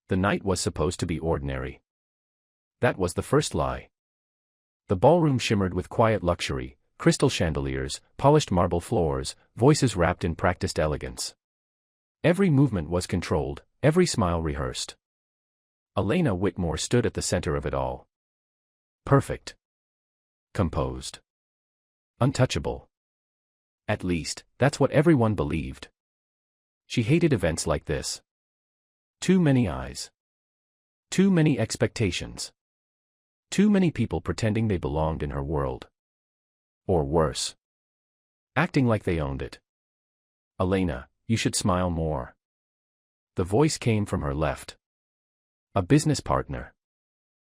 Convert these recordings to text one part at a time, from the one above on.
The night was supposed to be ordinary. That was the first lie. The ballroom shimmered with quiet luxury, crystal chandeliers, polished marble floors, voices wrapped in practiced elegance. Every movement was controlled, every smile rehearsed. Elena Whitmore stood at the center of it all. Perfect. Composed. Untouchable. At least, that's what everyone believed. She hated events like this. Too many eyes. Too many expectations. Too many people pretending they belonged in her world. Or worse. Acting like they owned it. Elena, you should smile more. The voice came from her left. A business partner.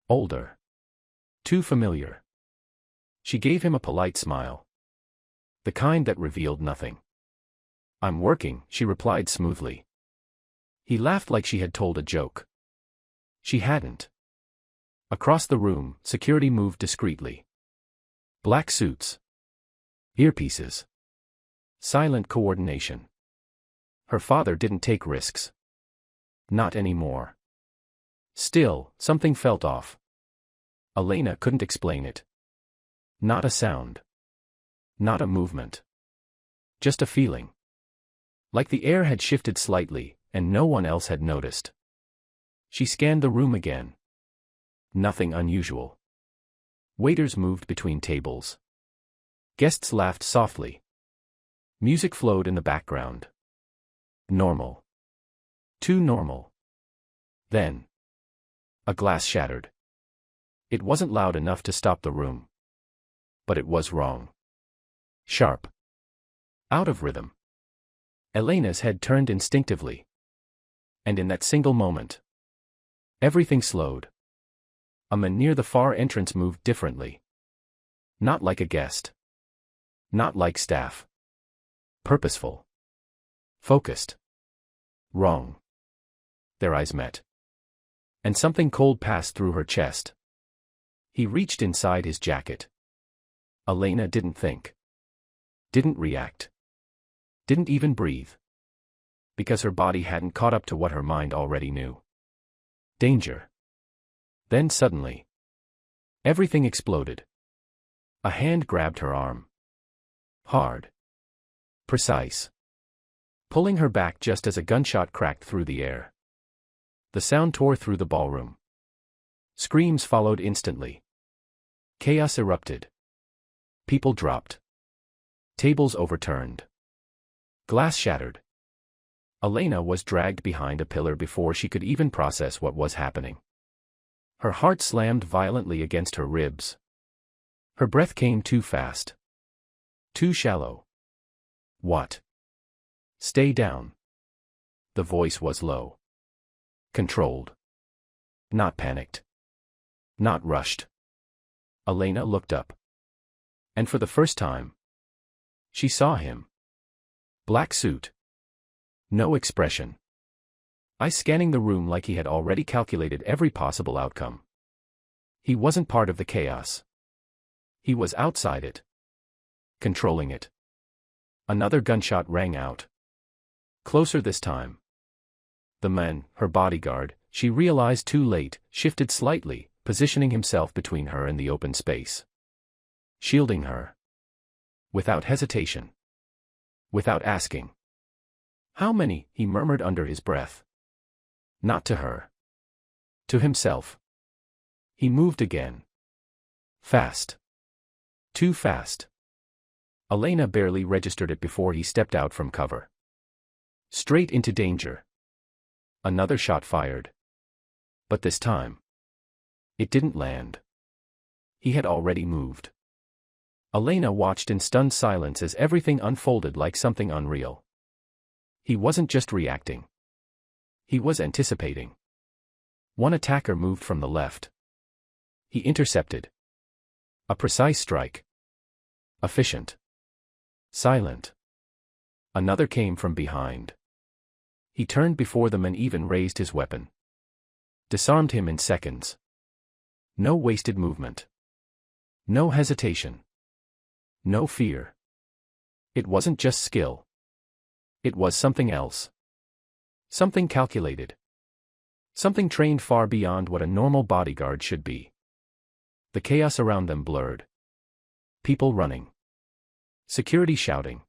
Older. Too familiar. She gave him a polite smile. The kind that revealed nothing. I'm working, she replied smoothly. He laughed like she had told a joke. She hadn't. Across the room, security moved discreetly. Black suits. Earpieces. Silent coordination. Her father didn't take risks. Not anymore. Still, something felt off. Elena couldn't explain it. Not a sound. Not a movement. Just a feeling. Like the air had shifted slightly, and no one else had noticed. She scanned the room again. Nothing unusual. Waiters moved between tables. Guests laughed softly. Music flowed in the background. Normal. Too normal. Then. A glass shattered. It wasn't loud enough to stop the room. But it was wrong. Sharp. Out of rhythm. Elena's head turned instinctively. And in that single moment, everything slowed. A man near the far entrance moved differently. Not like a guest. Not like staff. Purposeful. Focused. Wrong. Their eyes met. And something cold passed through her chest. He reached inside his jacket. Elena didn't think. Didn't react. Didn't even breathe. Because her body hadn't caught up to what her mind already knew. Danger. Then suddenly, everything exploded. A hand grabbed her arm. Hard. Precise. Pulling her back just as a gunshot cracked through the air. The sound tore through the ballroom. Screams followed instantly. Chaos erupted. People dropped. Tables overturned. Glass shattered. Elena was dragged behind a pillar before she could even process what was happening. Her heart slammed violently against her ribs. Her breath came too fast. Too shallow. What? Stay down. The voice was low. Controlled. Not panicked. Not rushed. Elena looked up. And for the first time, she saw him. Black suit. No expression. Eyes scanning the room like he had already calculated every possible outcome. He wasn't part of the chaos. He was outside it. Controlling it. Another gunshot rang out. Closer this time. The man, her bodyguard, she realized too late, shifted slightly, positioning himself between her and the open space. Shielding her. Without hesitation. Without asking. How many, he murmured under his breath. Not to her. To himself. He moved again. Fast. Too fast. Elena barely registered it before he stepped out from cover. Straight into danger. Another shot fired. But this time, it didn't land. He had already moved. Elena watched in stunned silence as everything unfolded like something unreal. He wasn't just reacting. He was anticipating. One attacker moved from the left. He intercepted. A precise strike. Efficient. Silent. Another came from behind. He turned before the man even raised his weapon. Disarmed him in seconds. No wasted movement. No hesitation. No fear. It wasn't just skill. It was something else. Something calculated. Something trained far beyond what a normal bodyguard should be. The chaos around them blurred. People running. Security shouting.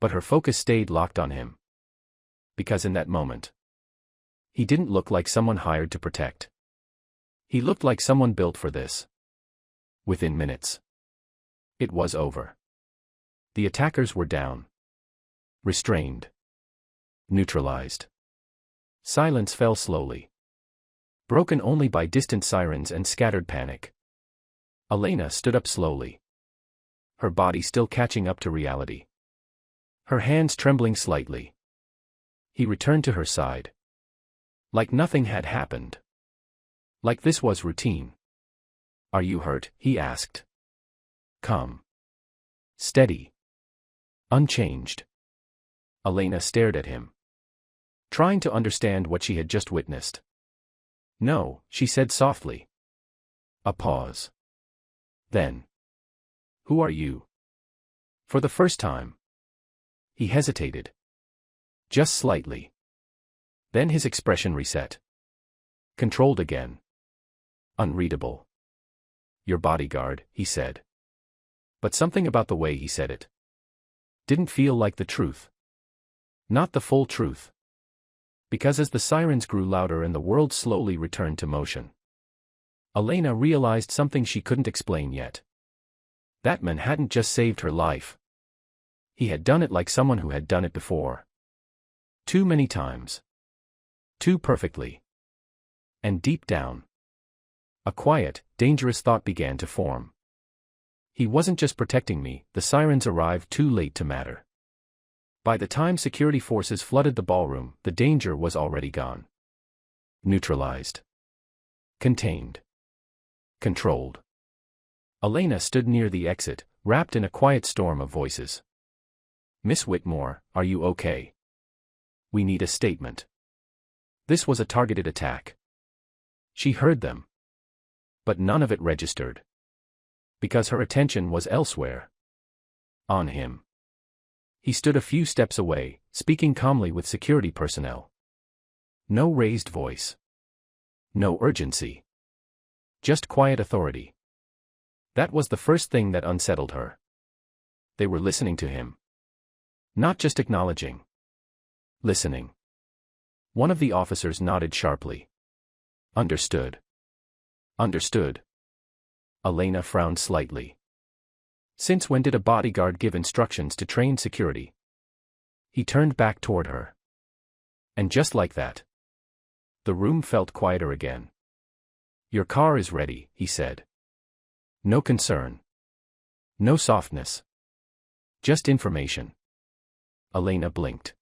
But her focus stayed locked on him. Because in that moment, he didn't look like someone hired to protect. He looked like someone built for this. Within minutes, it was over. The attackers were down. Restrained. Neutralized. Silence fell slowly. Broken only by distant sirens and scattered panic. Elena stood up slowly. Her body still catching up to reality. Her hands trembling slightly. He returned to her side. Like nothing had happened. Like this was routine. "Are you hurt?" he asked. Calm. Steady. Unchanged. Elena stared at him, trying to understand what she had just witnessed. "No," she said softly. A pause. Then, "Who are you?" For the first time. He hesitated. Just slightly. Then his expression reset. Controlled again. Unreadable. "Your bodyguard," he said. But something about the way he said it didn't feel like the truth. Not the full truth. Because as the sirens grew louder and the world slowly returned to motion, Elena realized something she couldn't explain yet. That man hadn't just saved her life. He had done it like someone who had done it before. Too many times. Too perfectly. And deep down, a quiet, dangerous thought began to form. He wasn't just protecting me, the sirens arrived too late to matter. By the time security forces flooded the ballroom, the danger was already gone. Neutralized. Contained. Controlled. Elena stood near the exit, wrapped in a quiet storm of voices. "Miss Whitmore, are you okay? We need a statement." This was a targeted attack. She heard them. But none of it registered. Because her attention was elsewhere. On him. He stood a few steps away, speaking calmly with security personnel. No raised voice. No urgency. Just quiet authority. That was the first thing that unsettled her. They were listening to him. Not just acknowledging. Listening. One of the officers nodded sharply. Understood. Understood. Elena frowned slightly. Since when did a bodyguard give instructions to train security? He turned back toward her. And just like that, the room felt quieter again. "Your car is ready," he said. No concern. No softness. Just information. Elena blinked.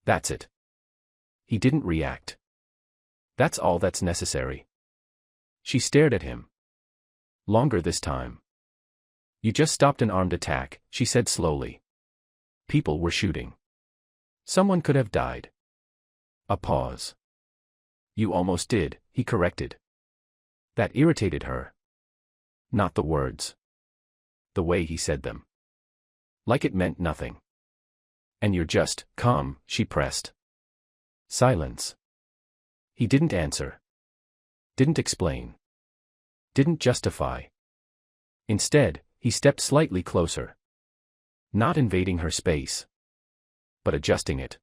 "That's it." He didn't react. "That's all that's necessary." She stared at him. Longer this time. "You just stopped an armed attack," she said slowly. "People were shooting. Someone could have died." A pause. "You almost did," he corrected. That irritated her. Not the words. The way he said them. Like it meant nothing. "And you're just calm," she pressed. Silence. He didn't answer. Didn't explain. Didn't justify. Instead, he stepped slightly closer. Not invading her space. But adjusting it.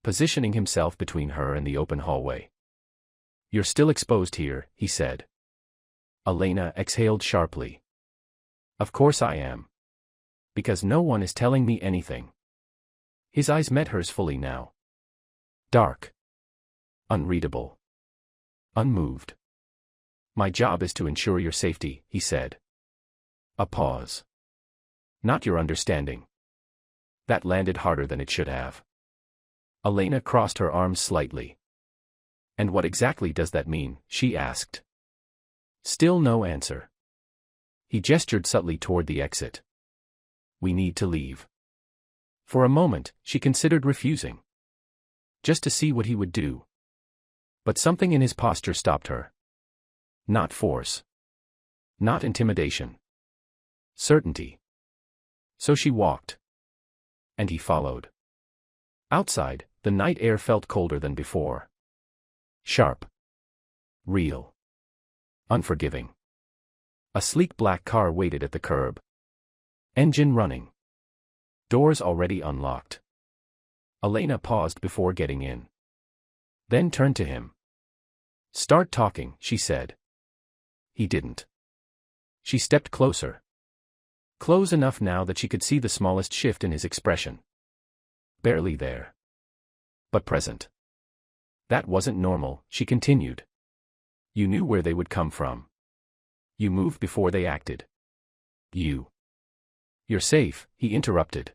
Positioning himself between her and the open hallway. "You're still exposed here," he said. Elena exhaled sharply. "Of course I am. Because no one is telling me anything." His eyes met hers fully now. Dark. Unreadable. Unmoved. "My job is to ensure your safety," he said. A pause. "Not your understanding." That landed harder than it should have. Elena crossed her arms slightly. "And what exactly does that mean?" she asked. Still no answer. He gestured subtly toward the exit. "We need to leave." For a moment, she considered refusing. Just to see what he would do. But something in his posture stopped her. Not force. Not intimidation. Certainty. So she walked. And he followed. Outside, the night air felt colder than before. Sharp. Real. Unforgiving. A sleek black car waited at the curb. Engine running. Doors already unlocked. Elena paused before getting in. Then turned to him. "Start talking," she said. He didn't. She stepped closer. Close enough now that she could see the smallest shift in his expression. Barely there. But present. That wasn't normal, she continued. You knew where they would come from. You moved before they acted. You're safe, he interrupted.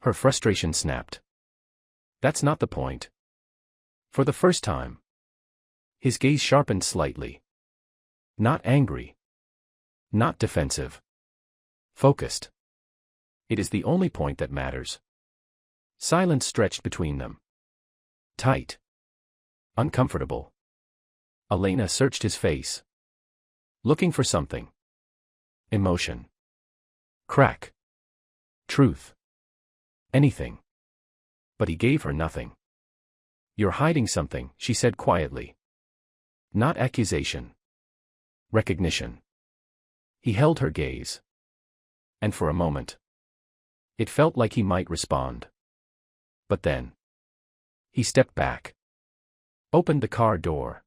Her frustration snapped. That's not the point. For the first time. His gaze sharpened slightly. Not angry. Not defensive. Focused. It is the only point that matters. Silence stretched between them. Tight. Uncomfortable. Elena searched his face. Looking for something. Emotion. Crack. Truth. Anything. But he gave her nothing. You're hiding something, she said quietly. Not accusation. Recognition. He held her gaze. And for a moment. It felt like he might respond. But then. He stepped back. Opened the car door.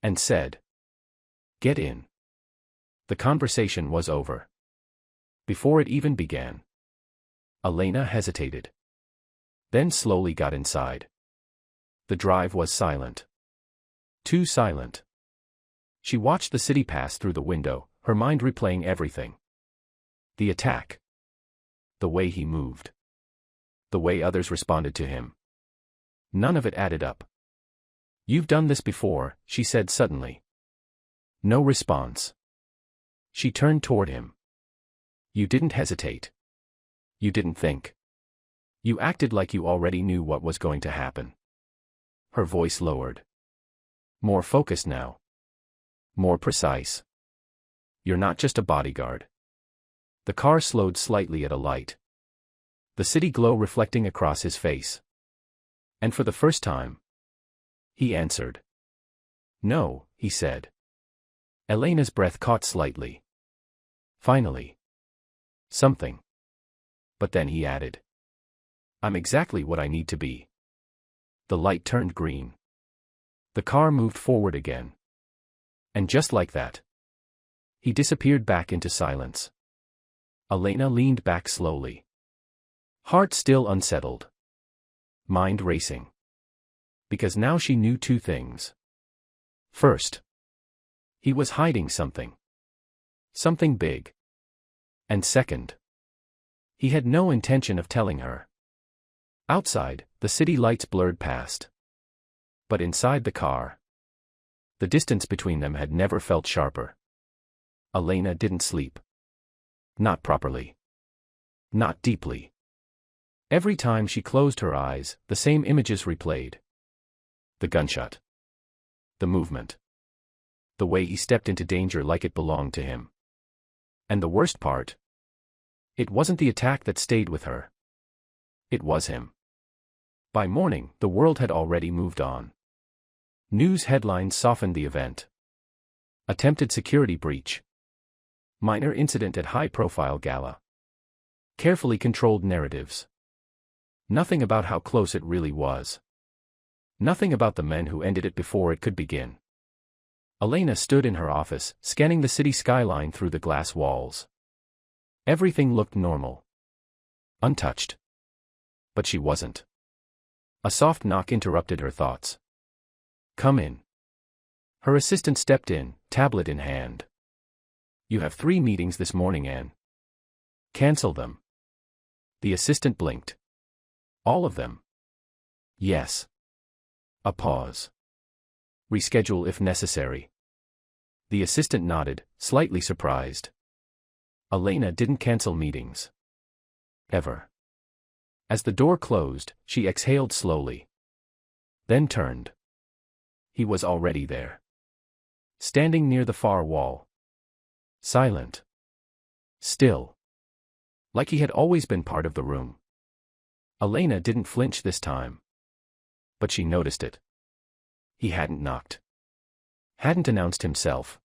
And said. Get in. The conversation was over. Before it even began. Elena hesitated. Then slowly got inside. The drive was silent. Too silent. She watched the city pass through the window, her mind replaying everything. The attack. The way he moved. The way others responded to him. None of it added up. You've done this before, she said suddenly. No response. She turned toward him. You didn't hesitate. You didn't think. You acted like you already knew what was going to happen. Her voice lowered. More focused now. More precise. You're not just a bodyguard. The car slowed slightly at a light. The city glow reflecting across his face. And for the first time, he answered. No, he said. Elena's breath caught slightly. Finally. Something. But then he added. I'm exactly what I need to be. The light turned green. The car moved forward again. And just like that, he disappeared back into silence. Elena leaned back slowly. Heart still unsettled. Mind racing. Because now she knew two things. First, he was hiding something. Something big. And second, he had no intention of telling her. Outside, the city lights blurred past. But inside the car, the distance between them had never felt sharper. Elena didn't sleep. Not properly. Not deeply. Every time she closed her eyes, the same images replayed. The gunshot. The movement. The way he stepped into danger like it belonged to him. And the worst part? It wasn't the attack that stayed with her. It was him. By morning, the world had already moved on. News headlines softened the event. Attempted security breach. Minor incident at high-profile gala. Carefully controlled narratives. Nothing about how close it really was. Nothing about the men who ended it before it could begin. Elena stood in her office, scanning the city skyline through the glass walls. Everything looked normal. Untouched. But she wasn't. A soft knock interrupted her thoughts. Come in. Her assistant stepped in, tablet in hand. You have 3 meetings this morning, Anne. Cancel them. The assistant blinked. All of them? Yes. A pause. Reschedule if necessary. The assistant nodded, slightly surprised. Elena didn't cancel meetings. Ever. As the door closed, she exhaled slowly. Then turned. He was already there. Standing near the far wall. Silent. Still. Like he had always been part of the room. Elena didn't flinch this time. But she noticed it. He hadn't knocked. Hadn't announced himself.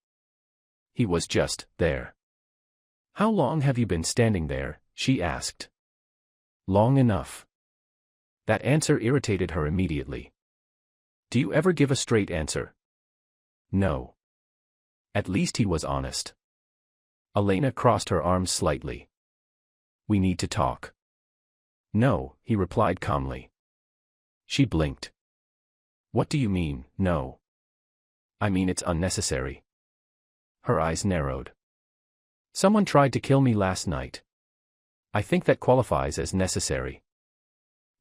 He was just there. "How long have you been standing there?" she asked. "Long enough." That answer irritated her immediately. "Do you ever give a straight answer?" "No." At least he was honest. Elena crossed her arms slightly. "We need to talk." "No," he replied calmly. She blinked. "What do you mean, no?" "I mean it's unnecessary." Her eyes narrowed. "Someone tried to kill me last night. I think that qualifies as necessary."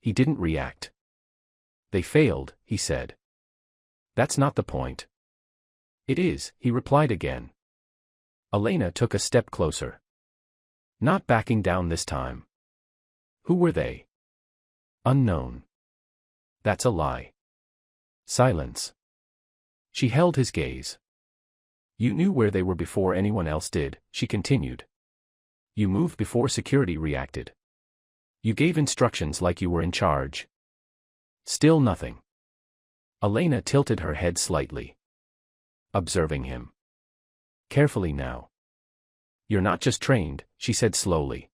He didn't react. "They failed," he said. "That's not the point." "It is," he replied again. Elena took a step closer. Not backing down this time. "Who were they?" "Unknown." "That's a lie." Silence. She held his gaze. "You knew where they were before anyone else did," she continued. "You moved before security reacted. You gave instructions like you were in charge." Still nothing. Elena tilted her head slightly. Observing him. "Carefully now. You're not just trained," she said slowly.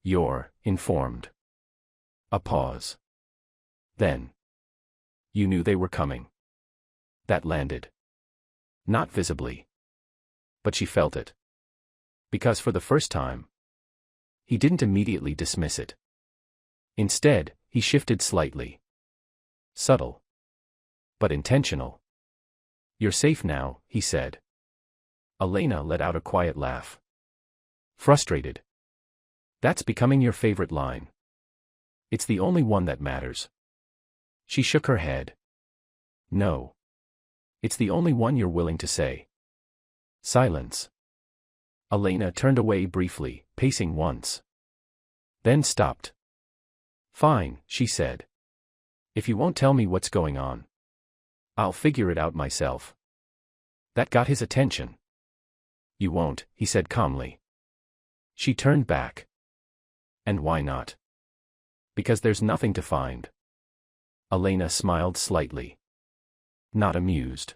"You're informed." A pause. Then. "You knew they were coming." That landed. Not visibly. But she felt it. Because for the first time, he didn't immediately dismiss it. Instead, he shifted slightly. Subtle. But intentional. "You're safe now," he said. Elena let out a quiet laugh. Frustrated. "That's becoming your favorite line." "It's the only one that matters." She shook her head. "No. It's the only one you're willing to say." Silence. Elena turned away briefly, pacing once. Then stopped. "Fine," she said. "If you won't tell me what's going on, I'll figure it out myself." That got his attention. "You won't," he said calmly. She turned back. "And why not?" "Because there's nothing to find." Elena smiled slightly. Not amused.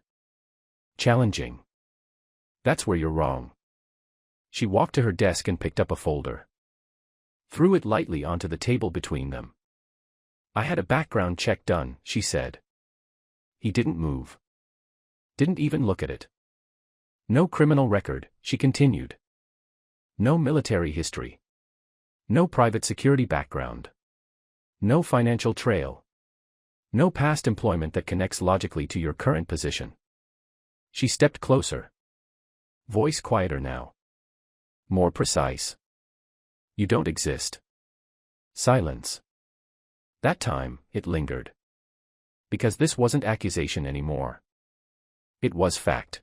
Challenging. "That's where you're wrong." She walked to her desk and picked up a folder. Threw it lightly onto the table between them. "I had a background check done," she said. He didn't move. Didn't even look at it. "No criminal record," she continued. "No military history. No private security background. No financial trail. No past employment that connects logically to your current position." She stepped closer. Voice quieter now. More precise. "You don't exist." Silence. That time, it lingered. Because this wasn't accusation anymore. It was fact.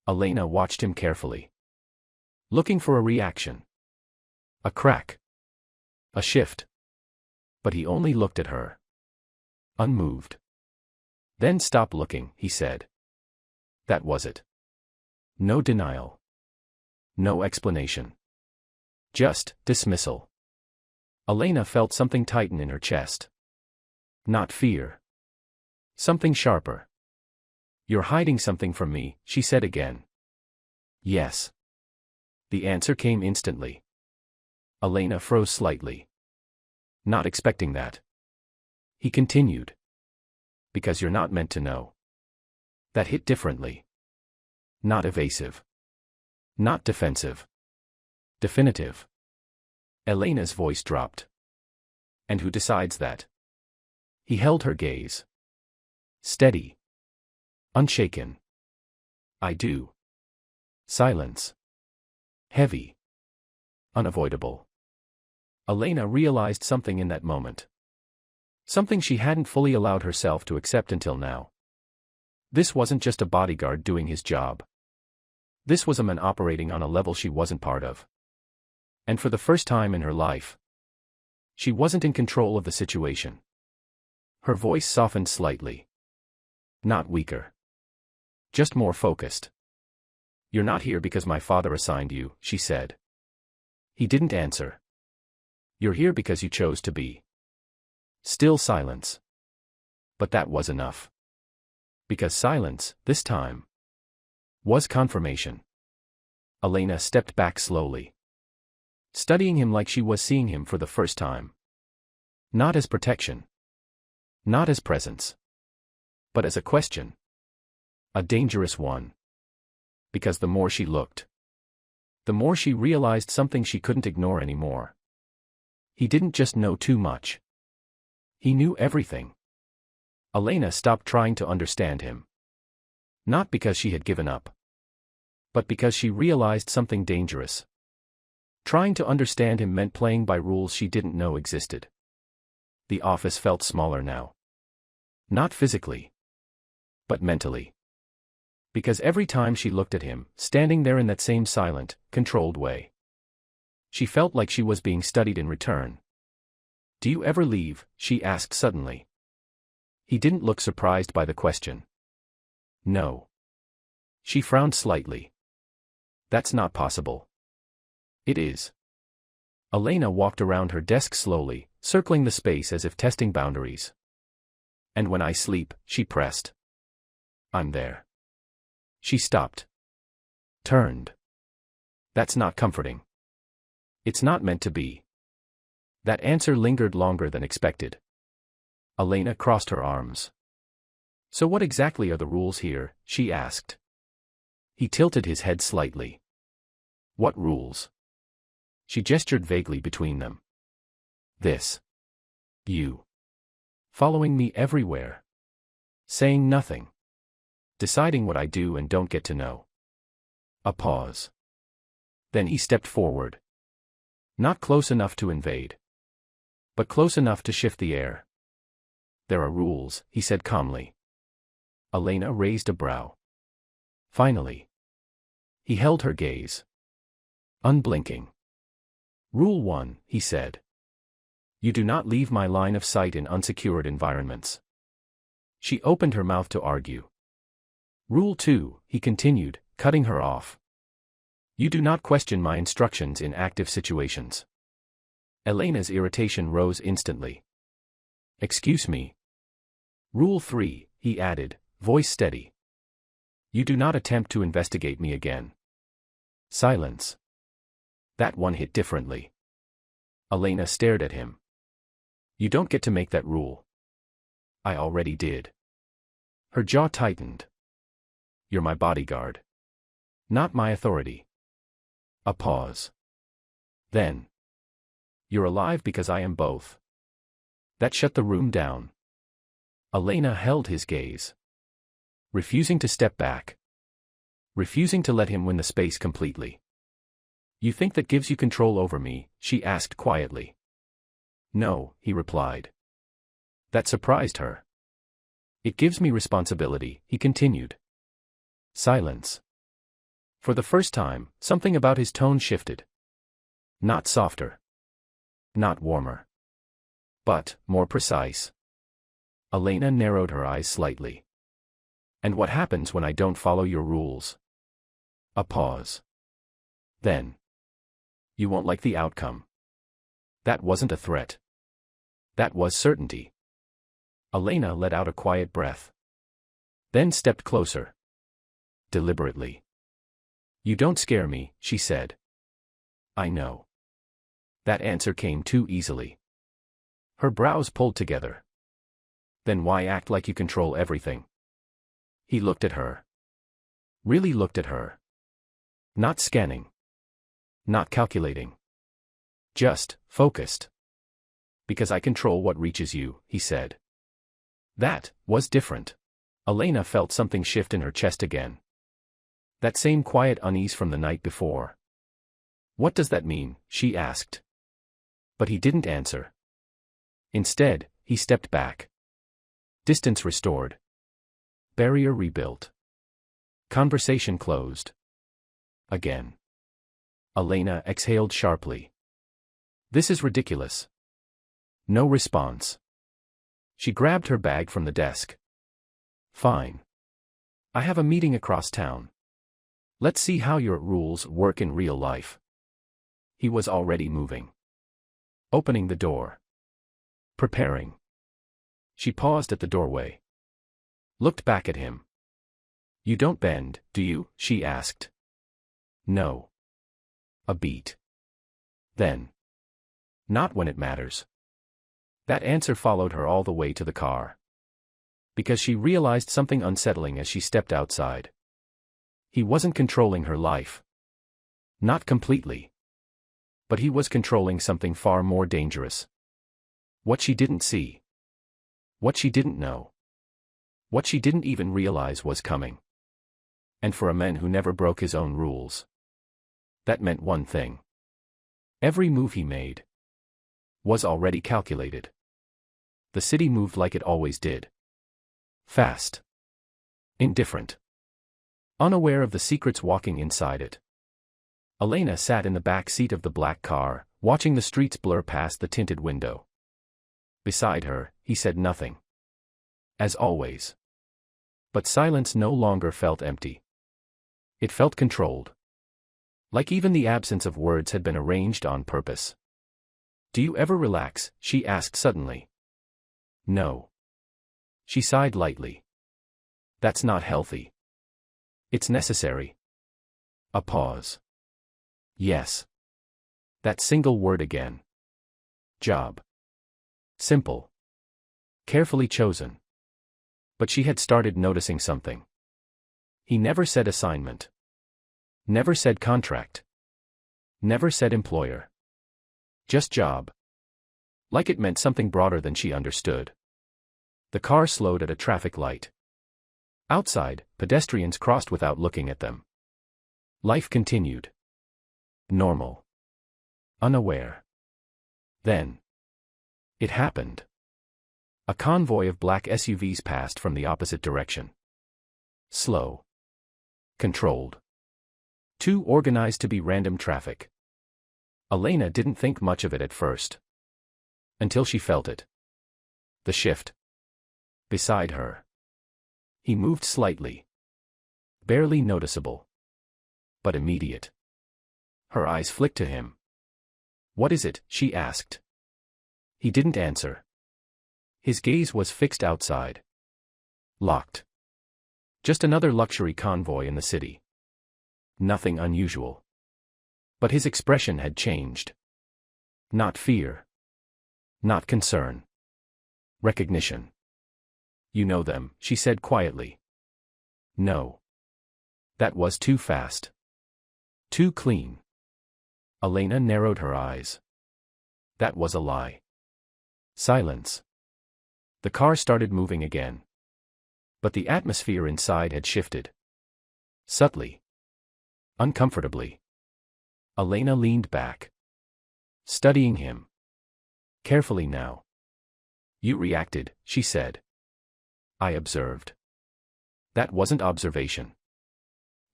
Elena watched him carefully. Looking for a reaction. A crack. A shift. But he only looked at her. Unmoved. "Then stop looking," he said. That was it. No denial. No explanation. Just dismissal. Elena felt something tighten in her chest. Not fear. Something sharper. "You're hiding something from me," she said again. "Yes." The answer came instantly. Elena froze slightly. Not expecting that. He continued. "Because you're not meant to know." That hit differently. Not evasive. Not defensive. Definitive. Elena's voice dropped. "And who decides that?" He held her gaze. Steady. Unshaken. "I do." Silence. Heavy. Unavoidable. Elena realized something in that moment. Something she hadn't fully allowed herself to accept until now. This wasn't just a bodyguard doing his job. This was a man operating on a level she wasn't part of. And for the first time in her life, she wasn't in control of the situation. Her voice softened slightly. Not weaker. Just more focused. "You're not here because my father assigned you," she said. He didn't answer. "You're here because you chose to be." Still silence. But that was enough. Because silence, this time, was confirmation. Elena stepped back slowly, studying him like she was seeing him for the first time. Not as protection. Not as presence. But as a question. A dangerous one. Because the more she looked, the more she realized something she couldn't ignore anymore. He didn't just know too much. He knew everything. Elena stopped trying to understand him. Not because she had given up, but because she realized something dangerous. Trying to understand him meant playing by rules she didn't know existed. The office felt smaller now. Not physically, but mentally. Because every time she looked at him, standing there in that same silent, controlled way, she felt like she was being studied in return. "Do you ever leave?" she asked suddenly. He didn't look surprised by the question. "No." She frowned slightly. "That's not possible." "It is." Elena walked around her desk slowly, circling the space as if testing boundaries. "And when I sleep," she pressed, "I'm there." She stopped. Turned. "That's not comforting." "It's not meant to be." That answer lingered longer than expected. Elena crossed her arms. "So what exactly are the rules here?" she asked. He tilted his head slightly. "What rules?" She gestured vaguely between them. "This. You. Following me everywhere. Saying nothing. Deciding what I do and don't get to know." A pause. Then he stepped forward. Not close enough to invade, but close enough to shift the air. "There are rules," he said calmly. Elena raised a brow. Finally. He held her gaze. Unblinking. "Rule 1, he said. "You do not leave my line of sight in unsecured environments." She opened her mouth to argue. "Rule 2, he continued, cutting her off. "You do not question my instructions in active situations." Elena's irritation rose instantly. "Excuse me." "Rule 3, he added, voice steady. "You do not attempt to investigate me again." Silence. That one hit differently. Elena stared at him. "You don't get to make that rule." "I already did." Her jaw tightened. "You're my bodyguard. Not my authority." A pause. Then. "You're alive because I am both." That shut the room down. Elena held his gaze. Refusing to step back. Refusing to let him win the space completely. "You think that gives you control over me?" she asked quietly. "No," he replied. That surprised her. "It gives me responsibility," he continued. Silence. For the first time, something about his tone shifted. Not softer. Not warmer. But more precise. Elena narrowed her eyes slightly. "And what happens when I don't follow your rules?" A pause. Then. "You won't like the outcome." That wasn't a threat. That was certainty. Elena let out a quiet breath. Then stepped closer. Deliberately. "You don't scare me," she said. "I know." That answer came too easily. Her brows pulled together. "Then why act like you control everything?" He looked at her. Really looked at her. Not scanning. Not calculating. Just focused. "Because I control what reaches you," he said. That was different. Elena felt something shift in her chest again. That same quiet unease from the night before. "What does that mean?" she asked. But he didn't answer. Instead, he stepped back. Distance restored. Barrier rebuilt. Conversation closed. Again. Elena exhaled sharply. "This is ridiculous." No response. She grabbed her bag from the desk. "Fine. I have a meeting across town. Let's see how your rules work in real life." He was already moving. Opening the door. Preparing. She paused at the doorway. Looked back at him. You don't bend, do you? She asked. No. A beat. Then. Not when it matters. That answer followed her all the way to the car. Because she realized something unsettling as she stepped outside. He wasn't controlling her life. Not completely. But he was controlling something far more dangerous. What she didn't see. What she didn't know. What she didn't even realize was coming. And for a man who never broke his own rules, that meant one thing. Every move he made was already calculated. The city moved like it always did. Fast. Indifferent. Unaware of the secrets walking inside it. Elena sat in the back seat of the black car, watching the streets blur past the tinted window. Beside her, he said nothing. As always. But silence no longer felt empty. It felt controlled. Like even the absence of words had been arranged on purpose. Do you ever relax? She asked suddenly. No. She sighed lightly. That's not healthy. It's necessary. A pause. Yes. That single word again. Job. Simple. Carefully chosen. But she had started noticing something. He never said assignment. Never said contract. Never said employer. Just job. Like it meant something broader than she understood. The car slowed at a traffic light. Outside, pedestrians crossed without looking at them. Life continued. Normal. Unaware. Then. It happened. A convoy of black SUVs passed from the opposite direction. Slow. Controlled. Too organized to be random traffic. Elena didn't think much of it at first. Until she felt it. The shift. Beside her. He moved slightly. Barely noticeable. But immediate. Her eyes flicked to him. What is it? She asked. He didn't answer. His gaze was fixed outside. Locked. Just another luxury convoy in the city. Nothing unusual. But his expression had changed. Not fear. Not concern. Recognition. You know them, she said quietly. No. That was too fast. Too clean. Elena narrowed her eyes. That was a lie. Silence. The car started moving again. But the atmosphere inside had shifted. Subtly. Uncomfortably. Elena leaned back. Studying him. Carefully now. You reacted, she said. I observed. That wasn't observation.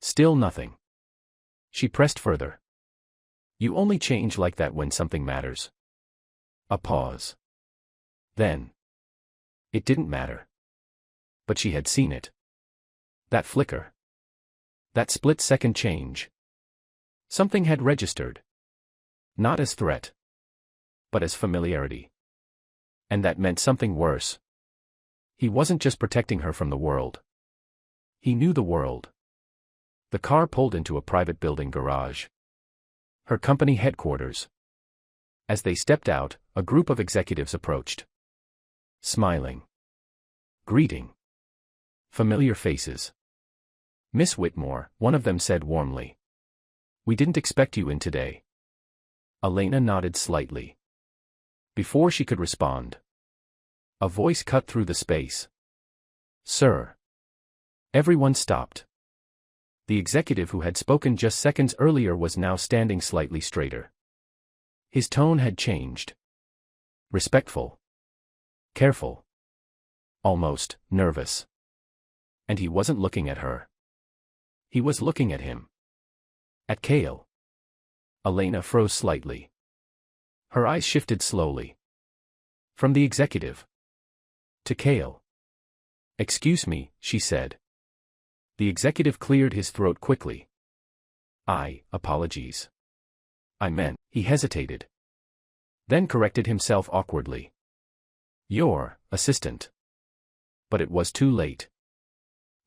Still nothing. She pressed further. You only change like that when something matters. A pause. Then. It didn't matter. But she had seen it. That flicker. That split-second change. Something had registered. Not as threat. But as familiarity. And that meant something worse. He wasn't just protecting her from the world. He knew the world. The car pulled into a private building garage. Her company headquarters. As they stepped out, a group of executives approached. Smiling. Greeting. Familiar faces. Miss Whitmore, one of them said warmly. We didn't expect you in today. Elena nodded slightly. Before she could respond, a voice cut through the space. Sir. Everyone stopped. The executive who had spoken just seconds earlier was now standing slightly straighter. His tone had changed. Respectful. Careful. Almost nervous. And he wasn't looking at her. He was looking at him. At Cale. Elena froze slightly. Her eyes shifted slowly. From the executive. To Cale. Excuse me, she said. The executive cleared his throat quickly. Apologies. I meant, he hesitated. Then corrected himself awkwardly. Your assistant. But it was too late.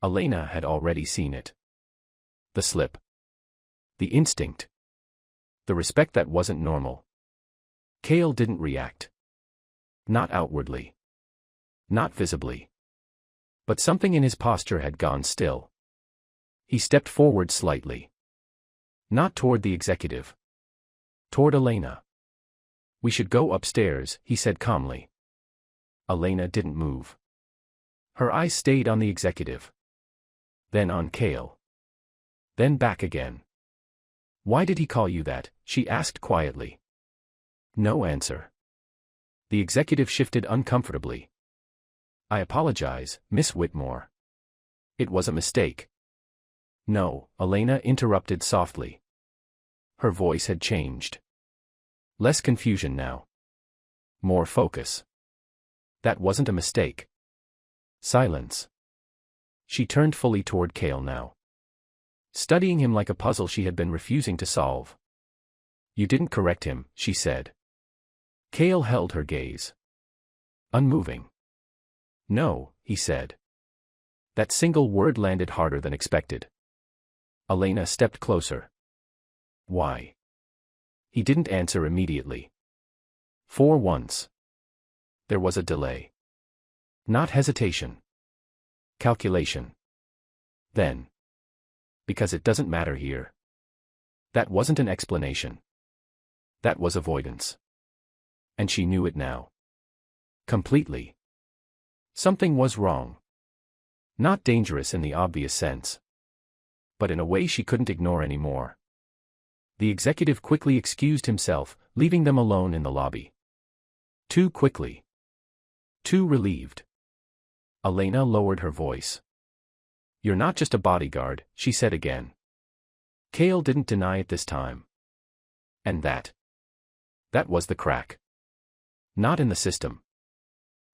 Elena had already seen it. The slip. The instinct. The respect that wasn't normal. Cale didn't react. Not outwardly. Not visibly. But something in his posture had gone still. He stepped forward slightly. Not toward the executive. Toward Elena. "We should go upstairs," he said calmly. Elena didn't move. Her eyes stayed on the executive. Then on Cale. Then back again. "Why did he call you that?" she asked quietly. No answer. The executive shifted uncomfortably. "I apologize, Miss Whitmore. It was a mistake." "No," Elena interrupted softly. Her voice had changed. Less confusion now. More focus. "That wasn't a mistake." Silence. She turned fully toward Cale now. Studying him like a puzzle she had been refusing to solve. "You didn't correct him," she said. Cale held her gaze. Unmoving. "No," he said. That single word landed harder than expected. Elena stepped closer. "Why?" He didn't answer immediately. For once. There was a delay. Not hesitation. Calculation. Then. "Because it doesn't matter here." That wasn't an explanation. That was avoidance. And she knew it now. Completely. Something was wrong. Not dangerous in the obvious sense. But in a way she couldn't ignore anymore. The executive quickly excused himself, leaving them alone in the lobby. Too quickly. Too relieved. Elena lowered her voice. "You're not just a bodyguard," she said again. Cale didn't deny it this time. And that was the crack. Not in the system.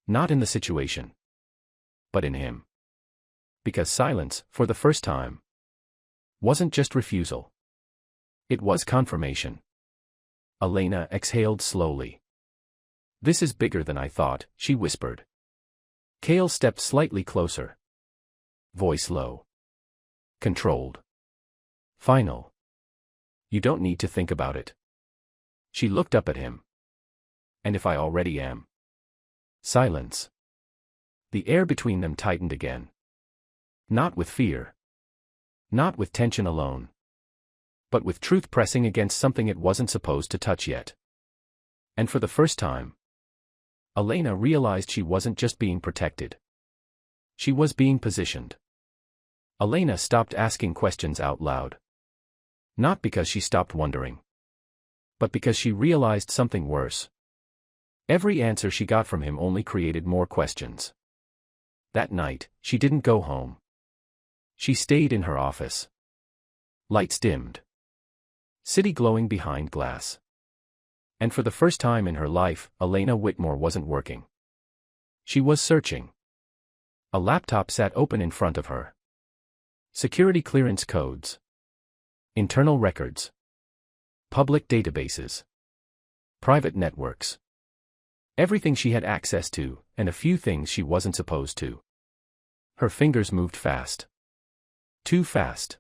Not in the situation. But in him. Because silence, for the first time, wasn't just refusal. It was confirmation. Elena exhaled slowly. "This is bigger than I thought," she whispered. Cale stepped slightly closer. Voice low. Controlled. Final. "You don't need to think about it." She looked up at him. "And if I already am?" Silence. The air between them tightened again. Not with fear. Not with tension alone. But with truth pressing against something it wasn't supposed to touch yet. And for the first time, Elena realized she wasn't just being protected. She was being positioned. Elena stopped asking questions out loud. Not because she stopped wondering. But because she realized something worse. Every answer she got from him only created more questions. That night, she didn't go home. She stayed in her office. Lights dimmed. City glowing behind glass. And for the first time in her life, Elena Whitmore wasn't working. She was searching. A laptop sat open in front of her. Security clearance codes. Internal records. Public databases. Private networks. Everything she had access to, and a few things she wasn't supposed to. Her fingers moved fast. Too fast.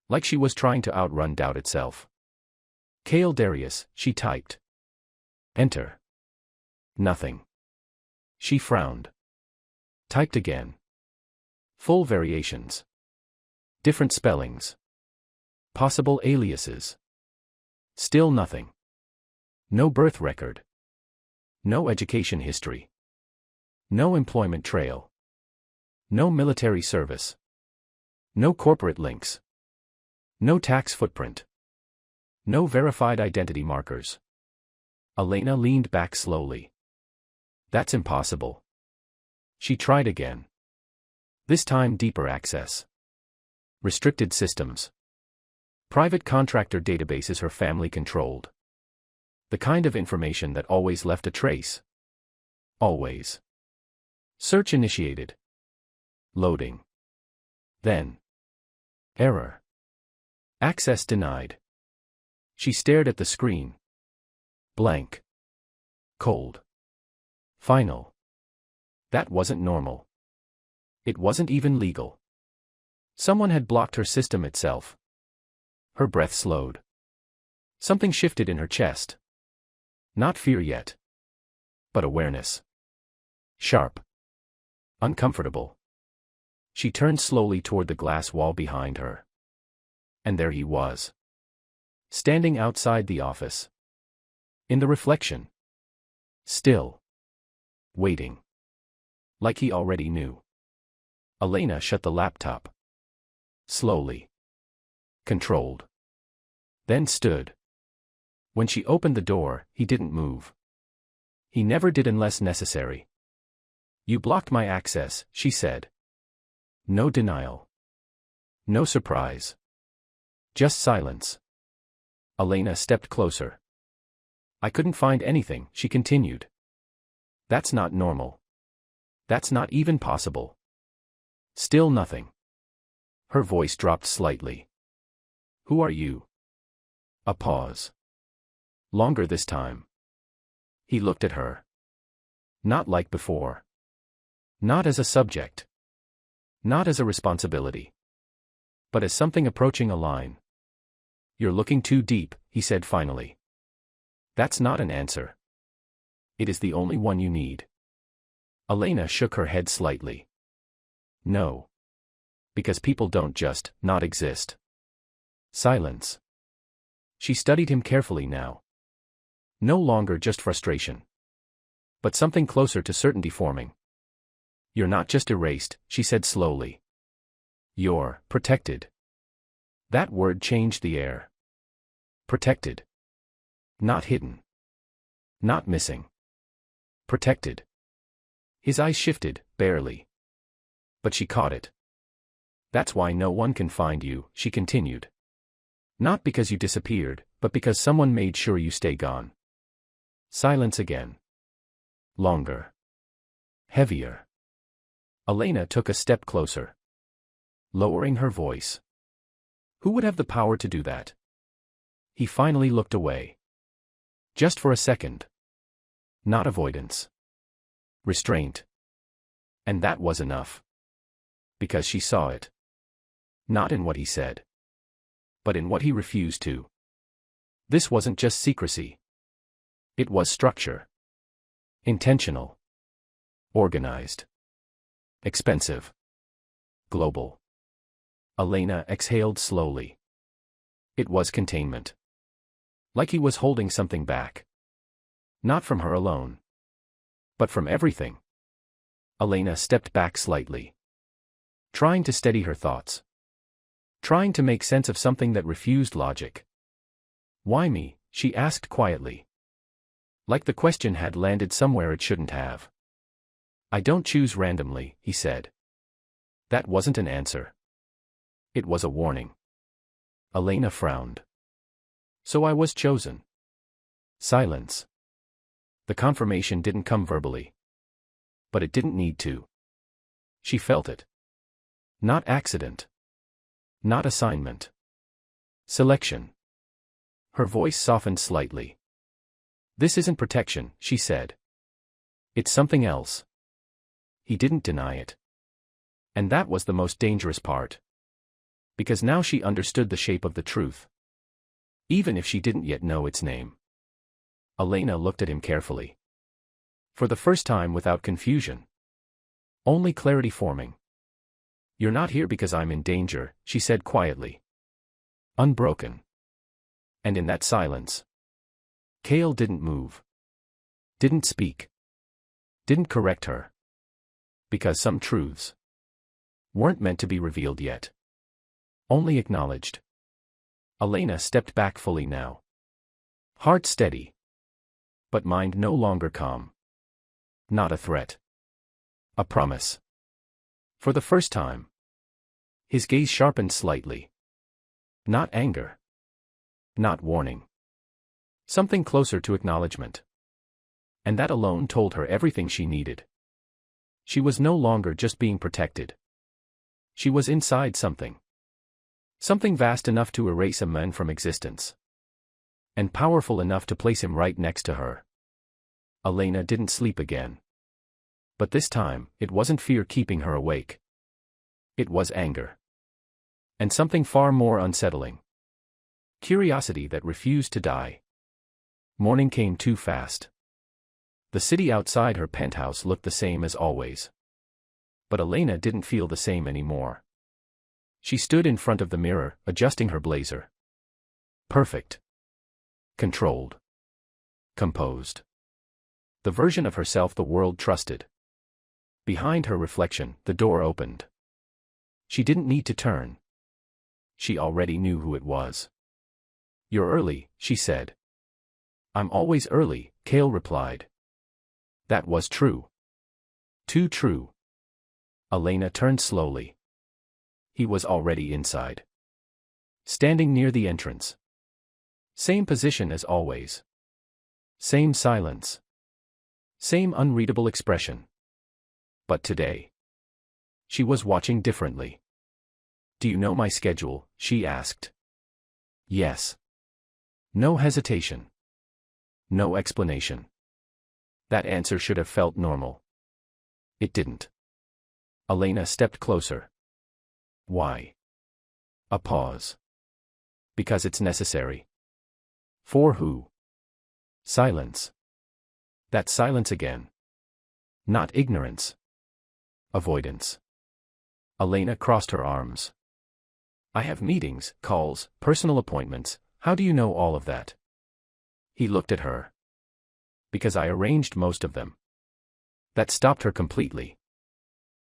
Like she was trying to outrun doubt itself. "Cale Darius," she typed. Enter. Nothing. She frowned. Typed again. Full variations. Different spellings. Possible aliases. Still nothing. No birth record. No education history. No employment trail. No military service. No corporate links. No tax footprint. No verified identity markers. Elena leaned back slowly. "That's impossible." She tried again. This time deeper access. Restricted systems. Private contractor databases her family controlled. The kind of information that always left a trace. Always. Search initiated. Loading. Then. Error. Access denied. She stared at the screen. Blank. Cold. Final. That wasn't normal. It wasn't even legal. Someone had blocked her system itself. Her breath slowed. Something shifted in her chest. Not fear yet, but awareness. Sharp. Uncomfortable. She turned slowly toward the glass wall behind her. And there he was. Standing outside the office. In the reflection. Still. Waiting. Like he already knew. Elena shut the laptop. Slowly. Controlled. Then stood. When she opened the door, he didn't move. He never did unless necessary. You blocked my access, she said. No denial. No surprise. Just silence. Elena stepped closer. I couldn't find anything, she continued. That's not normal. That's not even possible. Still nothing. Her voice dropped slightly. Who are you? A pause. Longer this time. He looked at her. Not like before. Not as a subject. Not as a responsibility. But as something approaching a line. You're looking too deep, he said finally. That's not an answer. It is the only one you need. Elena shook her head slightly. No. Because people don't just not exist. Silence. She studied him carefully now. No longer just frustration. But something closer to certainty forming. You're not just erased, she said slowly. You're protected. That word changed the air. Protected. Not hidden. Not missing. Protected. His eyes shifted, barely. But she caught it. That's why no one can find you, she continued. Not because you disappeared, but because someone made sure you stay gone. Silence again. Longer. Heavier. Elena took a step closer. Lowering her voice. Who would have the power to do that? He finally looked away. Just for a second. Not avoidance. Restraint. And that was enough. Because she saw it. Not in what he said. But in what he refused to. This wasn't just secrecy. It was structure. Intentional. Organized. Expensive. Global. Elena exhaled slowly. It was containment. Like he was holding something back. Not from her alone. But from everything. Elena stepped back slightly. Trying to steady her thoughts. Trying to make sense of something that refused logic. Why me? She asked quietly. Like the question had landed somewhere it shouldn't have. I don't choose randomly, he said. That wasn't an answer. It was a warning. Elena frowned. So I was chosen. Silence. The confirmation didn't come verbally. But it didn't need to. She felt it. Not accident. Not assignment. Selection. Her voice softened slightly. This isn't protection, she said. It's something else. He didn't deny it. And that was the most dangerous part. Because now she understood the shape of the truth. Even if she didn't yet know its name. Elena looked at him carefully. For the first time without confusion. Only clarity forming. You're not here because I'm in danger, she said quietly. Unbroken. And in that silence. Cale didn't move. Didn't speak. Didn't correct her. Because some truths weren't meant to be revealed yet. Only acknowledged. Elena stepped back fully now. Heart steady. But mind no longer calm. Not a threat. A promise. For the first time. His gaze sharpened slightly. Not anger. Not warning. Something closer to acknowledgement. And that alone told her everything she needed. She was no longer just being protected. She was inside something. Something vast enough to erase a man from existence. And powerful enough to place him right next to her. Elena didn't sleep again. But this time, it wasn't fear keeping her awake. It was anger. And something far more unsettling. Curiosity that refused to die. Morning came too fast. The city outside her penthouse looked the same as always. But Elena didn't feel the same anymore. She stood in front of the mirror, adjusting her blazer. Perfect. Controlled. Composed. The version of herself the world trusted. Behind her reflection, the door opened. She didn't need to turn. She already knew who it was. "You're early," she said. "I'm always early," Cale replied. That was true. Too true. Elena turned slowly. He was already inside. Standing near the entrance. Same position as always. Same silence. Same unreadable expression. But today, she was watching differently. "Do you know my schedule?" she asked. Yes. No hesitation. No explanation. That answer should have felt normal. It didn't. Elena stepped closer. Why? A pause. Because it's necessary. For who? Silence. That silence again. Not ignorance. Avoidance. Elena crossed her arms. "I have meetings, calls, personal appointments. How do you know all of that?" He looked at her. "Because I arranged most of them." That stopped her completely.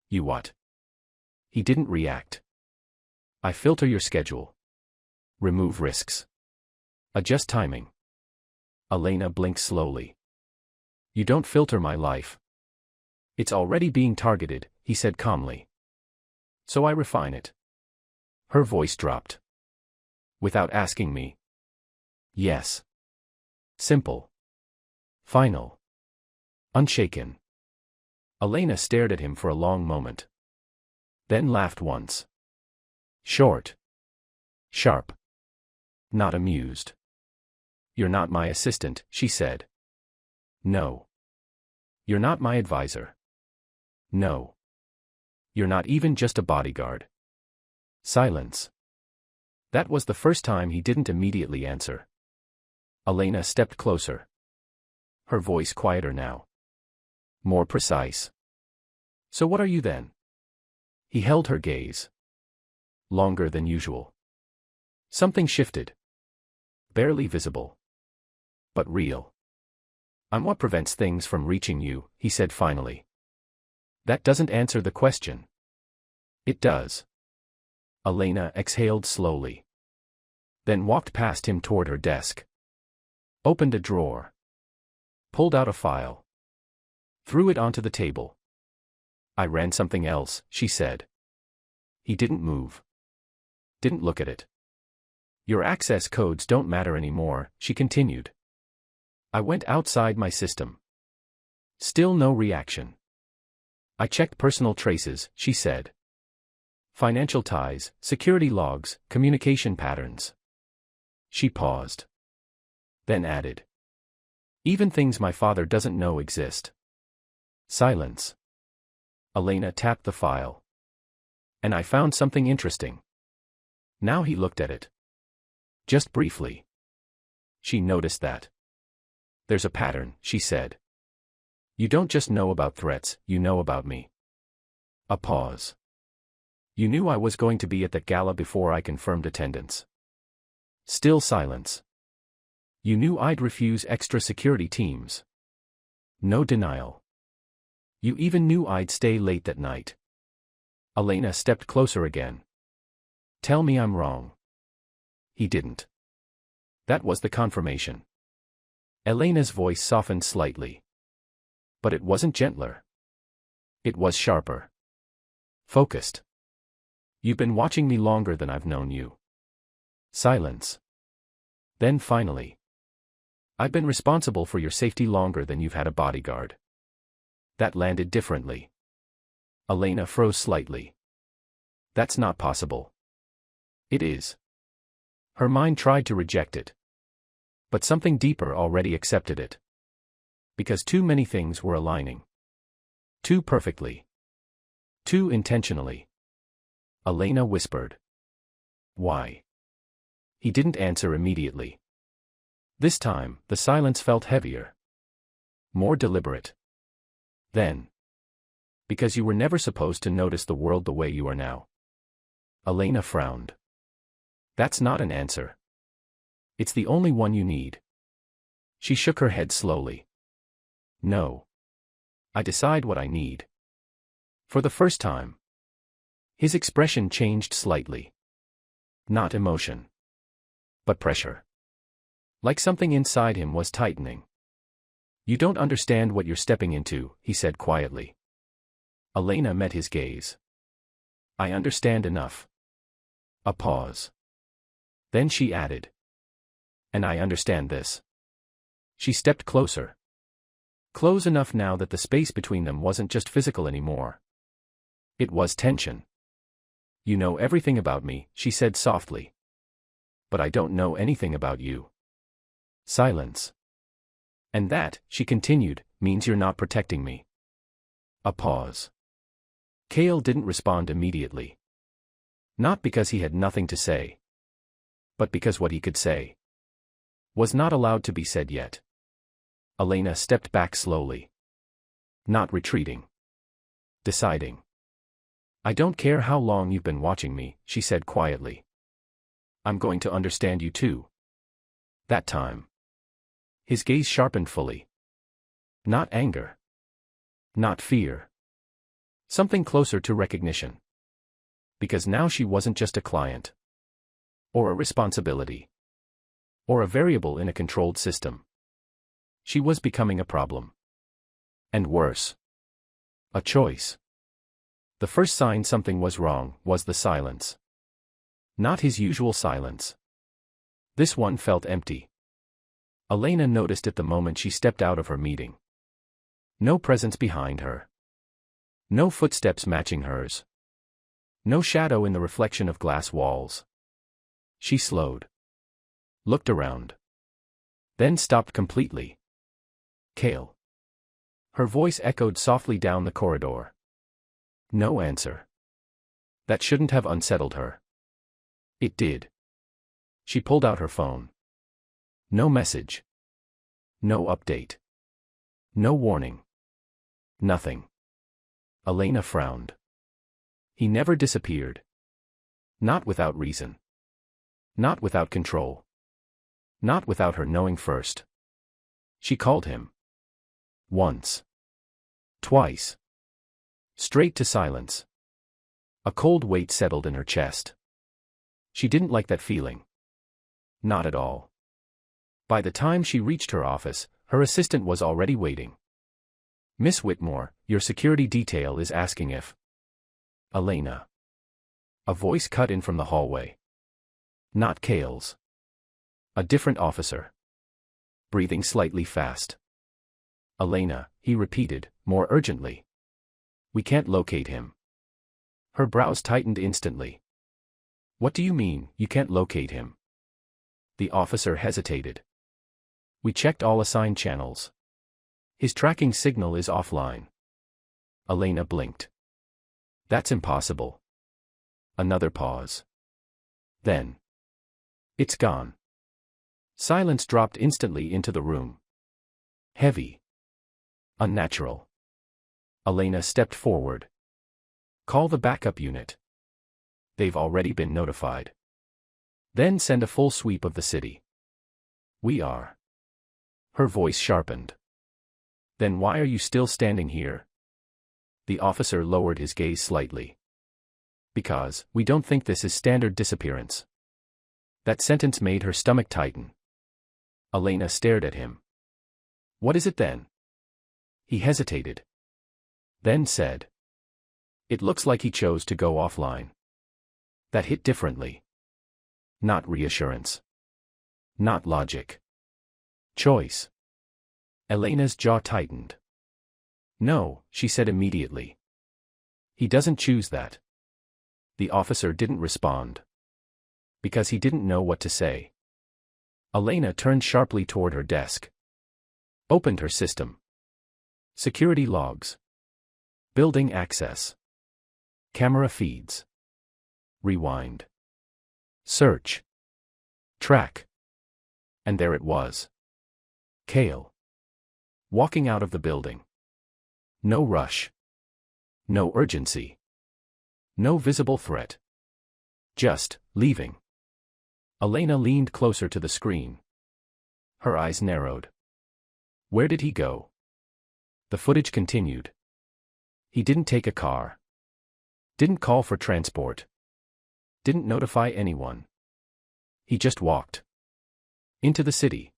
"You what?" He didn't react. "I filter your schedule. Remove risks. Adjust timing." Elena blinked slowly. "You don't filter my life." "It's already being targeted," he said calmly. "So I refine it." Her voice dropped. "Without asking me?" "Yes." Simple. Final. Unshaken. Elena stared at him for a long moment. Then laughed once. Short. Sharp. Not amused. "You're not my assistant," she said. "No." "You're not my advisor." "No." "You're not even just a bodyguard." Silence. That was the first time he didn't immediately answer. Elena stepped closer. Her voice quieter now. More precise. "So what are you then?" He held her gaze. Longer than usual. Something shifted. Barely visible. But real. "I'm what prevents things from reaching you," he said finally. "That doesn't answer the question." "It does." Elena exhaled slowly. Then walked past him toward her desk. Opened a drawer. Pulled out a file. Threw it onto the table. "I ran something else," she said. He didn't move. Didn't look at it. "Your access codes don't matter anymore," she continued. "I went outside my system." Still no reaction. "I checked personal traces," she said. "Financial ties, security logs, communication patterns." She paused. Then added. "Even things my father doesn't know exist." Silence. Elena tapped the file. "And I found something interesting." Now he looked at it. Just briefly. She noticed that. "There's a pattern," she said. "You don't just know about threats, you know about me." A pause. "You knew I was going to be at that gala before I confirmed attendance." Still silence. "You knew I'd refuse extra security teams." No denial. "You even knew I'd stay late that night." Elena stepped closer again. "Tell me I'm wrong." He didn't. That was the confirmation. Elena's voice softened slightly. But it wasn't gentler. It was sharper. Focused. "You've been watching me longer than I've known you." Silence. Then finally. "I've been responsible for your safety longer than you've had a bodyguard." That landed differently. Elena froze slightly. "That's not possible." "It is." Her mind tried to reject it. But something deeper already accepted it. Because too many things were aligning. Too perfectly. Too intentionally. Elena whispered. Why? He didn't answer immediately. This time, the silence felt heavier. More deliberate. Then. Because you were never supposed to notice the world the way you are now. Elena frowned. That's not an answer. It's the only one you need. She shook her head slowly. No. I decide what I need. For the first time. His expression changed slightly. Not emotion. But pressure. Like something inside him was tightening. You don't understand what you're stepping into, he said quietly. Elena met his gaze. I understand enough. A pause. Then she added. And I understand this. She stepped closer. Close enough now that the space between them wasn't just physical anymore. It was tension. You know everything about me, she said softly. But I don't know anything about you. Silence. And that, she continued, means you're not protecting me. A pause. Cale didn't respond immediately. Not because he had nothing to say. But because what he could say was not allowed to be said yet. Elena stepped back slowly. Not retreating. Deciding. I don't care how long you've been watching me, she said quietly. I'm going to understand you too. That time. His gaze sharpened fully. Not anger. Not fear. Something closer to recognition. Because now she wasn't just a client. Or a responsibility. Or a variable in a controlled system. She was becoming a problem. And worse. A choice. The first sign something was wrong was the silence. Not his usual silence. This one felt empty. Elena noticed it the moment she stepped out of her meeting. No presence behind her. No footsteps matching hers. No shadow in the reflection of glass walls. She slowed. Looked around. Then stopped completely. Cale. Her voice echoed softly down the corridor. No answer. That shouldn't have unsettled her. It did. She pulled out her phone. No message. No update. No warning. Nothing. Elena frowned. He never disappeared. Not without reason. Not without control. Not without her knowing first. She called him. Once. Twice. Straight to silence. A cold weight settled in her chest. She didn't like that feeling. Not at all. By the time she reached her office, her assistant was already waiting. Miss Whitmore, your security detail is asking if... Elena. A voice cut in from the hallway. Not Cale's. A different officer. Breathing slightly fast. Elena, he repeated, more urgently. We can't locate him. Her brows tightened instantly. What do you mean, you can't locate him? The officer hesitated. We checked all assigned channels. His tracking signal is offline. Elena blinked. That's impossible. Another pause. Then. It's gone. Silence dropped instantly into the room. Heavy. Unnatural. Elena stepped forward. Call the backup unit. They've already been notified. Then send a full sweep of the city. We are. Her voice sharpened. Then why are you still standing here? The officer lowered his gaze slightly. Because, we don't think this is standard disappearance. That sentence made her stomach tighten. Elena stared at him. What is it then? He hesitated. Then said. It looks like he chose to go offline. That hit differently. Not reassurance. Not logic. Choice. Elena's jaw tightened. No, she said immediately. He doesn't choose that. The officer didn't respond. Because he didn't know what to say. Elena turned sharply toward her desk. Opened her system. Security logs. Building access. Camera feeds. Rewind. Search. Track. And there it was. Cale. Walking out of the building. No rush. No urgency. No visible threat. Just, leaving. Elena leaned closer to the screen. Her eyes narrowed. Where did he go? The footage continued. He didn't take a car. Didn't call for transport. Didn't notify anyone. He just walked. Into the city.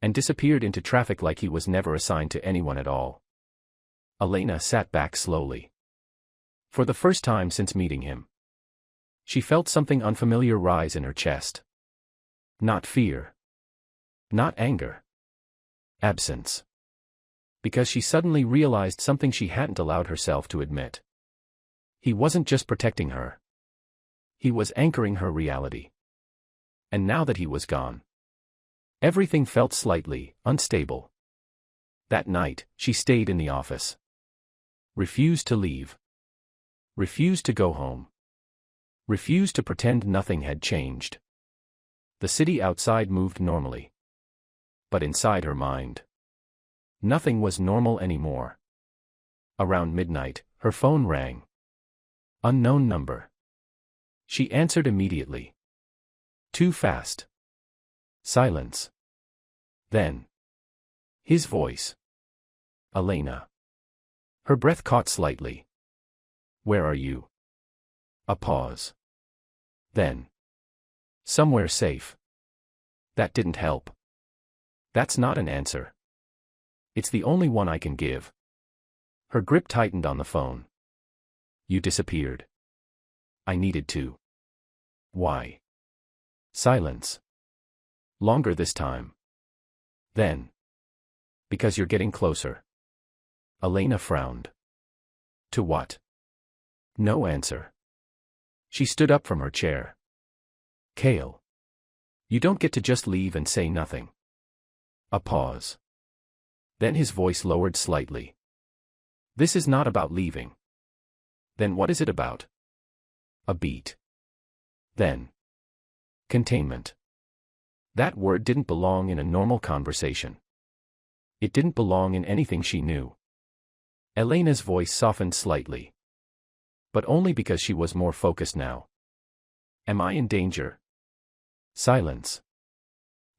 And disappeared into traffic like he was never assigned to anyone at all. Elena sat back slowly. For the first time since meeting him, she felt something unfamiliar rise in her chest. Not fear. Not anger. Absence. Because she suddenly realized something she hadn't allowed herself to admit. He wasn't just protecting her. He was anchoring her reality. And now that he was gone, everything felt slightly unstable. That night, she stayed in the office. Refused to leave. Refused to go home. Refused to pretend nothing had changed. The city outside moved normally. But inside her mind, nothing was normal anymore. Around midnight, her phone rang. Unknown number. She answered immediately. Too fast. Silence. Then, his voice. Elena. Her breath caught slightly. Where are you? A pause. Then. Somewhere safe. That didn't help. That's not an answer. It's the only one I can give. Her grip tightened on the phone. You disappeared. I needed to. Why? Silence. Longer this time. Then. Because you're getting closer. Elena frowned. To what? No answer. She stood up from her chair. Cale. You don't get to just leave and say nothing. A pause. Then his voice lowered slightly. This is not about leaving. Then what is it about? A beat. Then. Containment. That word didn't belong in a normal conversation. It didn't belong in anything she knew. Elena's voice softened slightly. But only because she was more focused now. Am I in danger? Silence.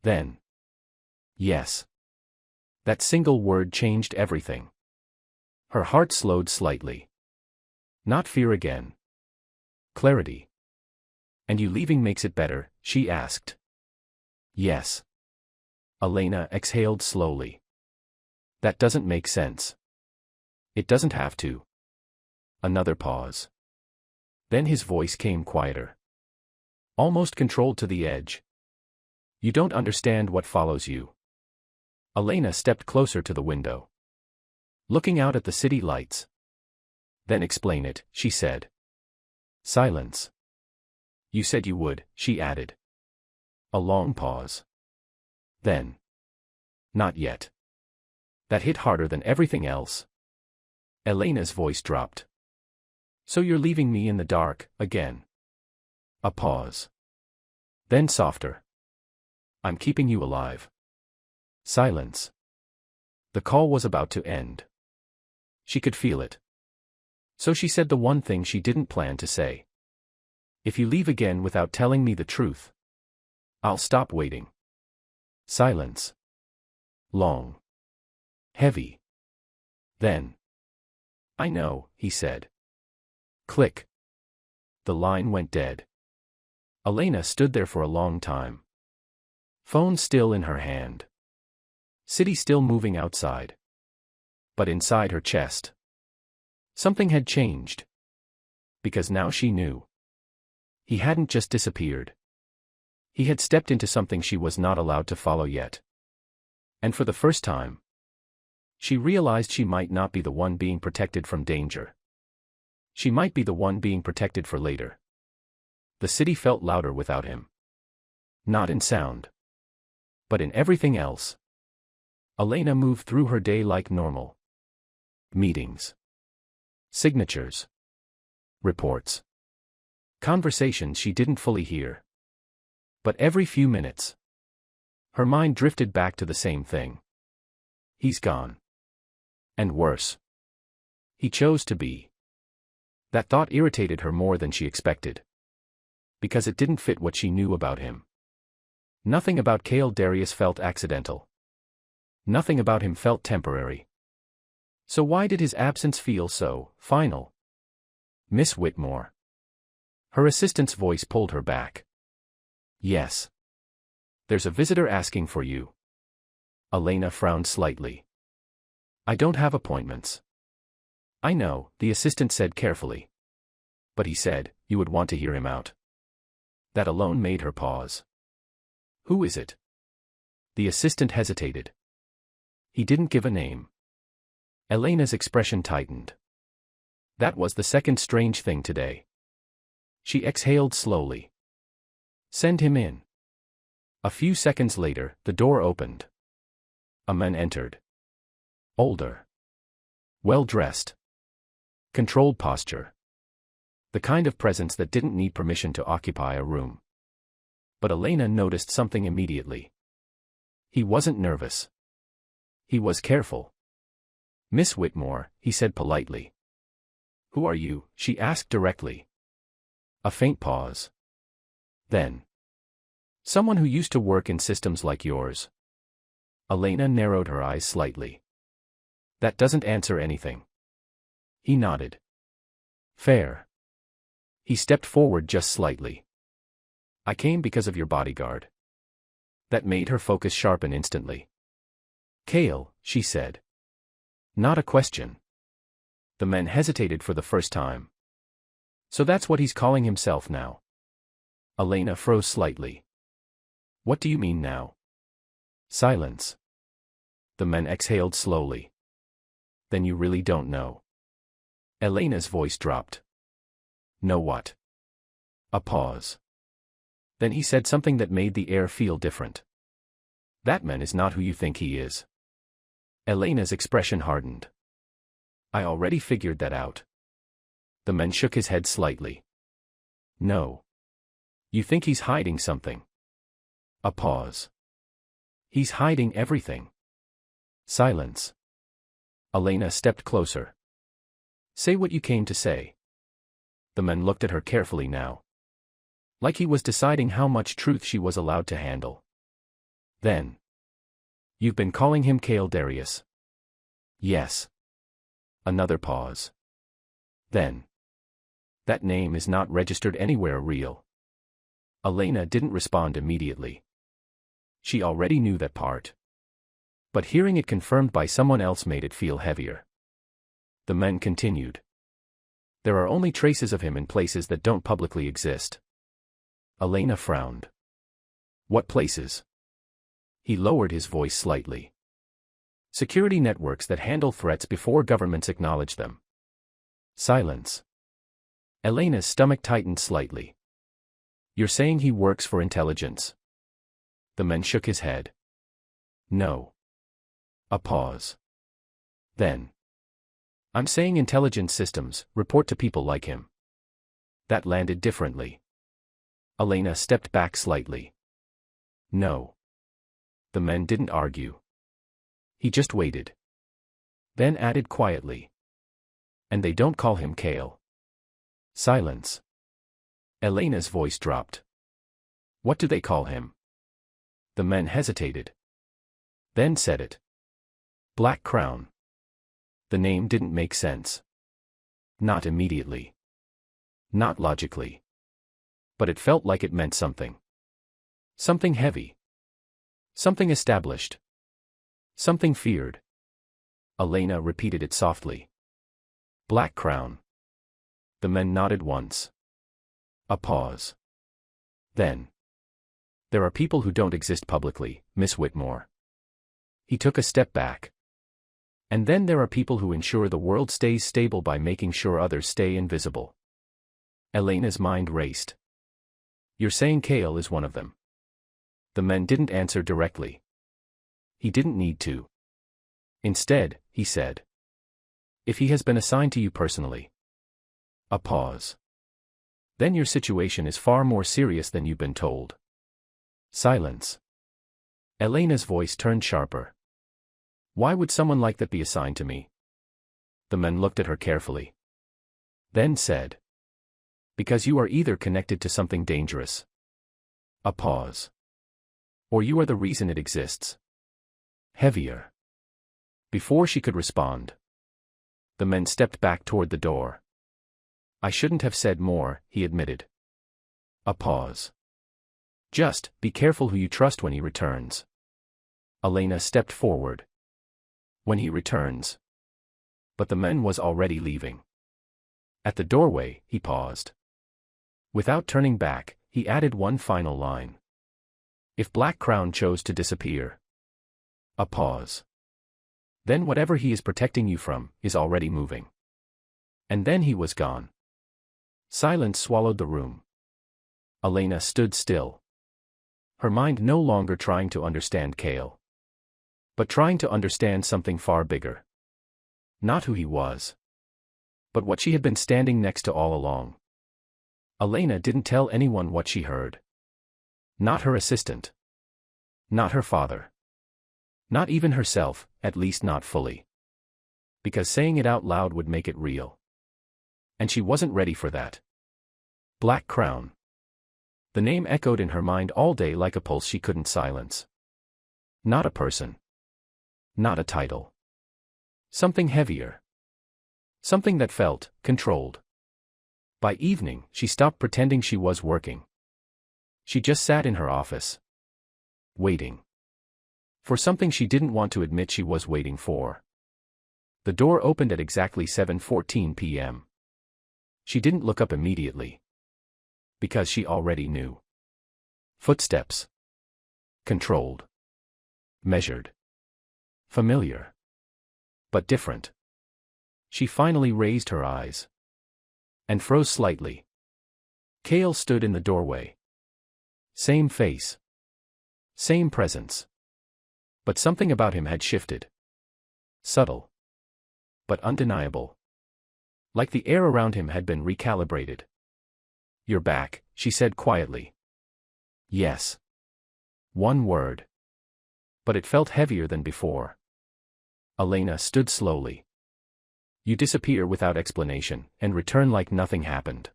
Then. Yes. That single word changed everything. Her heart slowed slightly. Not fear again. Clarity. And you leaving makes it better, she asked. Yes. Elena exhaled slowly. That doesn't make sense. It doesn't have to. Another pause. Then his voice came quieter. Almost controlled to the edge. You don't understand what follows you. Elena stepped closer to the window. Looking out at the city lights. Then explain it, she said. Silence. You said you would, she added. A long pause. Then. Not yet. That hit harder than everything else. Elena's voice dropped. So you're leaving me in the dark, again. A pause. Then softer. I'm keeping you alive. Silence. The call was about to end. She could feel it. So she said the one thing she didn't plan to say. If you leave again without telling me the truth, I'll stop waiting. Silence. Long. Heavy. Then. I know, he said. Click. The line went dead. Elena stood there for a long time. Phone still in her hand. City still moving outside. But inside her chest, something had changed. Because now she knew. He hadn't just disappeared. He had stepped into something she was not allowed to follow yet. And for the first time, she realized she might not be the one being protected from danger. She might be the one being protected for later. The city felt louder without him. Not in sound, but in everything else. Elena moved through her day like normal. Meetings. Signatures. Reports. Conversations she didn't fully hear. But every few minutes, her mind drifted back to the same thing. He's gone. And worse. He chose to be. That thought irritated her more than she expected. Because it didn't fit what she knew about him. Nothing about Cale Darius felt accidental. Nothing about him felt temporary. So why did his absence feel so final? Miss Whitmore. Her assistant's voice pulled her back. Yes. There's a visitor asking for you. Elena frowned slightly. I don't have appointments. I know, the assistant said carefully. But he said, you would want to hear him out. That alone made her pause. Who is it? The assistant hesitated. He didn't give a name. Elena's expression tightened. That was the second strange thing today. She exhaled slowly. Send him in. A few seconds later, the door opened. A man entered. Older. Well-dressed. Controlled posture. The kind of presence that didn't need permission to occupy a room. But Elena noticed something immediately. He wasn't nervous. He was careful. Miss Whitmore, he said politely. Who are you? She asked directly. A faint pause. Then. Someone who used to work in systems like yours. Elena narrowed her eyes slightly. That doesn't answer anything. He nodded. Fair. He stepped forward just slightly. I came because of your bodyguard. That made her focus sharpen instantly. Cale, she said. Not a question. The man hesitated for the first time. So that's what he's calling himself now. Elena froze slightly. What do you mean now? Silence. The man exhaled slowly. Then you really don't know. Elena's voice dropped. Know what? A pause. Then he said something that made the air feel different. That man is not who you think he is. Elena's expression hardened. I already figured that out. The man shook his head slightly. No. You think he's hiding something? A pause. He's hiding everything. Silence. Elena stepped closer. Say what you came to say. The man looked at her carefully now. Like he was deciding how much truth she was allowed to handle. Then. You've been calling him Cale Darius. Yes. Another pause. Then. That name is not registered anywhere real. Elena didn't respond immediately. She already knew that part. But hearing it confirmed by someone else made it feel heavier. The man continued. There are only traces of him in places that don't publicly exist. Elena frowned. What places? He lowered his voice slightly. Security networks that handle threats before governments acknowledge them. Silence. Elena's stomach tightened slightly. You're saying he works for intelligence? The man shook his head. No. A pause. Then. I'm saying intelligence systems report to people like him. That landed differently. Elena stepped back slightly. No. The man didn't argue. He just waited. Then added quietly. And they don't call him Cale. Silence. Elena's voice dropped. What do they call him? The man hesitated. Then said it. Black Crown. The name didn't make sense. Not immediately. Not logically. But it felt like it meant something. Something heavy. Something established. Something feared. Elena repeated it softly. Black Crown. The men nodded once. A pause. Then. There are people who don't exist publicly, Miss Whitmore. He took a step back. And then there are people who ensure the world stays stable by making sure others stay invisible. Elena's mind raced. You're saying Cale is one of them? The man didn't answer directly. He didn't need to. Instead, he said. If he has been assigned to you personally. A pause. Then your situation is far more serious than you've been told. Silence. Elena's voice turned sharper. Why would someone like that be assigned to me? The man looked at her carefully. Then said. Because you are either connected to something dangerous. A pause. Or you are the reason it exists. Heavier. Before she could respond, the man stepped back toward the door. I shouldn't have said more, he admitted. A pause. Just, be careful who you trust when he returns. Elena stepped forward. When he returns. But the man was already leaving. At the doorway, he paused. Without turning back, he added one final line. If Black Crown chose to disappear. A pause. Then whatever he is protecting you from, is already moving. And then he was gone. Silence swallowed the room. Elena stood still. Her mind no longer trying to understand Kale. But trying to understand something far bigger. Not who he was. But what she had been standing next to all along. Elena didn't tell anyone what she heard. Not her assistant. Not her father. Not even herself, at least not fully. Because saying it out loud would make it real. And she wasn't ready for that. Black Crown. The name echoed in her mind all day like a pulse she couldn't silence. Not a person. Not a title. Something heavier. Something that felt controlled. By evening, she stopped pretending she was working. She just sat in her office. Waiting. For something she didn't want to admit she was waiting for. The door opened at exactly 7:14 p.m. She didn't look up immediately. Because she already knew. Footsteps. Controlled. Measured. Familiar. But different. She finally raised her eyes. And froze slightly. Kale stood in the doorway. Same face. Same presence. But something about him had shifted. Subtle. But undeniable. Like the air around him had been recalibrated. You're back, she said quietly. Yes. One word. But it felt heavier than before. Elena stood slowly. You disappear without explanation, and return like nothing happened.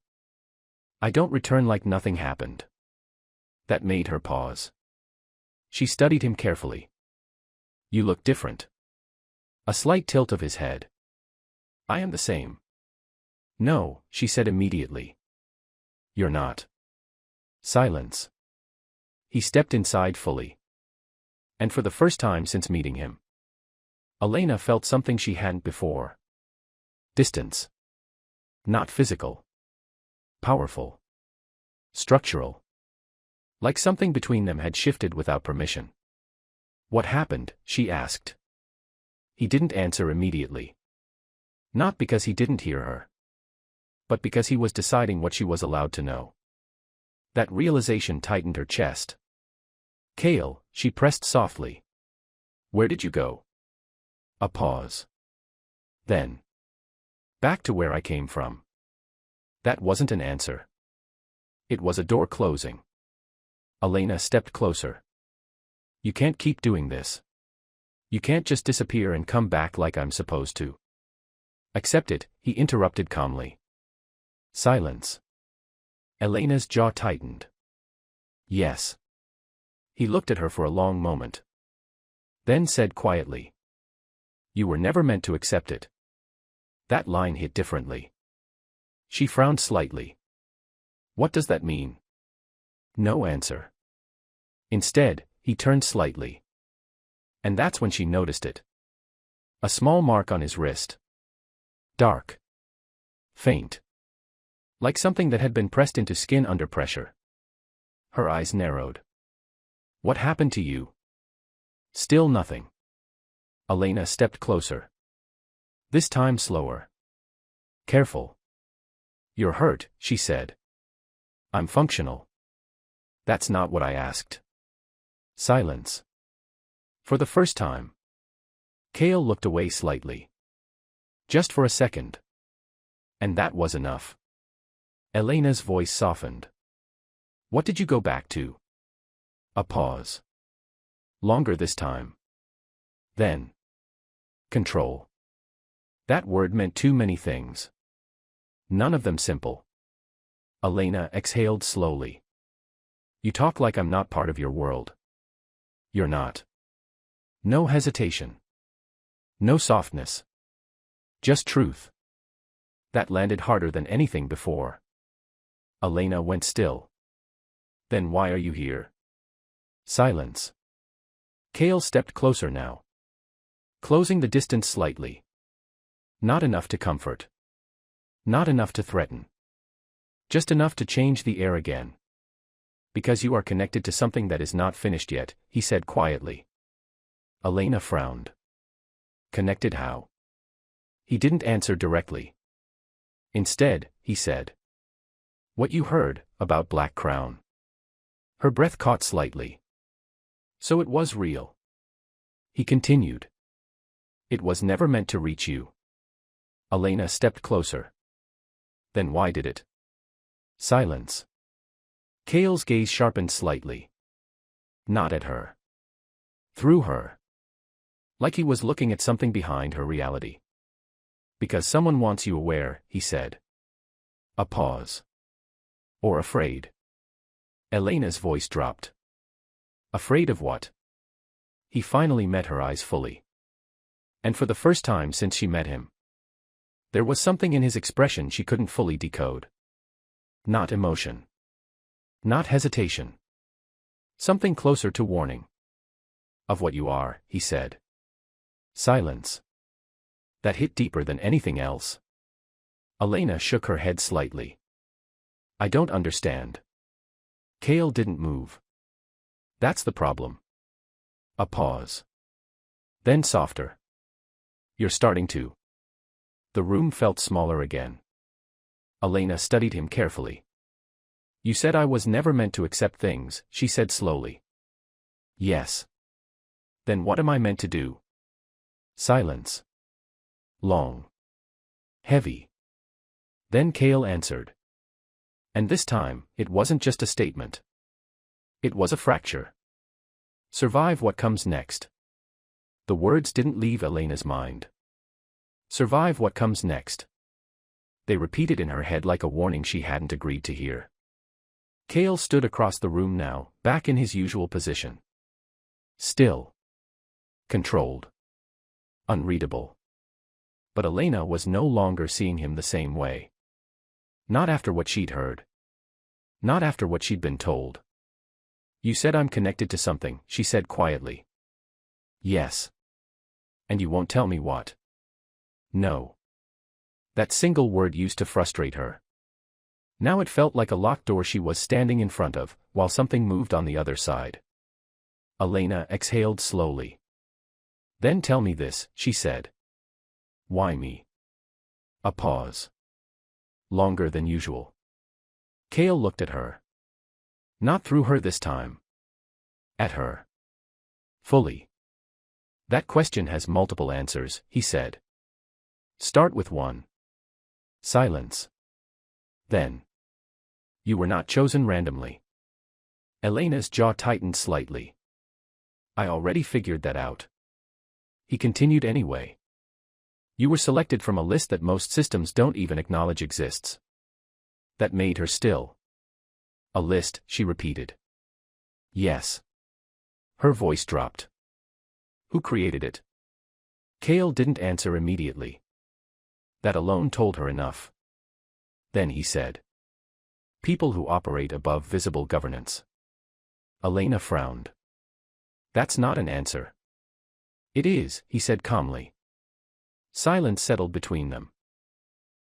I don't return like nothing happened. That made her pause. She studied him carefully. You look different. A slight tilt of his head. I am the same. No, she said immediately. You're not. Silence. He stepped inside fully. And for the first time since meeting him, Elena felt something she hadn't before. Distance. Not physical. Powerful. Structural. Like something between them had shifted without permission. What happened? She asked. He didn't answer immediately. Not because he didn't hear her. But because he was deciding what she was allowed to know. That realization tightened her chest. Kale, she pressed softly. Where did you go? A pause. Then. Back to where I came from. That wasn't an answer. It was a door closing. Elena stepped closer. You can't keep doing this. You can't just disappear and come back like I'm supposed to. Accept it, he interrupted calmly. Silence. Elena's jaw tightened. Yes. He looked at her for a long moment. Then said quietly. You were never meant to accept it. That line hit differently. She frowned slightly. What does that mean? No answer. Instead, he turned slightly. And that's when she noticed it. A small mark on his wrist. Dark. Faint. Like something that had been pressed into skin under pressure. Her eyes narrowed. What happened to you? Still nothing. Elena stepped closer. This time slower. Careful. You're hurt, she said. I'm functional. That's not what I asked. Silence. For the first time. Kale looked away slightly. Just for a second. And that was enough. Elena's voice softened. What did you go back to? A pause. Longer this time. Then. Control. That word meant too many things. None of them simple. Elena exhaled slowly. You talk like I'm not part of your world. You're not. No hesitation. No softness. Just truth. That landed harder than anything before. Elena went still. Then why are you here? Silence. Cale stepped closer now. Closing the distance slightly. Not enough to comfort. Not enough to threaten. Just enough to change the air again. Because you are connected to something that is not finished yet, he said quietly. Elena frowned. Connected how? He didn't answer directly. Instead, he said. What you heard, about Black Crown. Her breath caught slightly. So it was real. He continued. It was never meant to reach you. Elena stepped closer. Then why did it? Silence. Cale's gaze sharpened slightly. Not at her. Through her. Like he was looking at something behind her reality. Because someone wants you aware, he said. A pause. Or afraid. Elena's voice dropped. Afraid of what? He finally met her eyes fully. And for the first time since she met him. There was something in his expression she couldn't fully decode. Not emotion. Not hesitation. Something closer to warning. Of what you are, he said. Silence. That hit deeper than anything else. Elena shook her head slightly. I don't understand. Cale didn't move. That's the problem. A pause. Then softer. You're starting to. The room felt smaller again. Elena studied him carefully. You said I was never meant to accept things, she said slowly. Yes. Then what am I meant to do? Silence. Long. Heavy. Then Cale answered. And this time, it wasn't just a statement. It was a fracture. Survive what comes next. The words didn't leave Elena's mind. Survive what comes next. They repeated in her head like a warning she hadn't agreed to hear. Cale stood across the room now, back in his usual position. Still. Controlled. Unreadable. But Elena was no longer seeing him the same way. Not after what she'd heard. Not after what she'd been told. You said I'm connected to something, she said quietly. Yes. And you won't tell me what? No. That single word used to frustrate her. Now it felt like a locked door she was standing in front of, while something moved on the other side. Elena exhaled slowly. Then tell me this, she said. Why me? A pause. Longer than usual. Cale looked at her. Not through her this time. At her. Fully. That question has multiple answers, he said. Start with one. Silence. Then. You were not chosen randomly. Elena's jaw tightened slightly. I already figured that out. He continued anyway. You were selected from a list that most systems don't even acknowledge exists. That made her still. A list, she repeated. Yes. Her voice dropped. Who created it? Cale didn't answer immediately. That alone told her enough. Then he said. People who operate above visible governance. Elena frowned. That's not an answer. It is, he said calmly. Silence settled between them.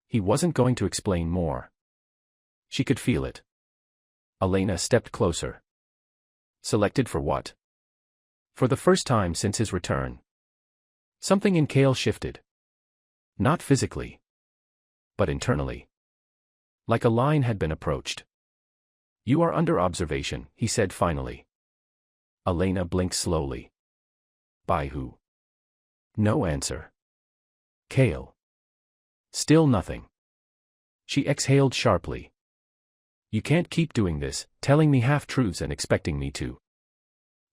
He wasn't going to explain more. She could feel it. Elena stepped closer. Selected for what? For the first time since his return. Something in Cale shifted. Not physically. But internally. Like a line had been approached. You are under observation, he said finally. Elena blinked slowly. By who? No answer. Cale. Still nothing. She exhaled sharply. You can't keep doing this, telling me half-truths and expecting me to.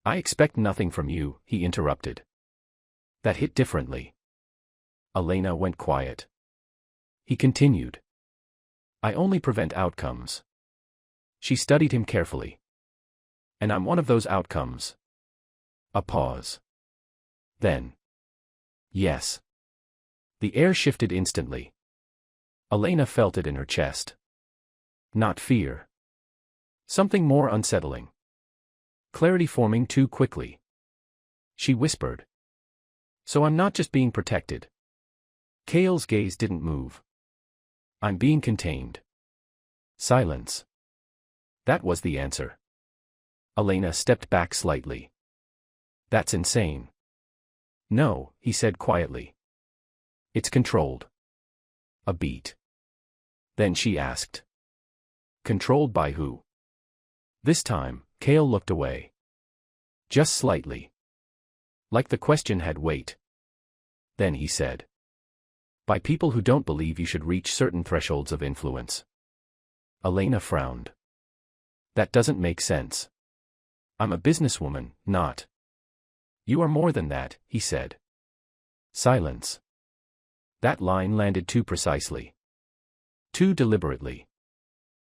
I expect nothing from you, he interrupted. That hit differently. Elena went quiet. He continued. I only prevent outcomes. She studied him carefully. And I'm one of those outcomes. A pause. Then. Yes. The air shifted instantly. Elena felt it in her chest. Not fear. Something more unsettling. Clarity forming too quickly. She whispered. So I'm not just being protected. Cale's gaze didn't move. I'm being contained. Silence. That was the answer. Elena stepped back slightly. That's insane. No, he said quietly. It's controlled. A beat. Then she asked. Controlled by who? This time, Cale looked away. Just slightly. Like the question had weight. Then he said. By people who don't believe you should reach certain thresholds of influence. Elena frowned. That doesn't make sense. I'm a businesswoman, not. You are more than that, he said. Silence. That line landed too precisely. Too deliberately.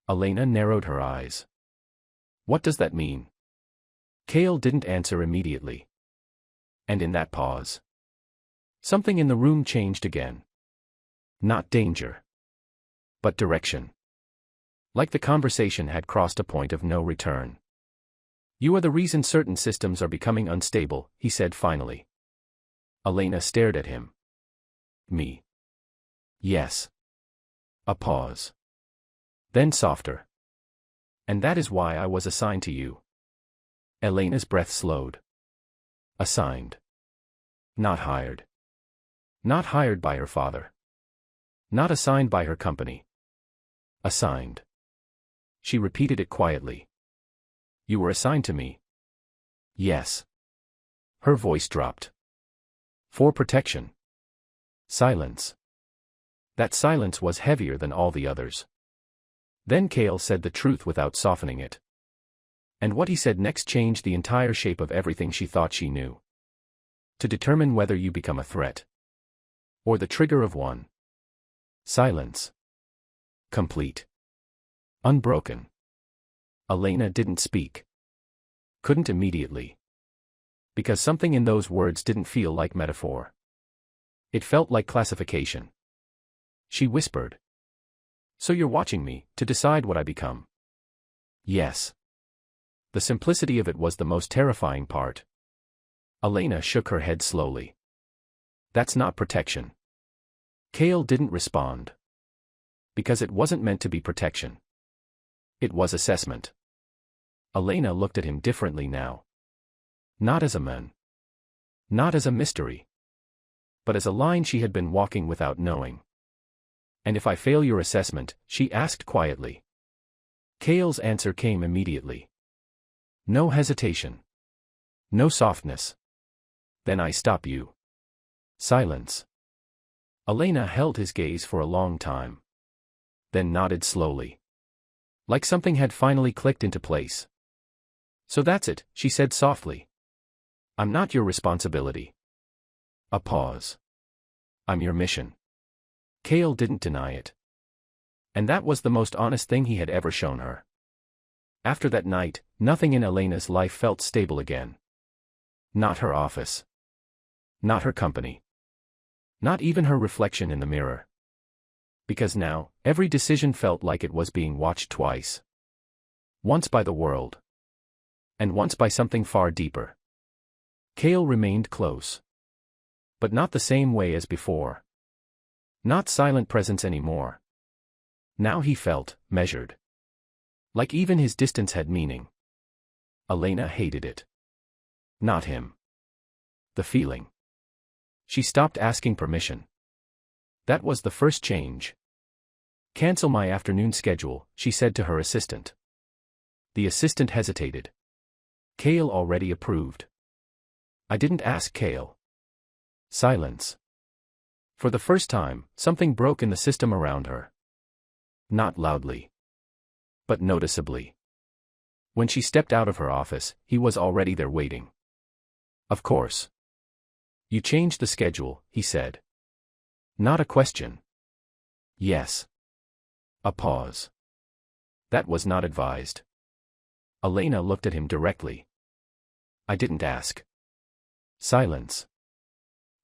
Elena narrowed her eyes. What does that mean? Cale didn't answer immediately. And in that pause, something in the room changed again. Not danger. But direction. Like the conversation had crossed a point of no return. You are the reason certain systems are becoming unstable, he said finally. Elena stared at him. Me. Yes. A pause. Then softer. And that is why I was assigned to you. Elena's breath slowed. Assigned. Not hired. Not hired by her father. Not assigned by her company. Assigned. She repeated it quietly. You were assigned to me. Yes. Her voice dropped. For protection. Silence. That silence was heavier than all the others. Then Cale said the truth without softening it. And what he said next changed the entire shape of everything she thought she knew. To determine whether you become a threat. Or the trigger of one. Silence. Complete. Unbroken. Elena didn't speak. Couldn't immediately. Because something in those words didn't feel like metaphor. It felt like classification. She whispered. So you're watching me, to decide what I become? Yes. The simplicity of it was the most terrifying part. Elena shook her head slowly. That's not protection. Cale didn't respond. Because it wasn't meant to be protection. It was assessment. Elena looked at him differently now. Not as a man. Not as a mystery. But as a line she had been walking without knowing. And if I fail your assessment, she asked quietly. Cale's answer came immediately. No hesitation. No softness. Then I stop you. Silence. Elena held his gaze for a long time. Then nodded slowly. Like something had finally clicked into place. So that's it, she said softly. I'm not your responsibility. A pause. I'm your mission. Cale didn't deny it. And that was the most honest thing he had ever shown her. After that night, nothing in Elena's life felt stable again. Not her office. Not her company. Not even her reflection in the mirror. Because now, every decision felt like it was being watched twice. Once by the world. And once by something far deeper. Cale remained close. But not the same way as before. Not silent presence anymore. Now he felt, measured. Like even his distance had meaning. Elena hated it. Not him. The feeling. She stopped asking permission. That was the first change. Cancel my afternoon schedule, she said to her assistant. The assistant hesitated. Cale already approved. I didn't ask Cale. Silence. For the first time, something broke in the system around her. Not loudly. But noticeably. When she stepped out of her office, he was already there waiting. Of course. You changed the schedule, he said. Not a question. Yes. A pause. That was not advised. Elena looked at him directly. I didn't ask. Silence.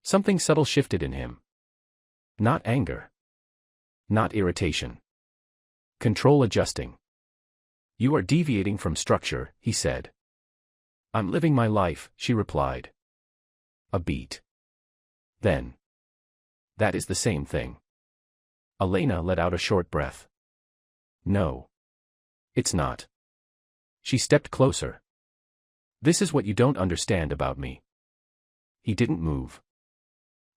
Something subtle shifted in him. Not anger. Not irritation. Control adjusting. You are deviating from structure, he said. I'm living my life, she replied. A beat. Then. That is the same thing. Elena let out a short breath. No. It's not. She stepped closer. This is what you don't understand about me. He didn't move.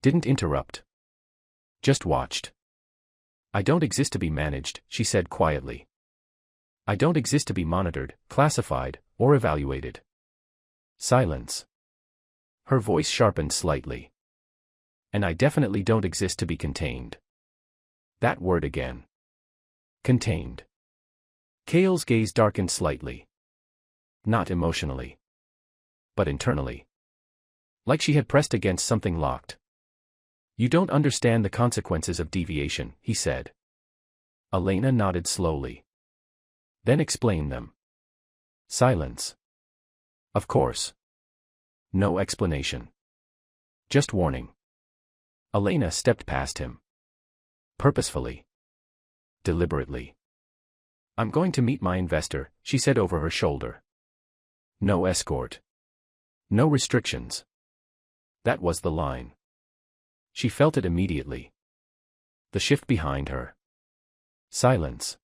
Didn't interrupt. Just watched. I don't exist to be managed, she said quietly. I don't exist to be monitored, classified, or evaluated. Silence. Her voice sharpened slightly. And I definitely don't exist to be contained. That word again. Contained. Cale's gaze darkened slightly. Not emotionally. But internally. Like she had pressed against something locked. You don't understand the consequences of deviation, he said. Elena nodded slowly. Then explain them. Silence. Of course. No explanation. Just warning. Elena stepped past him. Purposefully. Deliberately. I'm going to meet my investor, she said over her shoulder. No escort. No restrictions. That was the line. She felt it immediately. The shift behind her. Silence.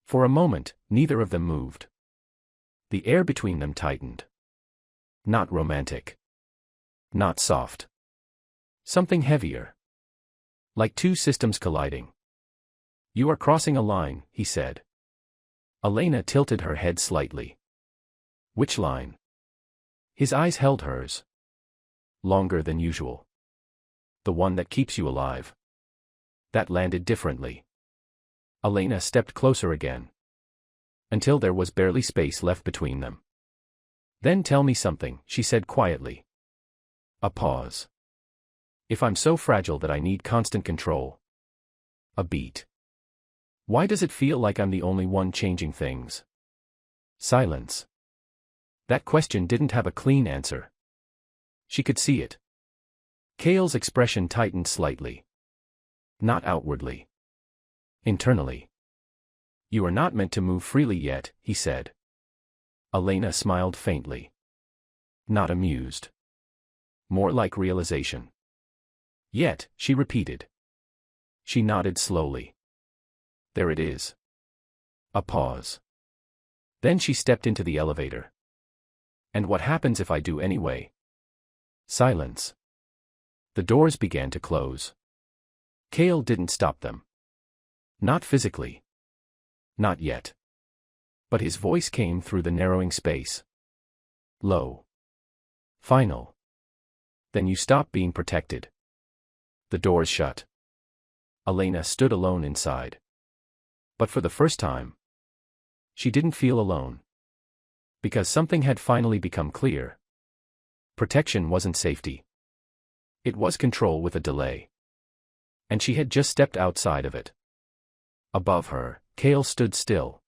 For a moment, neither of them moved. The air between them tightened. Not romantic. Not soft. Something heavier. Like two systems colliding. You are crossing a line, he said. Elena tilted her head slightly. Which line? His eyes held hers. Longer than usual. The one that keeps you alive. That landed differently. Elena stepped closer again. Until there was barely space left between them. Then tell me something, she said quietly. A pause. If I'm so fragile that I need constant control. A beat. Why does it feel like I'm the only one changing things? Silence. That question didn't have a clean answer. She could see it. Cale's expression tightened slightly. Not outwardly. Internally. You are not meant to move freely yet, he said. Elena smiled faintly. Not amused. More like realization. Yet, she repeated. She nodded slowly. There it is. A pause. Then she stepped into the elevator. And what happens if I do anyway? Silence. The doors began to close. Cale didn't stop them. Not physically. Not yet. But his voice came through the narrowing space. Low. Final. Then you stop being protected. The doors shut. Elena stood alone inside. But for the first time, she didn't feel alone. Because something had finally become clear. Protection wasn't safety. It was control with a delay. And she had just stepped outside of it. Above her, Cale stood still.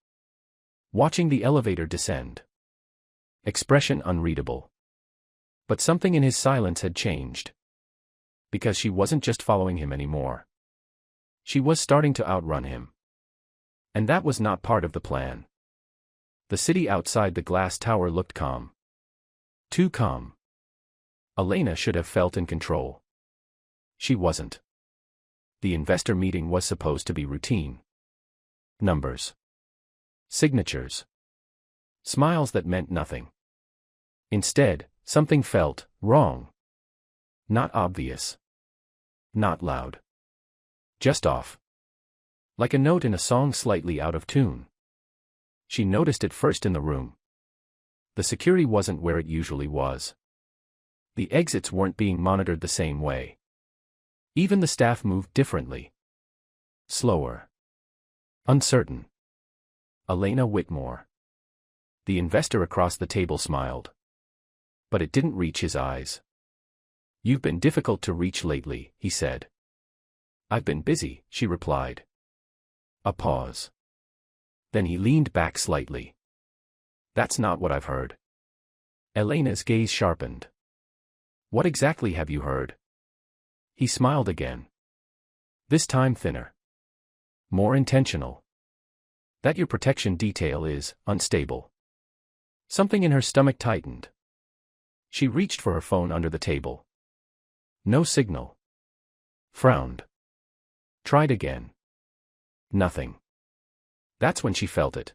Watching the elevator descend. Expression unreadable. But something in his silence had changed. Because she wasn't just following him anymore. She was starting to outrun him. And that was not part of the plan. The city outside the glass tower looked calm. Too calm. Elena should have felt in control. She wasn't. The investor meeting was supposed to be routine. Numbers. Signatures. Smiles that meant nothing. Instead, something felt wrong. Not obvious. Not loud. Just off. Like a note in a song slightly out of tune. She noticed it first in the room. The security wasn't where it usually was. The exits weren't being monitored the same way. Even the staff moved differently. Slower. Uncertain. Elena Whitmore. The investor across the table smiled. But it didn't reach his eyes. "You've been difficult to reach lately," he said. "I've been busy," she replied. A pause. Then he leaned back slightly. "That's not what I've heard." Elena's gaze sharpened. "What exactly have you heard?" He smiled again. This time thinner. More intentional. "That your protection detail is unstable." Something in her stomach tightened. She reached for her phone under the table. No signal. Frowned. Tried again. Nothing. That's when she felt it.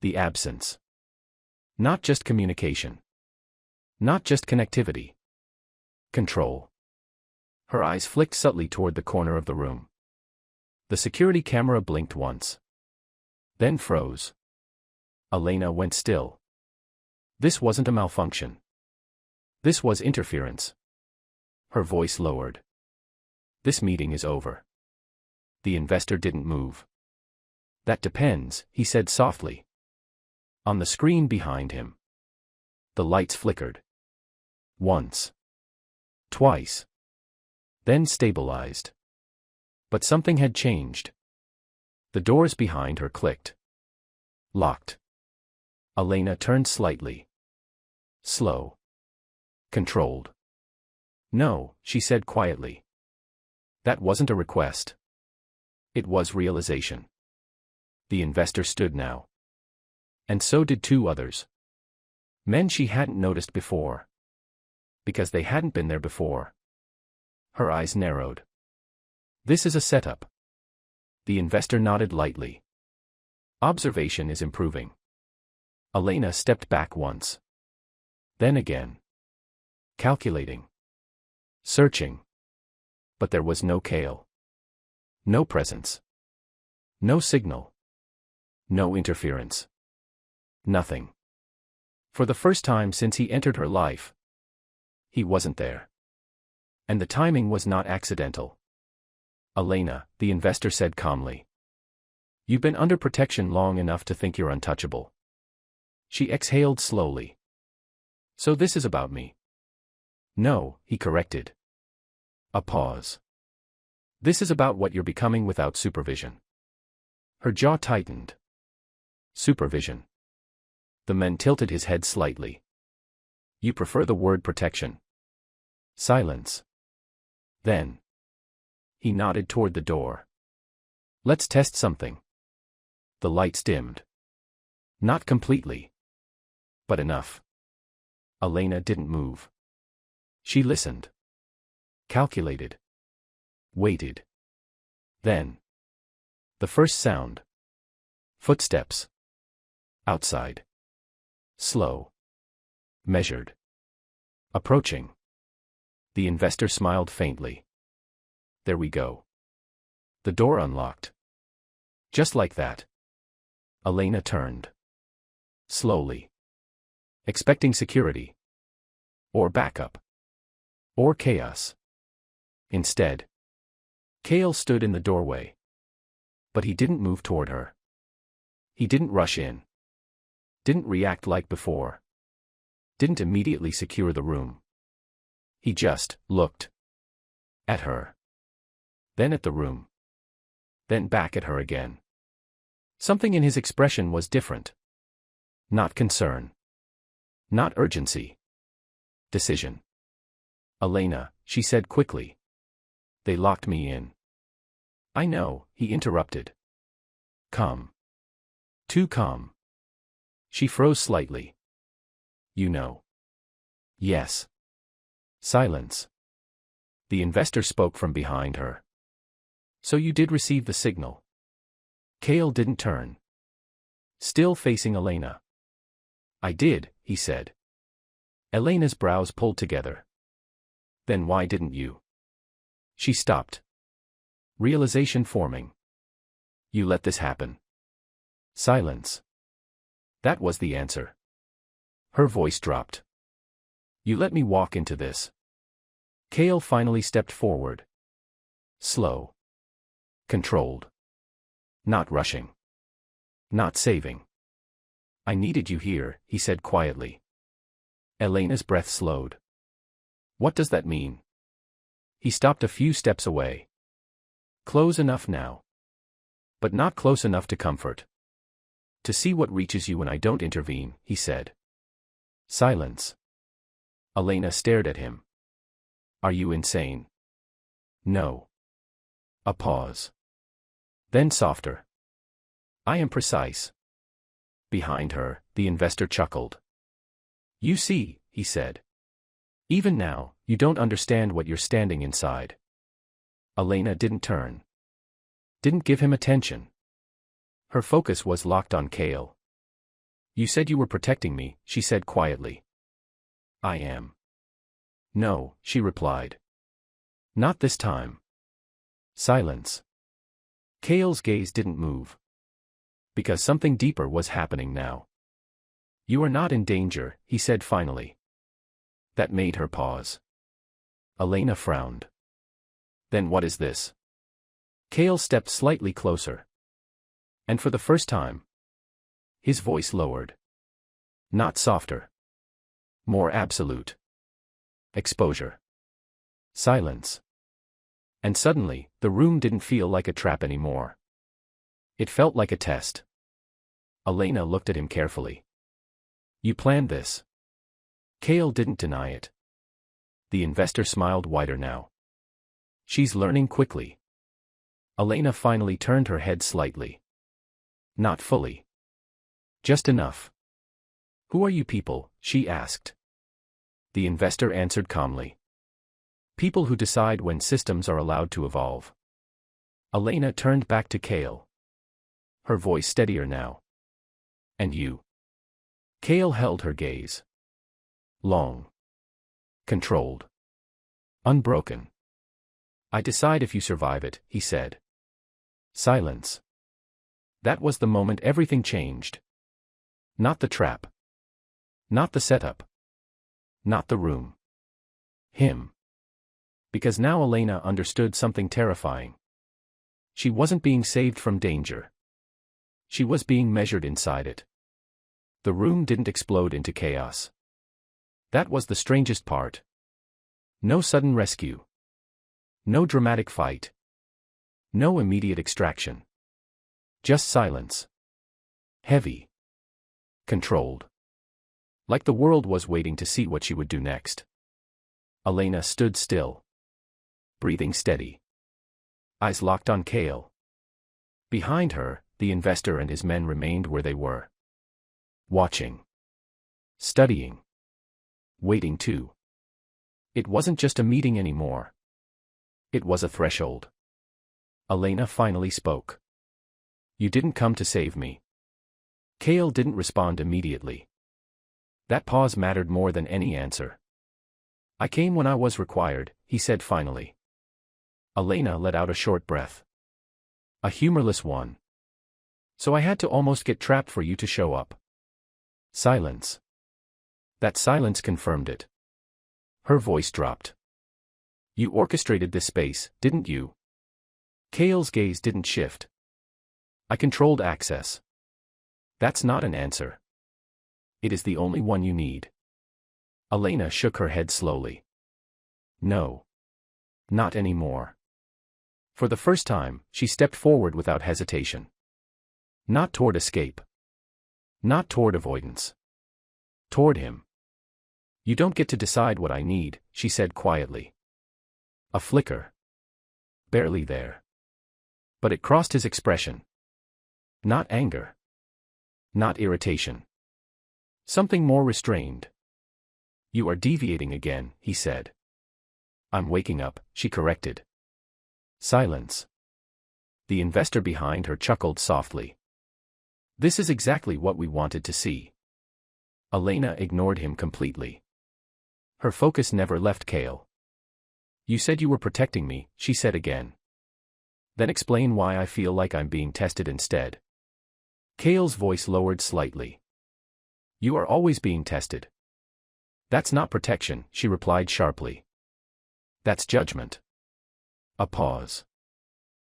The absence. Not just communication. Not just connectivity. Control. Her eyes flicked subtly toward the corner of the room. The security camera blinked once. Then froze. Elena went still. This wasn't a malfunction. This was interference. Her voice lowered. "This meeting is over." The investor didn't move. "That depends," he said softly. On the screen behind him. The lights flickered. Once. Twice. Then stabilized. But something had changed. The doors behind her clicked. Locked. Elena turned slightly. Slow. Controlled. "No," she said quietly. That wasn't a request. It was realization. The investor stood now. And so did two others. Men she hadn't noticed before. Because they hadn't been there before. Her eyes narrowed. "This is a setup." The investor nodded lightly. "Observation is improving." Elena stepped back once. Then again. Calculating. Searching. But there was no Kale. No presence. No signal. No interference. Nothing. For the first time since he entered her life. He wasn't there. And the timing was not accidental. "Elena," the investor said calmly. "You've been under protection long enough to think you're untouchable." She exhaled slowly. "So this is about me." "No," he corrected. A pause. "This is about what you're becoming without supervision." Her jaw tightened. Supervision. The man tilted his head slightly. "You prefer the word protection." Silence. Then. He nodded toward the door. "Let's test something." The lights dimmed. Not completely. But enough. Elena didn't move. She listened. Calculated. Waited. Then. The first sound. Footsteps. Outside. Slow. Measured. Approaching. The investor smiled faintly. "There we go." The door unlocked. Just like that. Elena turned. Slowly. Expecting security. Or backup. Or chaos. Instead. Kale stood in the doorway. But he didn't move toward her. He didn't rush in. Didn't react like before. Didn't immediately secure the room. He just looked. At her. Then at the room. Then back at her again. Something in his expression was different. Not concern. Not urgency. Decision. "Elena," she said quickly. "They locked me in." "I know," he interrupted. Calm. Too calm. She froze slightly. "You know." "Yes." Silence. The investor spoke from behind her. "So you did receive the signal." Kale didn't turn. Still facing Elena. "I did," he said. Elena's brows pulled together. "Then why didn't you?" She stopped. Realization forming. "You let this happen." Silence. That was the answer. Her voice dropped. "You let me walk into this." Kale finally stepped forward. Slow. Controlled. Not rushing. Not saving. I needed you here, he said quietly. Elena's breath slowed. What does that mean? He stopped a few steps away. Close enough now. But not close enough to comfort. To see what reaches you when I don't intervene, he said. Silence. Elena stared at him. Are you insane? No. A pause. Then softer. I am precise. Behind her, the investor chuckled. You see, he said. Even now, you don't understand what you're standing inside. Elena didn't turn. Didn't give him attention. Her focus was locked on Cale. You said you were protecting me, she said quietly. I am. No, she replied. Not this time. Silence. Cale's gaze didn't move. Because something deeper was happening now. You are not in danger, he said finally. That made her pause. Elena frowned. Then what is this? Cale stepped slightly closer. And for the first time, his voice lowered. Not softer. More absolute. Exposure. Silence. And suddenly, the room didn't feel like a trap anymore. It felt like a test. Elena looked at him carefully. You planned this. Cale didn't deny it. The investor smiled wider now. She's learning quickly. Elena finally turned her head slightly. Not fully. Just enough. Who are you people? She asked. The investor answered calmly. People who decide when systems are allowed to evolve. Elena turned back to Cale. Her voice steadier now. And you? Cale held her gaze. Long. Controlled. Unbroken. I decide if you survive it, he said. Silence. That was the moment everything changed. Not the trap. Not the setup. Not the room. Him. Because now Elena understood something terrifying. She wasn't being saved from danger. She was being measured inside it. The room didn't explode into chaos. That was the strangest part. No sudden rescue. No dramatic fight. No immediate extraction. Just silence. Heavy. Controlled. Like the world was waiting to see what she would do next. Elena stood still. Breathing steady. Eyes locked on Cale. Behind her, the investor and his men remained where they were. Watching. Studying. Waiting too. It wasn't just a meeting anymore. It was a threshold. Elena finally spoke. You didn't come to save me. Cale didn't respond immediately. That pause mattered more than any answer. I came when I was required, he said finally. Elena let out a short breath. A humorless one. So I had to almost get trapped for you to show up. Silence. That silence confirmed it. Her voice dropped. You orchestrated this space, didn't you? Cale's gaze didn't shift. I controlled access. That's not an answer. It is the only one you need. Elena shook her head slowly. No. Not anymore. For the first time, she stepped forward without hesitation. Not toward escape. Not toward avoidance. Toward him. You don't get to decide what I need, she said quietly. A flicker. Barely there. But it crossed his expression. Not anger. Not irritation. Something more restrained. You are deviating again, he said. I'm waking up, she corrected. Silence. The investor behind her chuckled softly. This is exactly what we wanted to see. Elena ignored him completely. Her focus never left Cale. You said you were protecting me, she said again. Then explain why I feel like I'm being tested instead. Cale's voice lowered slightly. You are always being tested. That's not protection, she replied sharply. That's judgment. A pause.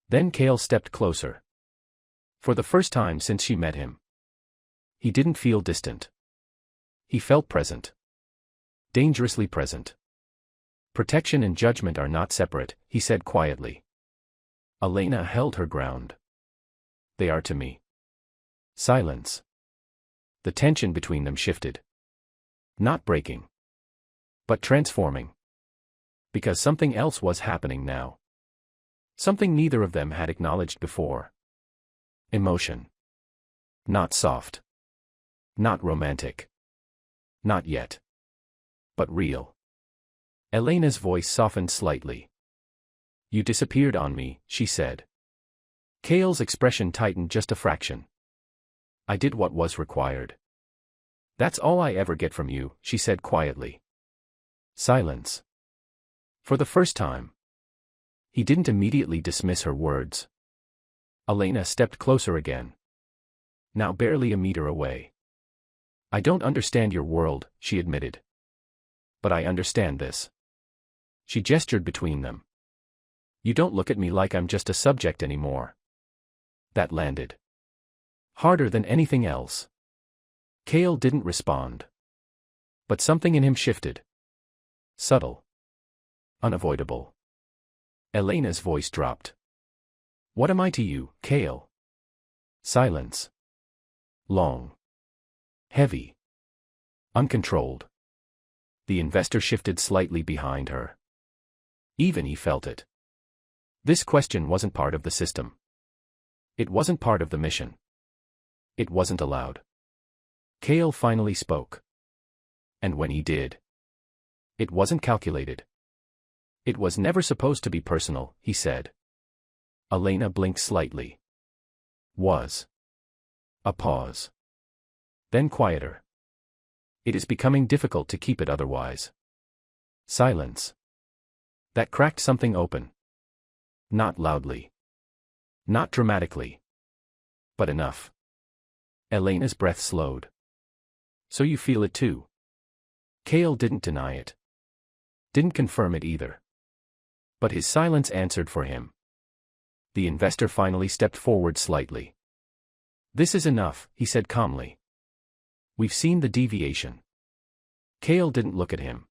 Then Cale stepped closer. For the first time since she met him. He didn't feel distant. He felt present. Dangerously present. Protection and judgment are not separate, he said quietly. Elena held her ground. They are to me. Silence. The tension between them shifted. Not breaking. But transforming. Because something else was happening now. Something neither of them had acknowledged before. Emotion. Not soft. Not romantic. Not yet. But real. Elena's voice softened slightly. You disappeared on me, she said. Kale's expression tightened just a fraction. I did what was required. That's all I ever get from you, she said quietly. Silence. For the first time. He didn't immediately dismiss her words. Elena stepped closer again. Now barely a meter away. I don't understand your world, she admitted. But I understand this. She gestured between them. You don't look at me like I'm just a subject anymore. That landed. Harder than anything else. Kale didn't respond. But something in him shifted. Subtle. Unavoidable. Elena's voice dropped. What am I to you, Kale? Silence. Long. Heavy. Uncontrolled. The investor shifted slightly behind her. Even he felt it. This question wasn't part of the system. It wasn't part of the mission. It wasn't allowed. Kale finally spoke. And when he did, it wasn't calculated. It was never supposed to be personal, he said. Elena blinked slightly. Was. A pause. Then quieter. It is becoming difficult to keep it otherwise. Silence. That cracked something open. Not loudly. Not dramatically. But enough. Elena's breath slowed. So you feel it too? Kale didn't deny it. Didn't confirm it either. But his silence answered for him. The investor finally stepped forward slightly. This is enough, he said calmly. We've seen the deviation. Kale didn't look at him.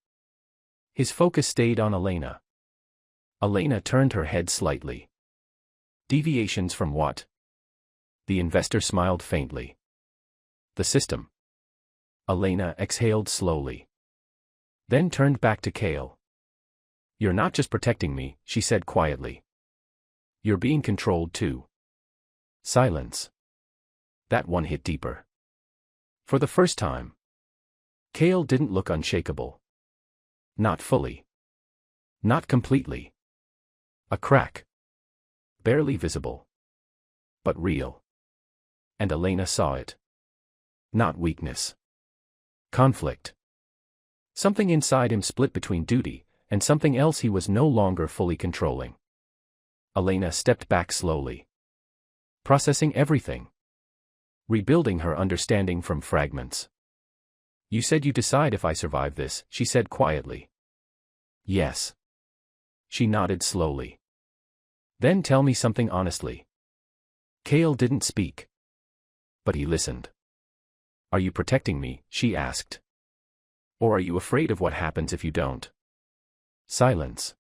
His focus stayed on Elena. Elena turned her head slightly. Deviations from what? The investor smiled faintly. The system. Elena exhaled slowly. Then turned back to Kale. You're not just protecting me, she said quietly. You're being controlled too. Silence. That one hit deeper. For the first time. Kale didn't look unshakable. Not fully. Not completely. A crack. Barely visible. But real. And Elena saw it. Not weakness. Conflict. Something inside him split between duty and something else he was no longer fully controlling. Elena stepped back slowly. Processing everything. Rebuilding her understanding from fragments. You said you decide if I survive this, she said quietly. Yes. She nodded slowly. Then tell me something honestly. Kale didn't speak. But he listened. Are you protecting me, she asked. Or are you afraid of what happens if you don't? Silence.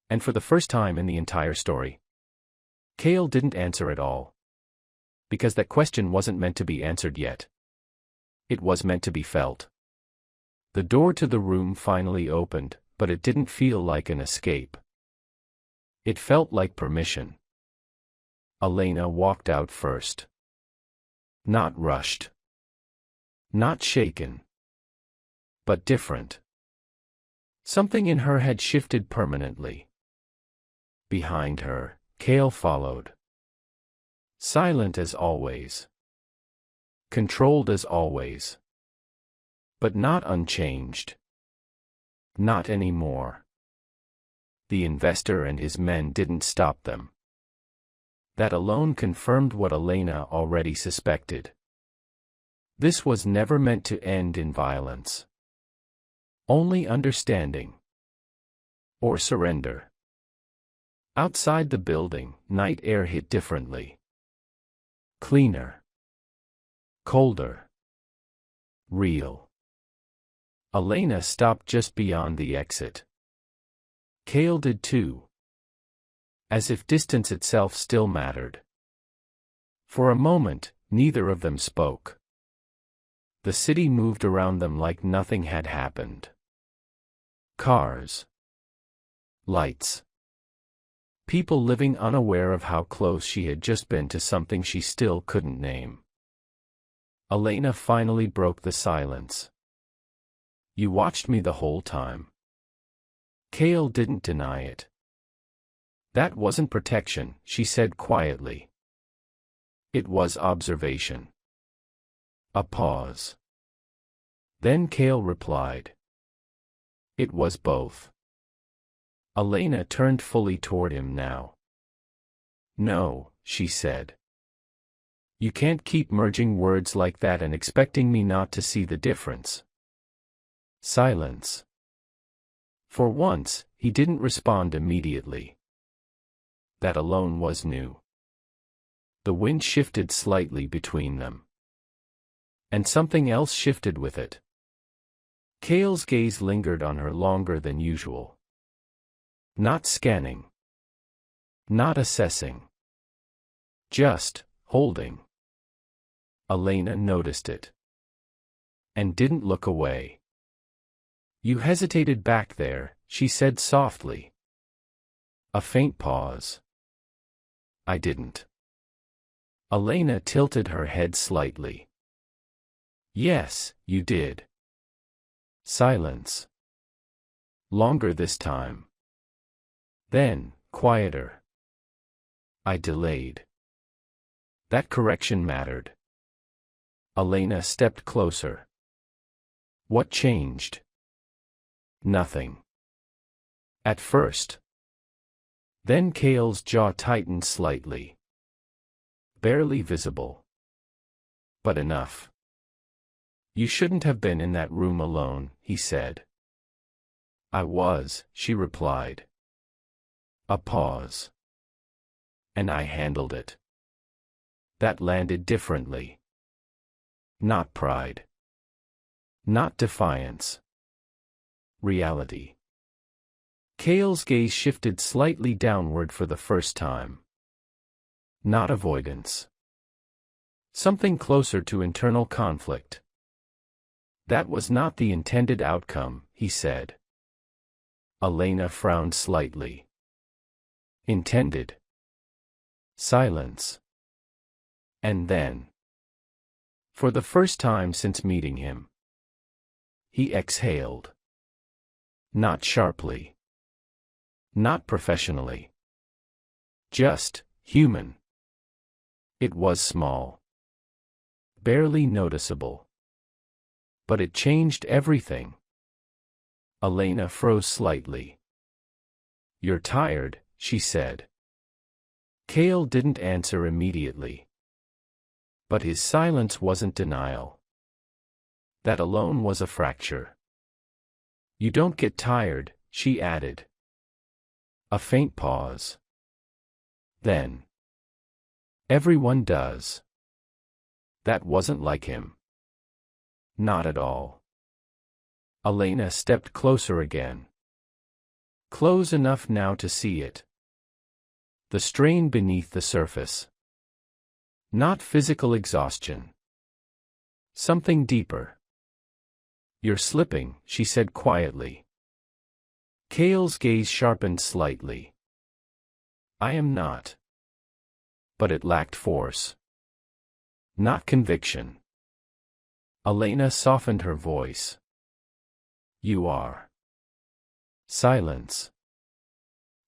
And for the first time in the entire story, Kale didn't answer at all. Because that question wasn't meant to be answered yet. It was meant to be felt. The door to the room finally opened, but it didn't feel like an escape. It felt like permission. Elena walked out first. Not rushed. Not shaken. But different. Something in her had shifted permanently. Behind her, Kale followed. Silent as always. Controlled as always. But not unchanged. Not anymore. The investor and his men didn't stop them. That alone confirmed what Elena already suspected. This was never meant to end in violence. Only understanding. Or surrender. Outside the building, night air hit differently. Cleaner. Colder. Real. Elena stopped just beyond the exit. Cale did too. As if distance itself still mattered. For a moment, neither of them spoke. The city moved around them like nothing had happened. Cars. Lights. People living unaware of how close she had just been to something she still couldn't name. Elena finally broke the silence. You watched me the whole time. Cale didn't deny it. That wasn't protection, she said quietly. It was observation. A pause. Then Cale replied. It was both. Elena turned fully toward him now. No, she said. You can't keep merging words like that and expecting me not to see the difference. Silence. For once, he didn't respond immediately. That alone was new. The wind shifted slightly between them. And something else shifted with it. Cale's gaze lingered on her longer than usual. Not scanning. Not assessing. Just holding. Elena noticed it. And didn't look away. You hesitated back there, she said softly. A faint pause. I didn't. Elena tilted her head slightly. Yes, you did. Silence. Longer this time. Then, quieter. I delayed. That correction mattered. Elena stepped closer. What changed? Nothing. At first. Then Cale's jaw tightened slightly. Barely visible. But enough. You shouldn't have been in that room alone, he said. I was, she replied. A pause. And I handled it. That landed differently. Not pride. Not defiance. Reality. Cale's gaze shifted slightly downward for the first time. Not avoidance. Something closer to internal conflict. That was not the intended outcome, he said. Elena frowned slightly. Intended. Silence. And then. For the first time since meeting him. He exhaled. Not sharply. Not professionally. Just, human. It was small. Barely noticeable. But it changed everything. Elena froze slightly. You're tired, she said. Cale didn't answer immediately. But his silence wasn't denial. That alone was a fracture. You don't get tired, she added. A faint pause. Then. Everyone does. That wasn't like him. Not at all. Elena stepped closer again. Close enough now to see it. The strain beneath the surface. Not physical exhaustion. Something deeper. You're slipping, she said quietly. Cale's gaze sharpened slightly. I am not. But it lacked force. Not conviction. Elena softened her voice. You are. Silence.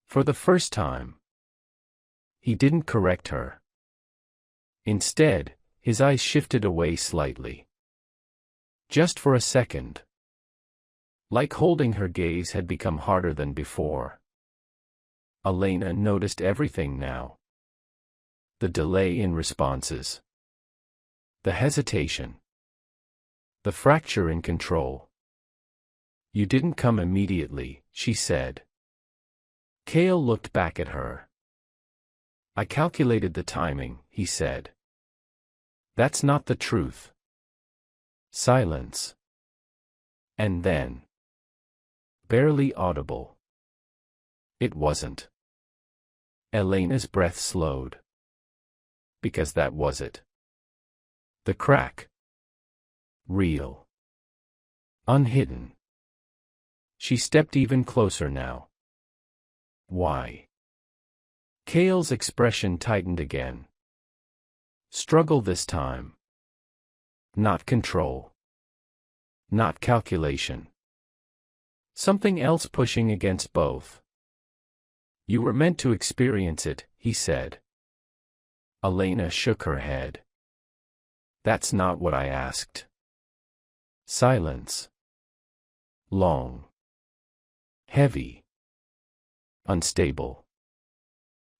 For the first time. He didn't correct her. Instead, his eyes shifted away slightly. Just for a second. Like holding her gaze had become harder than before. Elena noticed everything now. The delay in responses. The hesitation. The fracture in control. You didn't come immediately, she said. Cale looked back at her. I calculated the timing, he said. That's not the truth. Silence. And then, barely audible, it wasn't. Elena's breath slowed. Because that was it. The crack. Real. Unhidden. She stepped even closer now. Why? Cale's expression tightened again. Struggle this time. Not control. Not calculation. Something else pushing against both. You were meant to experience it, he said. Elena shook her head. That's not what I asked. Silence. Long. Heavy. Unstable.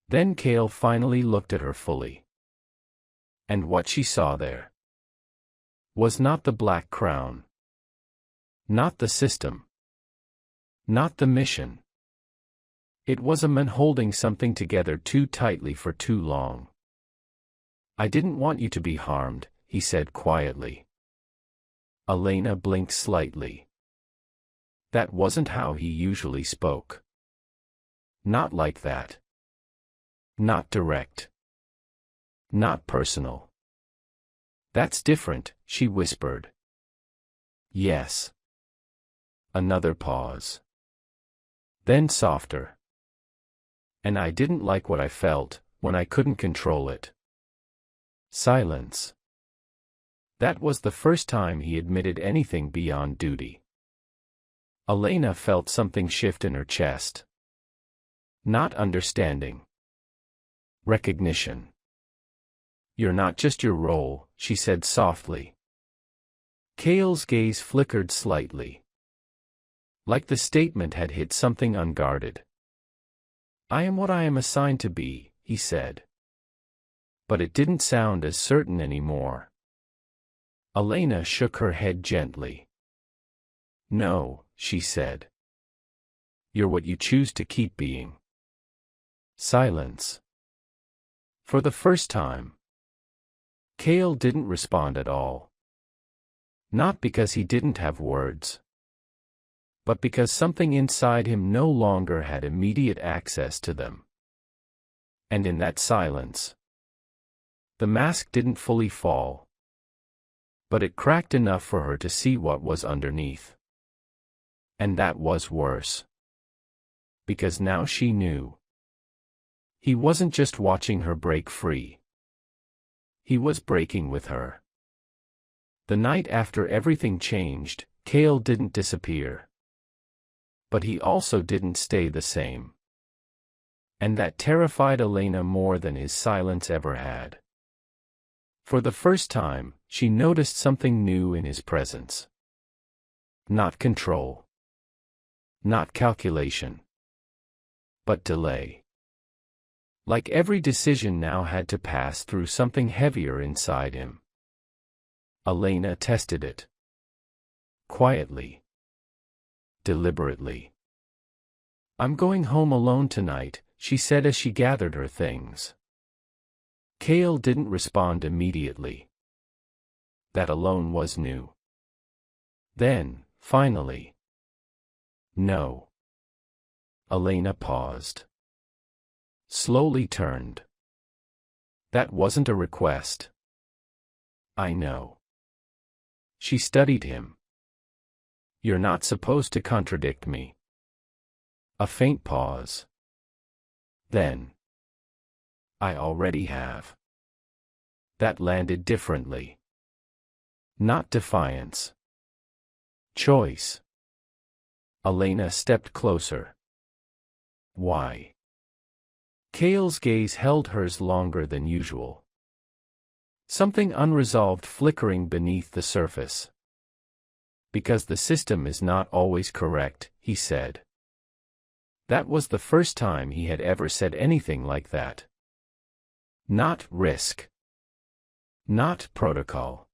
Then Cale finally looked at her fully. And what she saw there was not the black crown. Not the system. Not the mission. It was a man holding something together too tightly for too long. I didn't want you to be harmed, he said quietly. Elena blinked slightly. That wasn't how he usually spoke. Not like that. Not direct. Not personal. That's different, she whispered. Yes. Another pause. Then softer. And I didn't like what I felt, when I couldn't control it. Silence. That was the first time he admitted anything beyond duty. Elena felt something shift in her chest. Not understanding. Recognition. You're not just your role, she said softly. Cale's gaze flickered slightly. Like the statement had hit something unguarded. I am what I am assigned to be, he said. But it didn't sound as certain anymore. Elena shook her head gently. No, she said. You're what you choose to keep being. Silence. For the first time. Cale didn't respond at all. Not because he didn't have words, but because something inside him no longer had immediate access to them. And in that silence, the mask didn't fully fall, but it cracked enough for her to see what was underneath. And that was worse. Because now she knew. He wasn't just watching her break free. He was breaking with her. The night after everything changed, Cale didn't disappear. But he also didn't stay the same. And that terrified Elena more than his silence ever had. For the first time, she noticed something new in his presence. Not control. Not calculation. But delay. Like every decision now had to pass through something heavier inside him. Elena tested it. Quietly. Deliberately. I'm going home alone tonight, she said as she gathered her things. Cale didn't respond immediately. That alone was new. Then, finally. No. Elena paused. Slowly turned. That wasn't a request. I know. She studied him. You're not supposed to contradict me. A faint pause. Then. I already have. That landed differently. Not defiance. Choice. Elena stepped closer. Why? Cale's gaze held hers longer than usual. Something unresolved flickering beneath the surface. Because the system is not always correct, he said. That was the first time he had ever said anything like that. Not risk. Not protocol.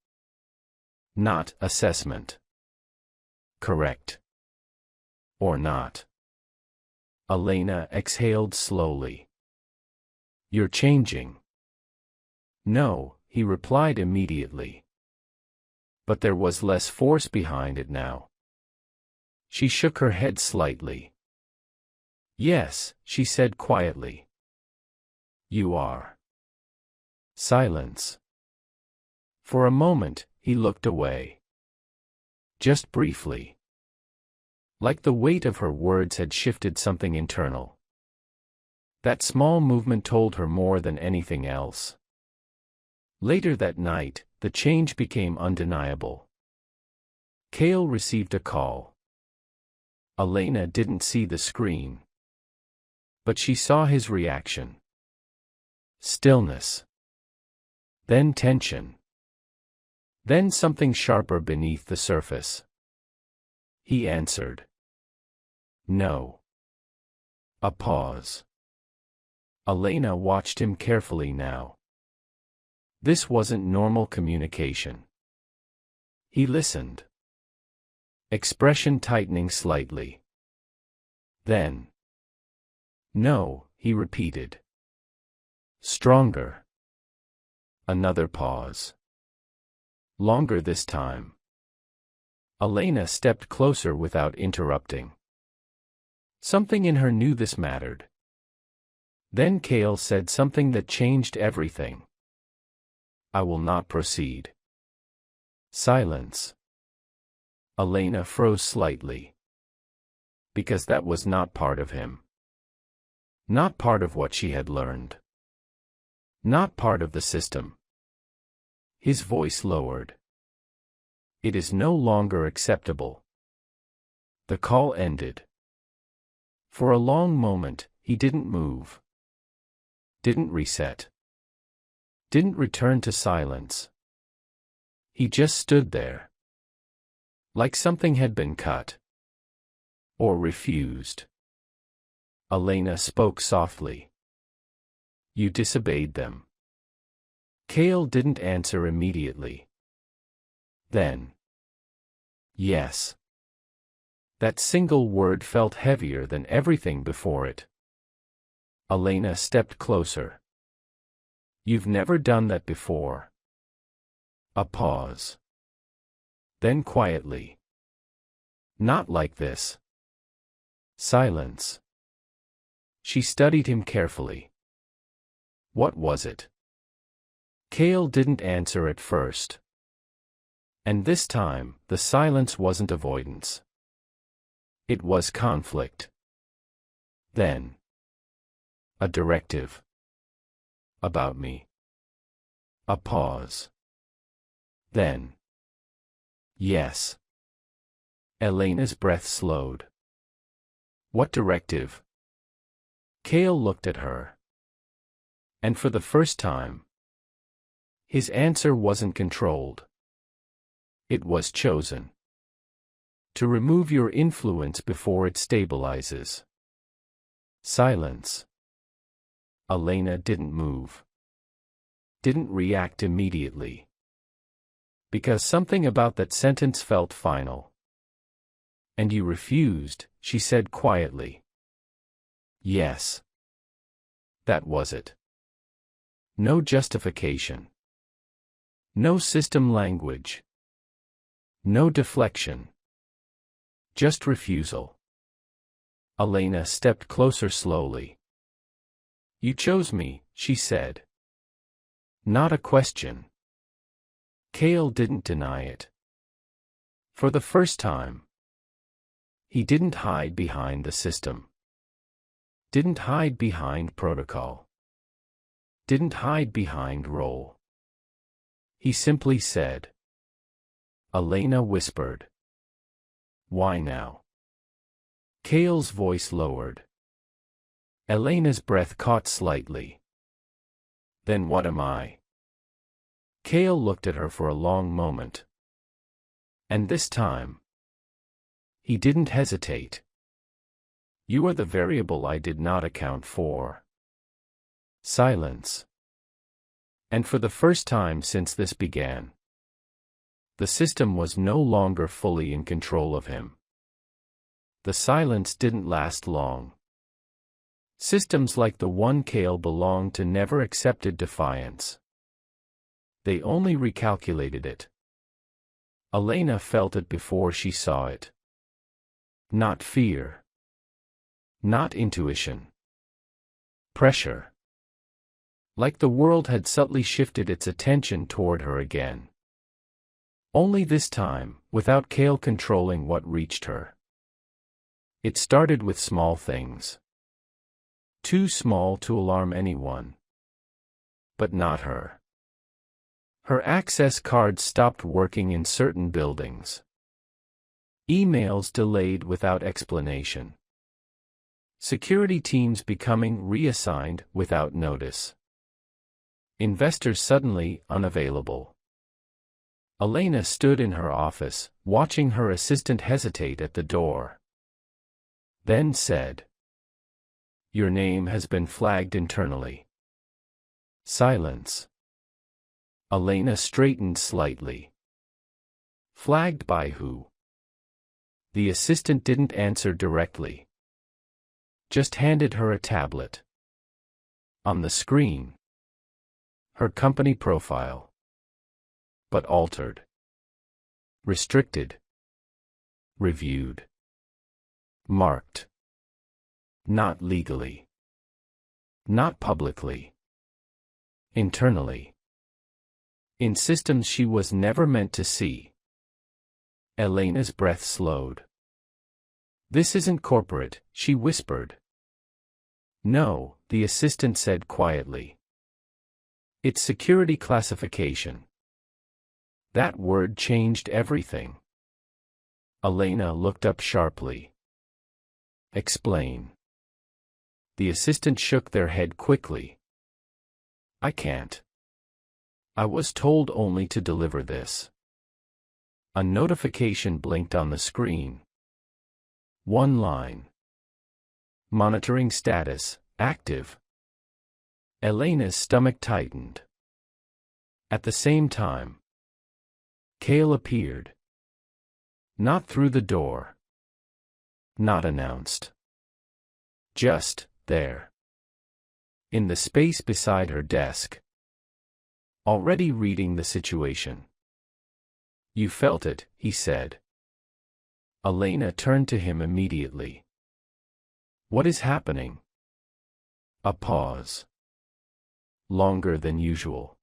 Not assessment. Correct. Or not. Elena exhaled slowly. You're changing. No, he replied immediately. But there was less force behind it now. She shook her head slightly. Yes, she said quietly. You are. Silence. For a moment, he looked away. Just briefly. Like the weight of her words had shifted something internal. That small movement told her more than anything else. Later that night, the change became undeniable. Cale received a call. Elena didn't see the screen. But she saw his reaction. Stillness. Then tension. Then something sharper beneath the surface. He answered. No. A pause. Elena watched him carefully now. This wasn't normal communication. He listened. Expression tightening slightly. Then. No, he repeated. Stronger. Another pause. Longer this time. Elena stepped closer without interrupting. Something in her knew this mattered. Then Cale said something that changed everything. I will not proceed. Silence. Elena froze slightly. Because that was not part of him. Not part of what she had learned. Not part of the system. His voice lowered. It is no longer acceptable. The call ended. For a long moment, he didn't move. Didn't reset. Didn't return to silence. He just stood there. Like something had been cut. Or refused. Elena spoke softly. You disobeyed them. Cale didn't answer immediately. Then. Yes. That single word felt heavier than everything before it. Elena stepped closer. You've never done that before. A pause. Then quietly. Not like this. Silence. She studied him carefully. What was it? Cale didn't answer at first. And this time, the silence wasn't avoidance. It was conflict. Then. A directive. About me. A pause. Then. Yes. Elena's breath slowed. What directive? Cale looked at her. And for the first time, his answer wasn't controlled. It was chosen. To remove your influence before it stabilizes. Silence. Elena didn't move. Didn't react immediately. Because something about that sentence felt final. And you refused, she said quietly. Yes. That was it. No justification. No system language. No deflection. Just refusal. Elena stepped closer slowly. You chose me, she said. Not a question. Cale didn't deny it. For the first time. He didn't hide behind the system. Didn't hide behind protocol. Didn't hide behind role. He simply said. Elena whispered. Why now? Cale's voice lowered. Elena's breath caught slightly. Then what am I? Cale looked at her for a long moment. And this time, he didn't hesitate. You are the variable I did not account for. Silence. And for the first time since this began, the system was no longer fully in control of him. The silence didn't last long. Systems like the one Cale belonged to never accepted defiance. They only recalculated it. Elena felt it before she saw it. Not fear. Not intuition. Pressure. Like the world had subtly shifted its attention toward her again. Only this time, without Cale controlling what reached her. It started with small things. Too small to alarm anyone. But not her. Her access cards stopped working in certain buildings. Emails delayed without explanation. Security teams becoming reassigned without notice. Investors suddenly unavailable. Elena stood in her office, watching her assistant hesitate at the door. Then said, "Your name has been flagged internally." Silence. Elena straightened slightly. Flagged by who? The assistant didn't answer directly. Just handed her a tablet. On the screen, her company profile. But altered. Restricted. Reviewed. Marked. Not legally. Not publicly. Internally. In systems she was never meant to see. Elena's breath slowed. "This isn't corporate," she whispered. "No," the assistant said quietly. "It's security classification." That word changed everything. Elena looked up sharply. "Explain." The assistant shook their head quickly. "I can't. I was told only to deliver this." A notification blinked on the screen. One line. Monitoring status, active. Elena's stomach tightened. At the same time, Cale appeared. Not through the door. Not announced. Just there. In the space beside her desk. Already reading the situation. "You felt it," he said. Elena turned to him immediately. "What is happening?" A pause. Longer than usual.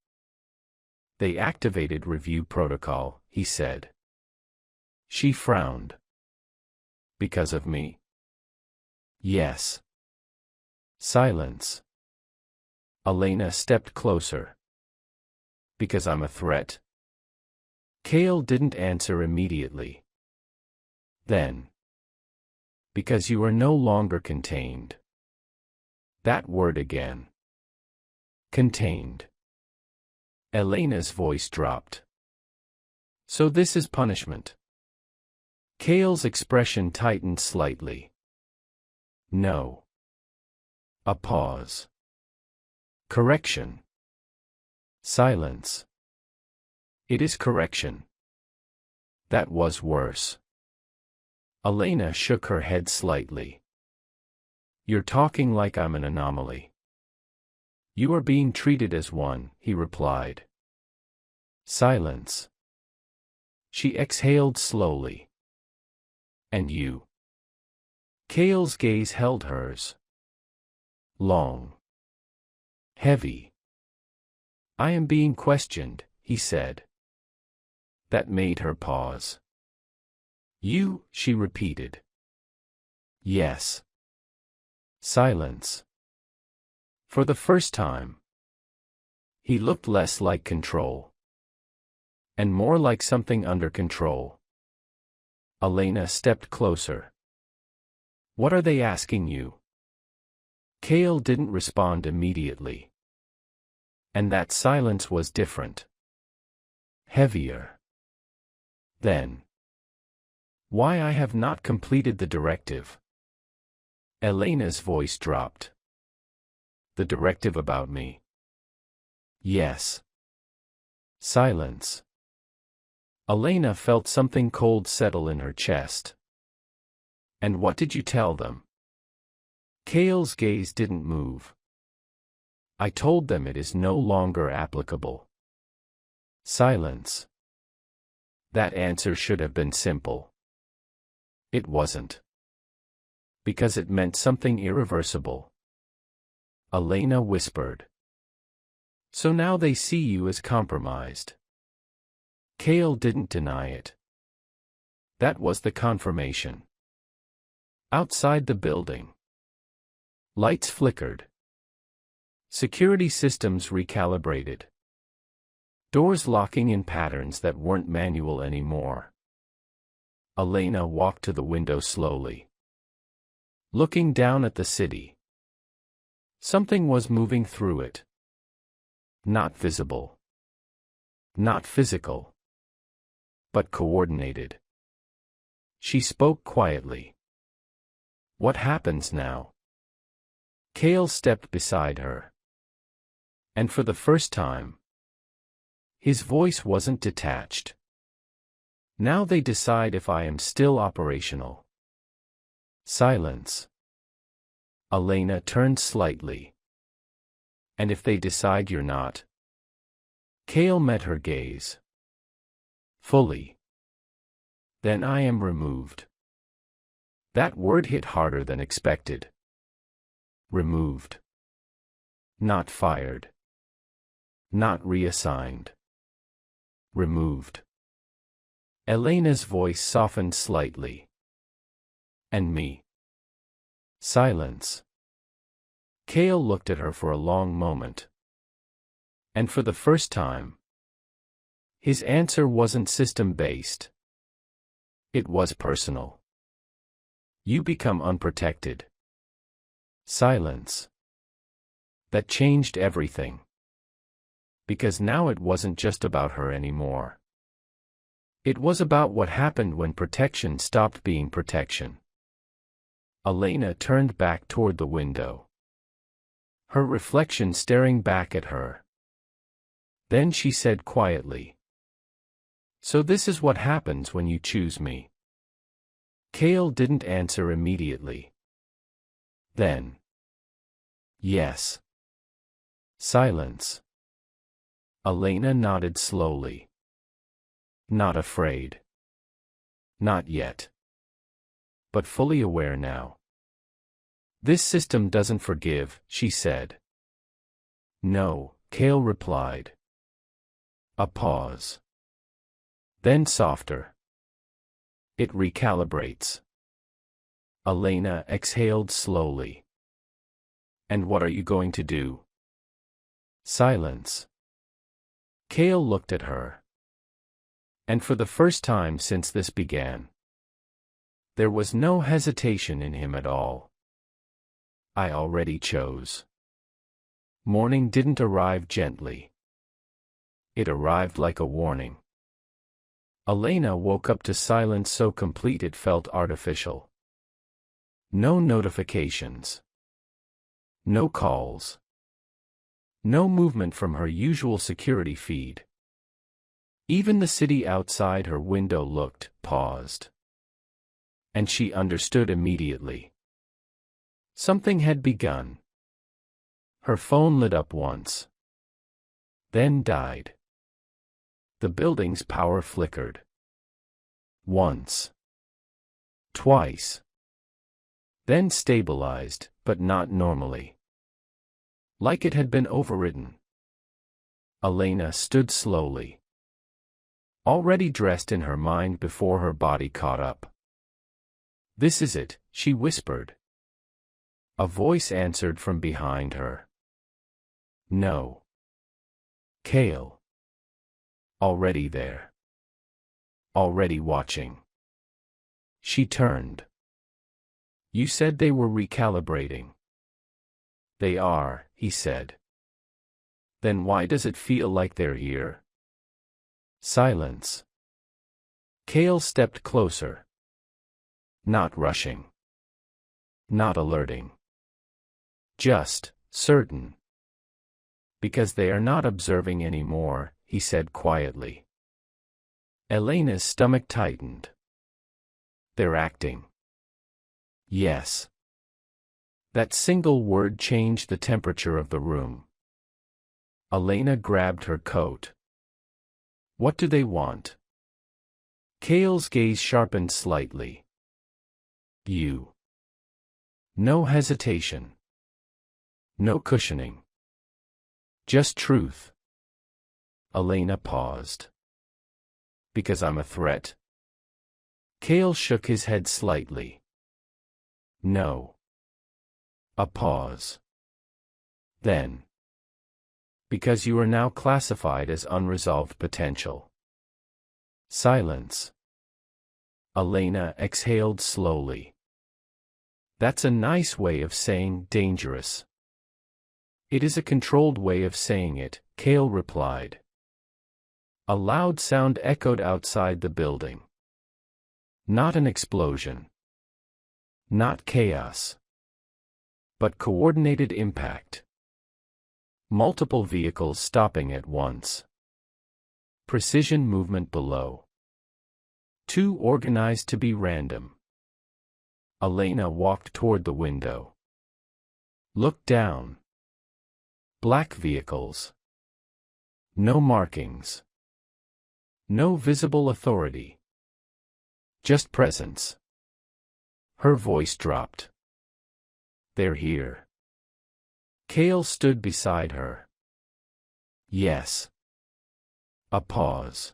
"They activated review protocol," he said. She frowned. "Because of me?" "Yes." Silence. Elena stepped closer. "Because I'm a threat?" Cale didn't answer immediately. Then. "Because you are no longer contained." That word again. Contained. Elena's voice dropped. "So this is punishment?" Cale's expression tightened slightly. "No." A pause. "Correction." Silence. "It is correction." That was worse. Elena shook her head slightly. "You're talking like I'm an anomaly." "You are being treated as one," he replied. Silence. She exhaled slowly. "And you?" Cale's gaze held hers. Long. Heavy. "I am being questioned," he said. That made her pause. "You," she repeated. "Yes." Silence. For the first time. He looked less like control. And more like something under control. Elena stepped closer. "What are they asking you?" Cale didn't respond immediately. And that silence was different. Heavier. Then. "Why I have not completed the directive." Elena's voice dropped. "The directive about me?" "Yes." Silence. Elena felt something cold settle in her chest. "And what did you tell them?" Cale's gaze didn't move. "I told them it is no longer applicable." Silence. That answer should have been simple. It wasn't. Because it meant something irreversible. Elena whispered. So now they see you as compromised. Cale didn't deny it. That was the confirmation. Outside the building. Lights flickered. Security systems recalibrated. Doors locking in patterns that weren't manual anymore. Elena walked to the window slowly. Looking down at the city. Something was moving through it. Not visible. Not physical. But coordinated. She spoke quietly. What happens now? Cale stepped beside her. And for the first time, his voice wasn't detached. Now they decide if I am still operational. Silence. Elena turned slightly. And if they decide you're not? Cale met her gaze. Fully. Then I am removed. That word hit harder than expected. Removed. Not fired. Not reassigned. Removed. Elena's voice softened slightly. And me? Silence. Cale looked at her for a long moment. And for the first time, his answer wasn't system-based. It was personal. You become unprotected. Silence. That changed everything. Because now it wasn't just about her anymore. It was about what happened when protection stopped being protection. Elena turned back toward the window. Her reflection staring back at her. Then she said quietly. So this is what happens when you choose me. Cale didn't answer immediately. Then. Yes. Silence. Elena nodded slowly. Not afraid. Not yet. But fully aware now. This system doesn't forgive, she said. No, Cale replied. A pause. Then softer. It recalibrates. Elena exhaled slowly. And what are you going to do? Silence. Cale looked at her. And for the first time since this began, there was no hesitation in him at all. I already chose. Morning didn't arrive gently. It arrived like a warning. Elena woke up to silence so complete it felt artificial. No notifications. No calls. No movement from her usual security feed. Even the city outside her window looked, paused. And she understood immediately. Something had begun. Her phone lit up once. Then died. The building's power flickered. Once. Twice. Then stabilized, but not normally. Like it had been overridden. Elena stood slowly. Already dressed in her mind before her body caught up. This is it, she whispered. A voice answered from behind her. No. Cale. Already there. Already watching. She turned. You said they were recalibrating. They are, he said. Then why does it feel like they're here? Silence. Cale stepped closer. Not rushing. Not alerting. Just, certain. Because they are not observing anymore, he said quietly. Elena's stomach tightened. They're acting. Yes. That single word changed the temperature of the room. Elena grabbed her coat. What do they want? Kale's gaze sharpened slightly. You. No hesitation. No cushioning. Just truth. Elena paused. Because I'm a threat? Kale shook his head slightly. No. A pause. Then. Because you are now classified as unresolved potential. Silence. Elena exhaled slowly. That's a nice way of saying dangerous. It is a controlled way of saying it, Kale replied. A loud sound echoed outside the building. Not an explosion. Not chaos. But coordinated impact. Multiple vehicles stopping at once. Precision movement below. Too organized to be random. Elena walked toward the window. Looked down. Black vehicles. No markings. No visible authority. Just presence. Her voice dropped. They're here. Kale stood beside her. Yes. A pause.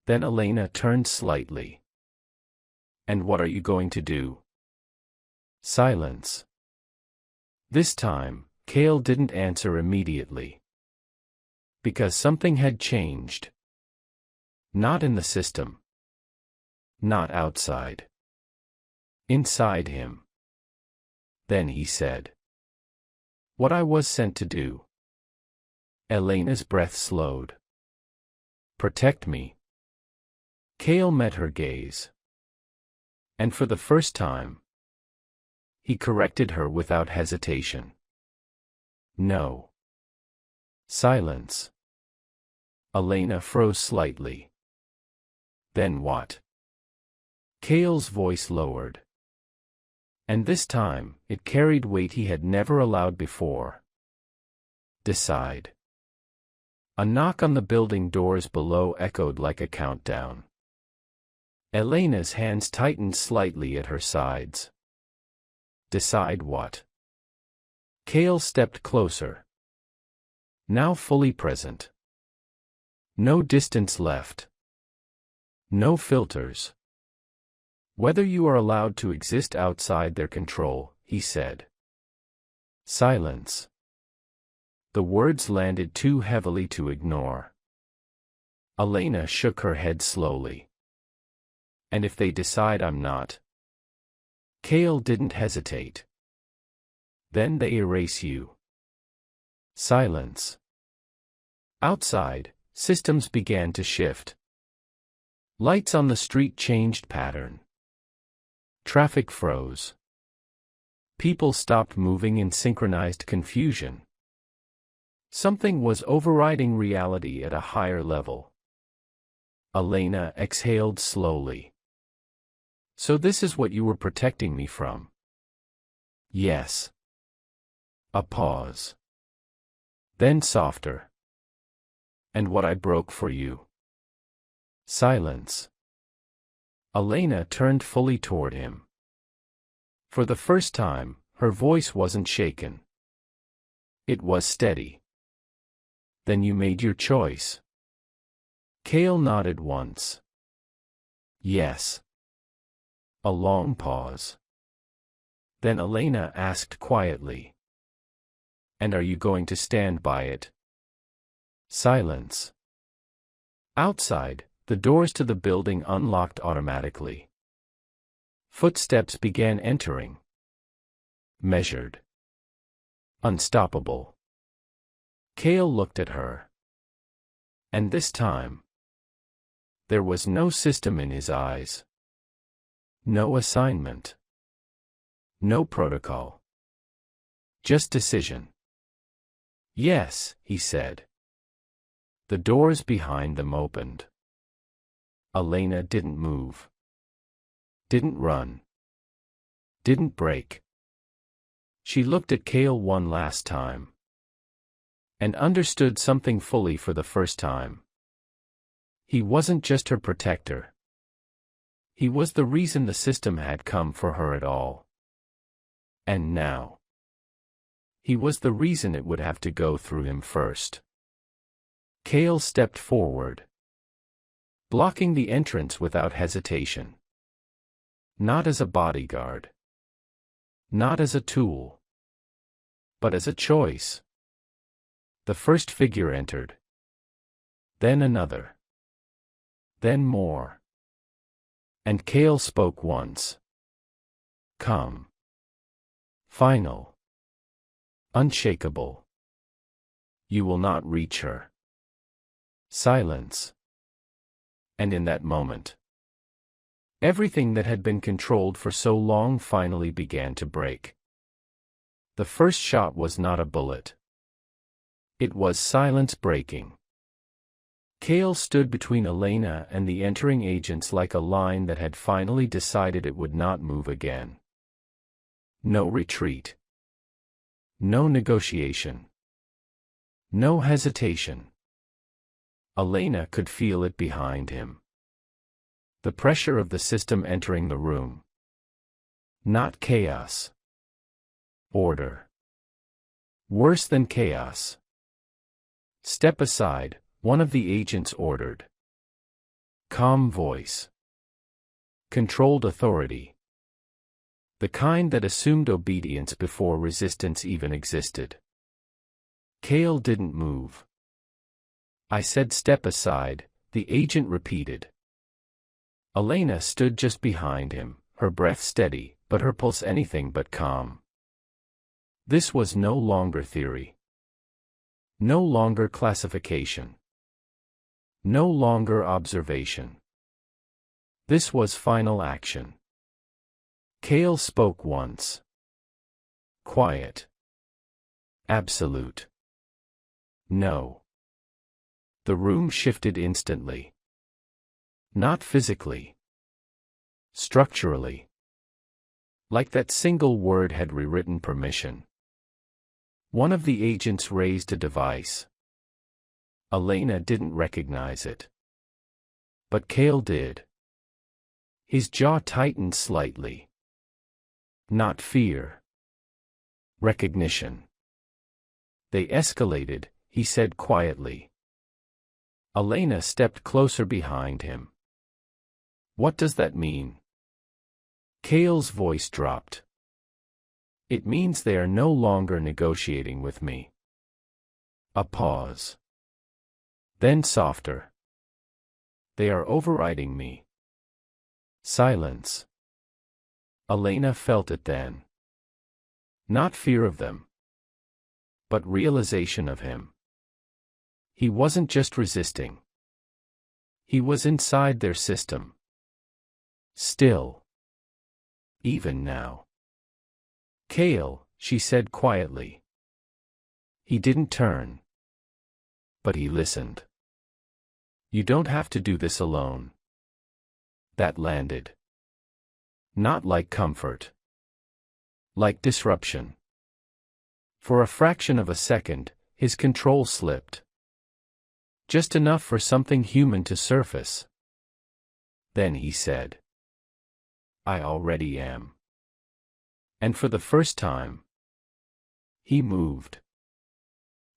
Then Elena turned slightly. And what are you going to do? Silence. This time, Kale didn't answer immediately. Because something had changed. Not in the system. Not outside. Inside him. Then he said. What I was sent to do. Elena's breath slowed. Protect me. Kale met her gaze. And for the first time, he corrected her without hesitation. No. Silence. Elena froze slightly. Then what? Kale's voice lowered. And this time, it carried weight he had never allowed before. Decide. A knock on the building doors below echoed like a countdown. Elena's hands tightened slightly at her sides. Decide what? Kale stepped closer. Now fully present. No distance left. No filters. Whether you are allowed to exist outside their control, he said. Silence. The words landed too heavily to ignore. Elena shook her head slowly. And if they decide I'm not? Kale didn't hesitate. Then they erase you. Silence. Outside, systems began to shift. Lights on the street changed pattern. Traffic froze. People stopped moving in synchronized confusion. Something was overriding reality at a higher level. Elena exhaled slowly. So this is what you were protecting me from? Yes. A pause. Then softer. And what I broke for you? Silence. Elena turned fully toward him. For the first time, her voice wasn't shaken. It was steady. Then you made your choice. Kale nodded once. Yes. A long pause. Then Elena asked quietly. And are you going to stand by it? Silence. Outside, the doors to the building unlocked automatically. Footsteps began entering. Measured. Unstoppable. Kale looked at her. And this time, there was no system in his eyes. No assignment. No protocol. Just decision. Yes, he said. The doors behind them opened. Elena didn't move. Didn't run. Didn't break. She looked at Kale one last time. And understood something fully for the first time. He wasn't just her protector. He was the reason the system had come for her at all. And now, he was the reason it would have to go through him first. Cale stepped forward, blocking the entrance without hesitation. Not as a bodyguard. Not as a tool. But as a choice. The first figure entered. Then another. Then more. And Cale spoke once. Calm. Final. Unshakable. You will not reach her. Silence. And in that moment, everything that had been controlled for so long finally began to break. The first shot was not a bullet. It was silence breaking. Cale stood between Elena and the entering agents like a line that had finally decided it would not move again. No retreat. No negotiation. No hesitation. Elena could feel it behind him. The pressure of the system entering the room. Not chaos. Order. Worse than chaos. Step aside, one of the agents ordered. Calm voice. Controlled authority. The kind that assumed obedience before resistance even existed. Cale didn't move. I said step aside, the agent repeated. Elena stood just behind him, her breath steady, but her pulse anything but calm. This was no longer theory. No longer classification. No longer observation. This was final action. Cale spoke once. Quiet. Absolute. No. The room shifted instantly. Not physically. Structurally. Like that single word had rewritten permission. One of the agents raised a device. Elena didn't recognize it. But Cale did. His jaw tightened slightly. Not fear. Recognition. They escalated, he said quietly. Elena stepped closer behind him. What does that mean? Cale's voice dropped. It means they are no longer negotiating with me. A pause. Then softer. They are overriding me. Silence. Elena felt it then. Not fear of them, but realization of him. He wasn't just resisting. He was inside their system. Still. Even now. Cale, she said quietly. He didn't turn. But he listened. You don't have to do this alone. That landed. Not like comfort. Like disruption. For a fraction of a second, his control slipped. Just enough for something human to surface. Then he said, I already am. And for the first time, he moved.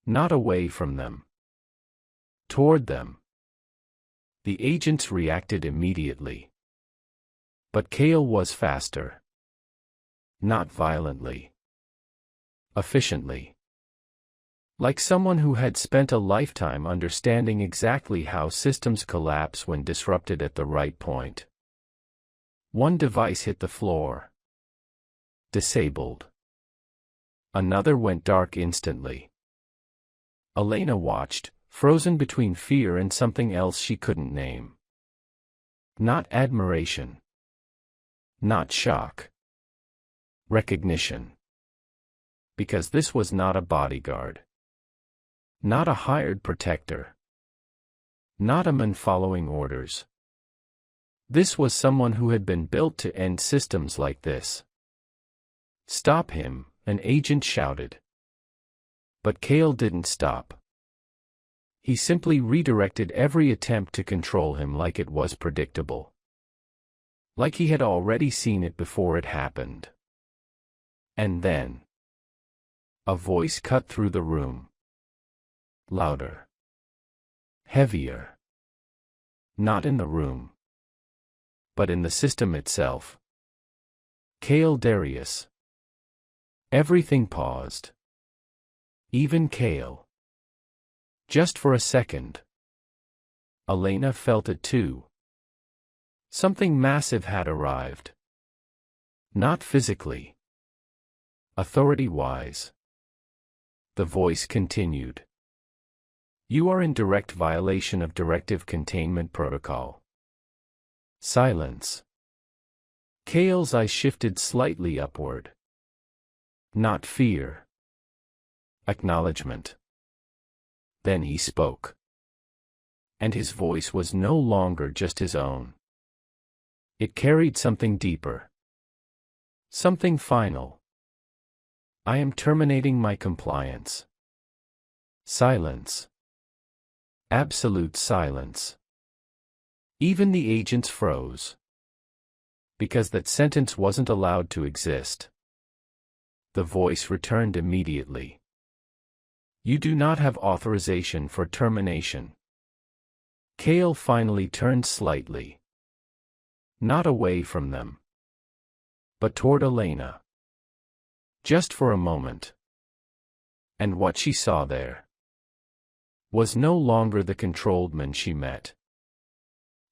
Not away from them. Toward them. The agents reacted immediately. But Cale was faster. Not violently. Efficiently. Like someone who had spent a lifetime understanding exactly how systems collapse when disrupted at the right point. One device hit the floor. Disabled. Another went dark instantly. Elena watched, frozen between fear and something else she couldn't name. Not admiration. Not shock. Recognition. Because this was not a bodyguard. Not a hired protector. Not a man following orders. This was someone who had been built to end systems like this. Stop him, an agent shouted. But Cale didn't stop. He simply redirected every attempt to control him like it was predictable. Like he had already seen it before it happened. And then a voice cut through the room. Louder. Heavier. Not in the room, but in the system itself. Kale Darius. Everything paused. Even Kale. Just for a second. Elena felt it too. Something massive had arrived. Not physically. Authority-wise. The voice continued. You are in direct violation of Directive Containment Protocol. Silence. Kale's eyes shifted slightly upward. Not fear. Acknowledgement. Then he spoke. And his voice was no longer just his own. It carried something deeper. Something final. I am terminating my compliance. Silence. Absolute silence. Even the agents froze. Because that sentence wasn't allowed to exist. The voice returned immediately. You do not have authorization for termination. Kale finally turned slightly. Not away from them, but toward Elena. Just for a moment. And what she saw there was no longer the controlled man she met.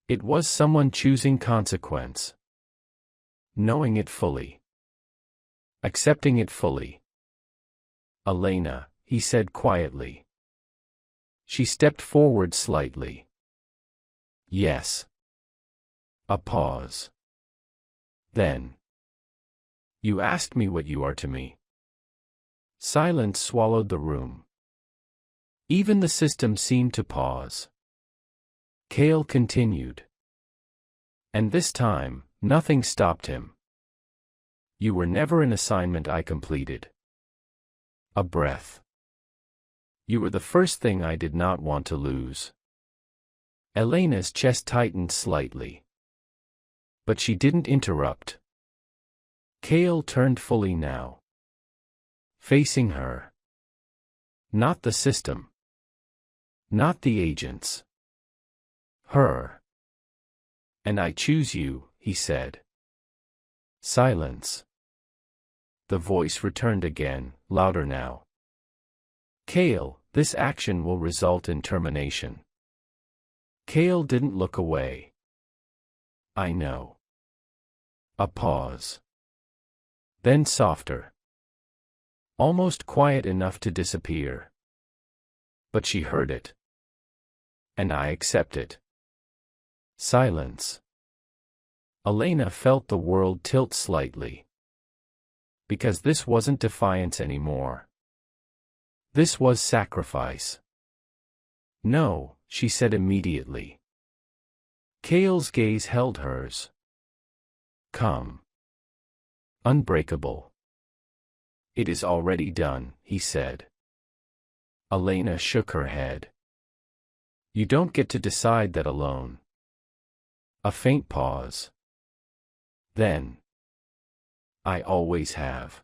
It was someone choosing consequence. Knowing it fully. Accepting it fully. Elena, he said quietly. She stepped forward slightly. Yes. A pause. Then. You asked me what you are to me. Silence swallowed the room. Even the system seemed to pause. Kale continued. And this time, nothing stopped him. You were never an assignment I completed. A breath. You were the first thing I did not want to lose. Elena's chest tightened slightly. But she didn't interrupt. Kale turned fully now. Facing her. Not the system. Not the agents. Her. And I choose you, he said. Silence. The voice returned again, louder now. Kale, this action will result in termination. Kale didn't look away. I know. A pause. Then softer. Almost quiet enough to disappear. But she heard it. And I accept it. Silence. Elena felt the world tilt slightly. Because this wasn't defiance anymore. This was sacrifice. No, she said immediately. Kale's gaze held hers. Come. Unbreakable. It is already done, he said. Elena shook her head. You don't get to decide that alone. A faint pause. Then. I always have.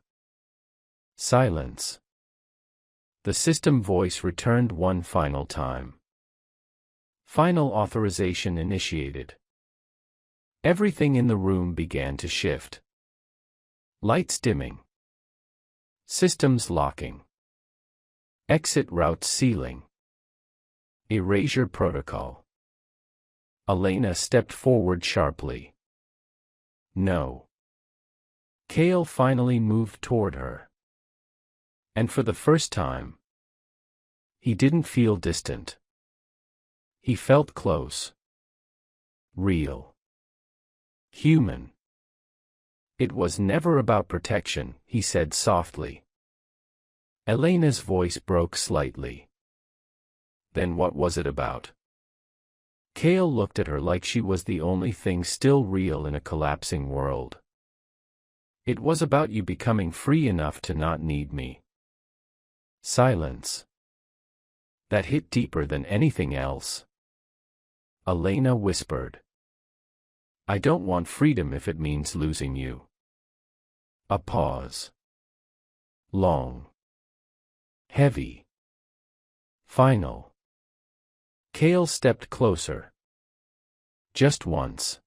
Silence. The system voice returned one final time. Final authorization initiated. Everything in the room began to shift. Lights dimming. Systems locking. Exit routes sealing. Erasure protocol. Elena stepped forward sharply. No. Kale finally moved toward her. And for the first time, he didn't feel distant. He felt close. Real. Human. It was never about protection, he said softly. Elena's voice broke slightly. Then what was it about? Kale looked at her like she was the only thing still real in a collapsing world. It was about you becoming free enough to not need me. Silence. that hit deeper than anything else. Elena whispered. I don't want freedom if it means losing you. A pause. Long. Heavy. Final. Cale stepped closer. Just once.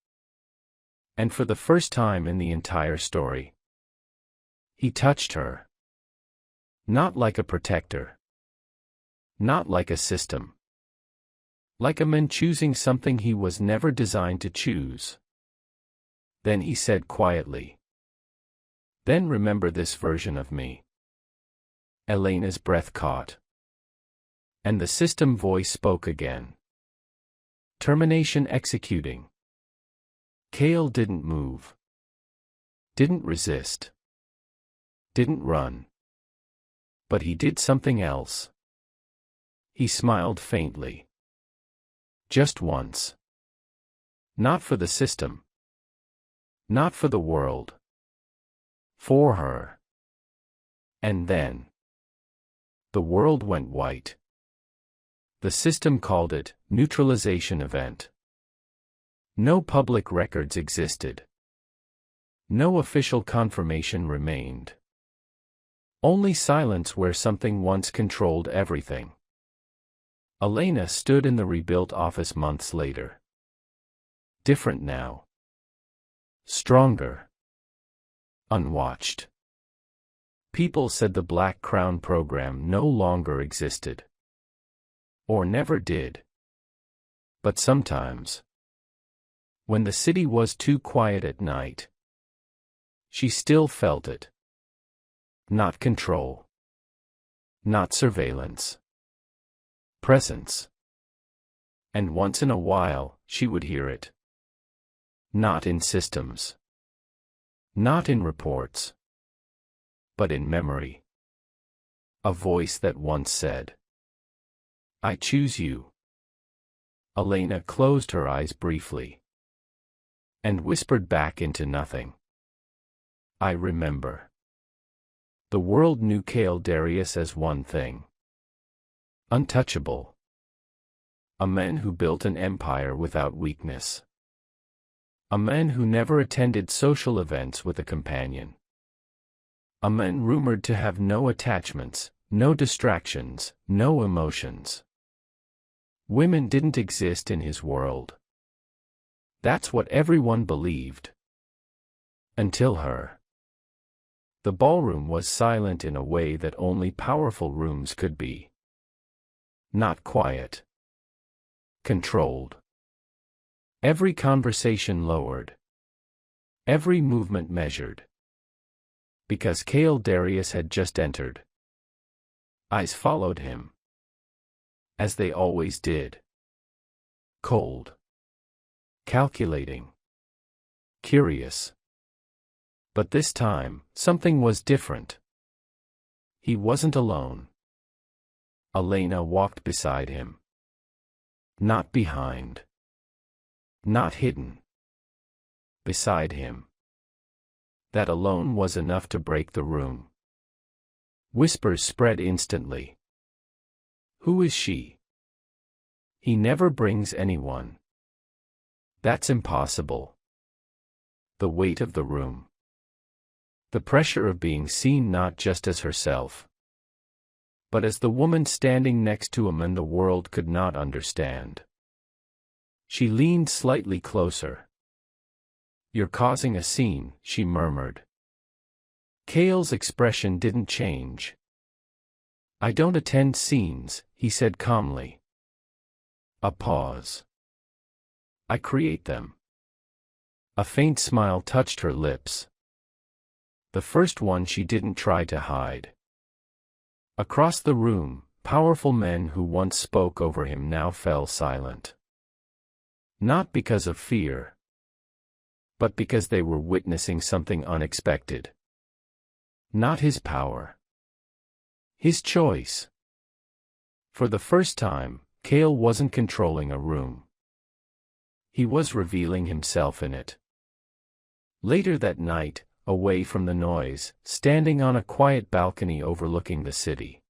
And for the first time in the entire story, he touched her. Not like a protector. Not like a system. Like a man choosing something he was never designed to choose. Then he said quietly, then remember this version of me. Elena's breath caught. And the system voice spoke again. Termination executing. Cale didn't move. Didn't resist. Didn't run. But he did something else. He smiled faintly. Just once. Not for the system. Not for the world. For her. And then. The world went white. The system called it neutralization event. No public records existed. No official confirmation remained. Only silence where something once controlled everything. Elena stood in the rebuilt office months later. Different now. Stronger. Unwatched. People said the Black Crown program no longer existed. Or never did. But sometimes, when the city was too quiet at night, she still felt it. Not control. Not surveillance. Presence. And once in a while, she would hear it. Not in systems. Not in reports. But in memory. A voice that once said, I choose you. Elena closed her eyes briefly. And whispered back into nothing. I remember. The world knew Cale Darius as one thing. Untouchable. A man who built an empire without weakness. A man who never attended social events with a companion. A man rumored to have no attachments, no distractions, no emotions. Women didn't exist in his world. That's what everyone believed. Until her. The ballroom was silent in a way that only powerful rooms could be. Not quiet. Controlled. Every conversation lowered. Every movement measured. Because Cale Darius had just entered. Eyes followed him. As they always did. Cold. Calculating. Curious. But this time, something was different. He wasn't alone. Elena walked beside him. Not behind. Not hidden. Beside him. That alone was enough to break the room. Whispers spread instantly. Who is she? He never brings anyone. That's impossible. The weight of the room. The pressure of being seen not just as herself, but as the woman standing next to a man the world could not understand. She leaned slightly closer. You're causing a scene, she murmured. Cale's expression didn't change. I don't attend scenes, he said calmly. A pause. I create them. A faint smile touched her lips. The first one she didn't try to hide. Across the room, powerful men who once spoke over him now fell silent. Not because of fear, but because they were witnessing something unexpected. Not his power. His choice. For the first time, Cale wasn't controlling a room. He was revealing himself in it. Later that night, away from the noise, standing on a quiet balcony overlooking the city,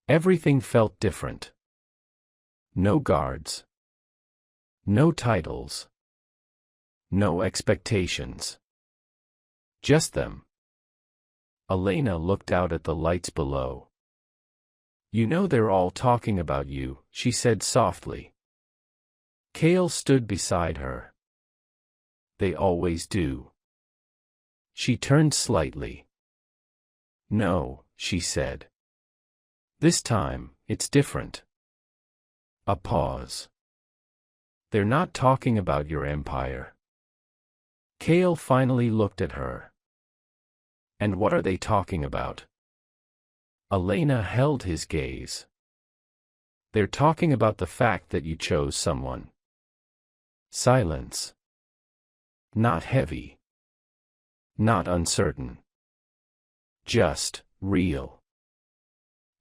Everything felt different. No guards. No titles. No expectations. Just them. Elena looked out at the lights below. "You know they're all talking about you," she said softly. Cale stood beside her. "They always do." She turned slightly. "No," she said. "This time, it's different." A pause. "They're not talking about your empire." Cale finally looked at her. "And what are they talking about?" Elena held his gaze. "They're talking about the fact that you chose someone." Silence. Not heavy. Not uncertain. Just real.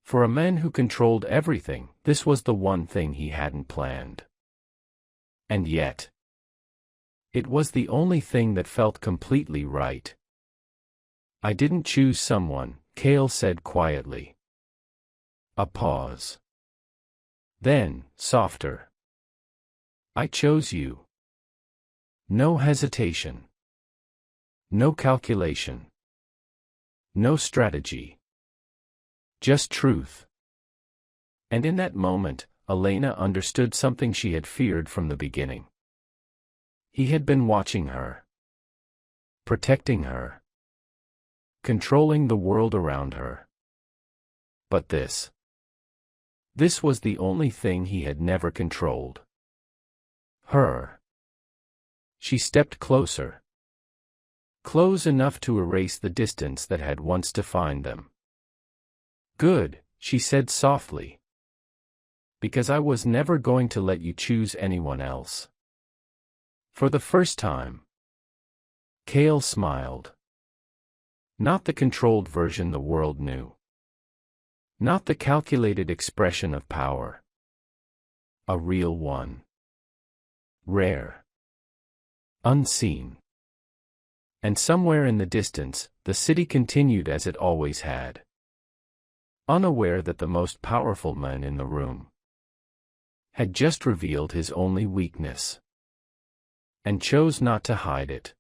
For a man who controlled everything, this was the one thing he hadn't planned. And yet, it was the only thing that felt completely right. "I didn't choose someone," Cale said quietly. A pause. Then, softer. "I chose you." No hesitation. No calculation. No strategy. Just truth. And in that moment, Elena understood something she had feared from the beginning. He had been watching her. Protecting her. Controlling the world around her. But this was the only thing he had never controlled. Her. She stepped closer. Close enough to erase the distance that had once defined them. "Good," she said softly. "Because I was never going to let you choose anyone else." For the first time. Cale smiled. Not the controlled version the world knew. Not the calculated expression of power. A real one. Rare. Unseen. And somewhere in the distance, the city continued as it always had. Unaware that the most powerful man in the room had just revealed his only weakness. And chose not to hide it.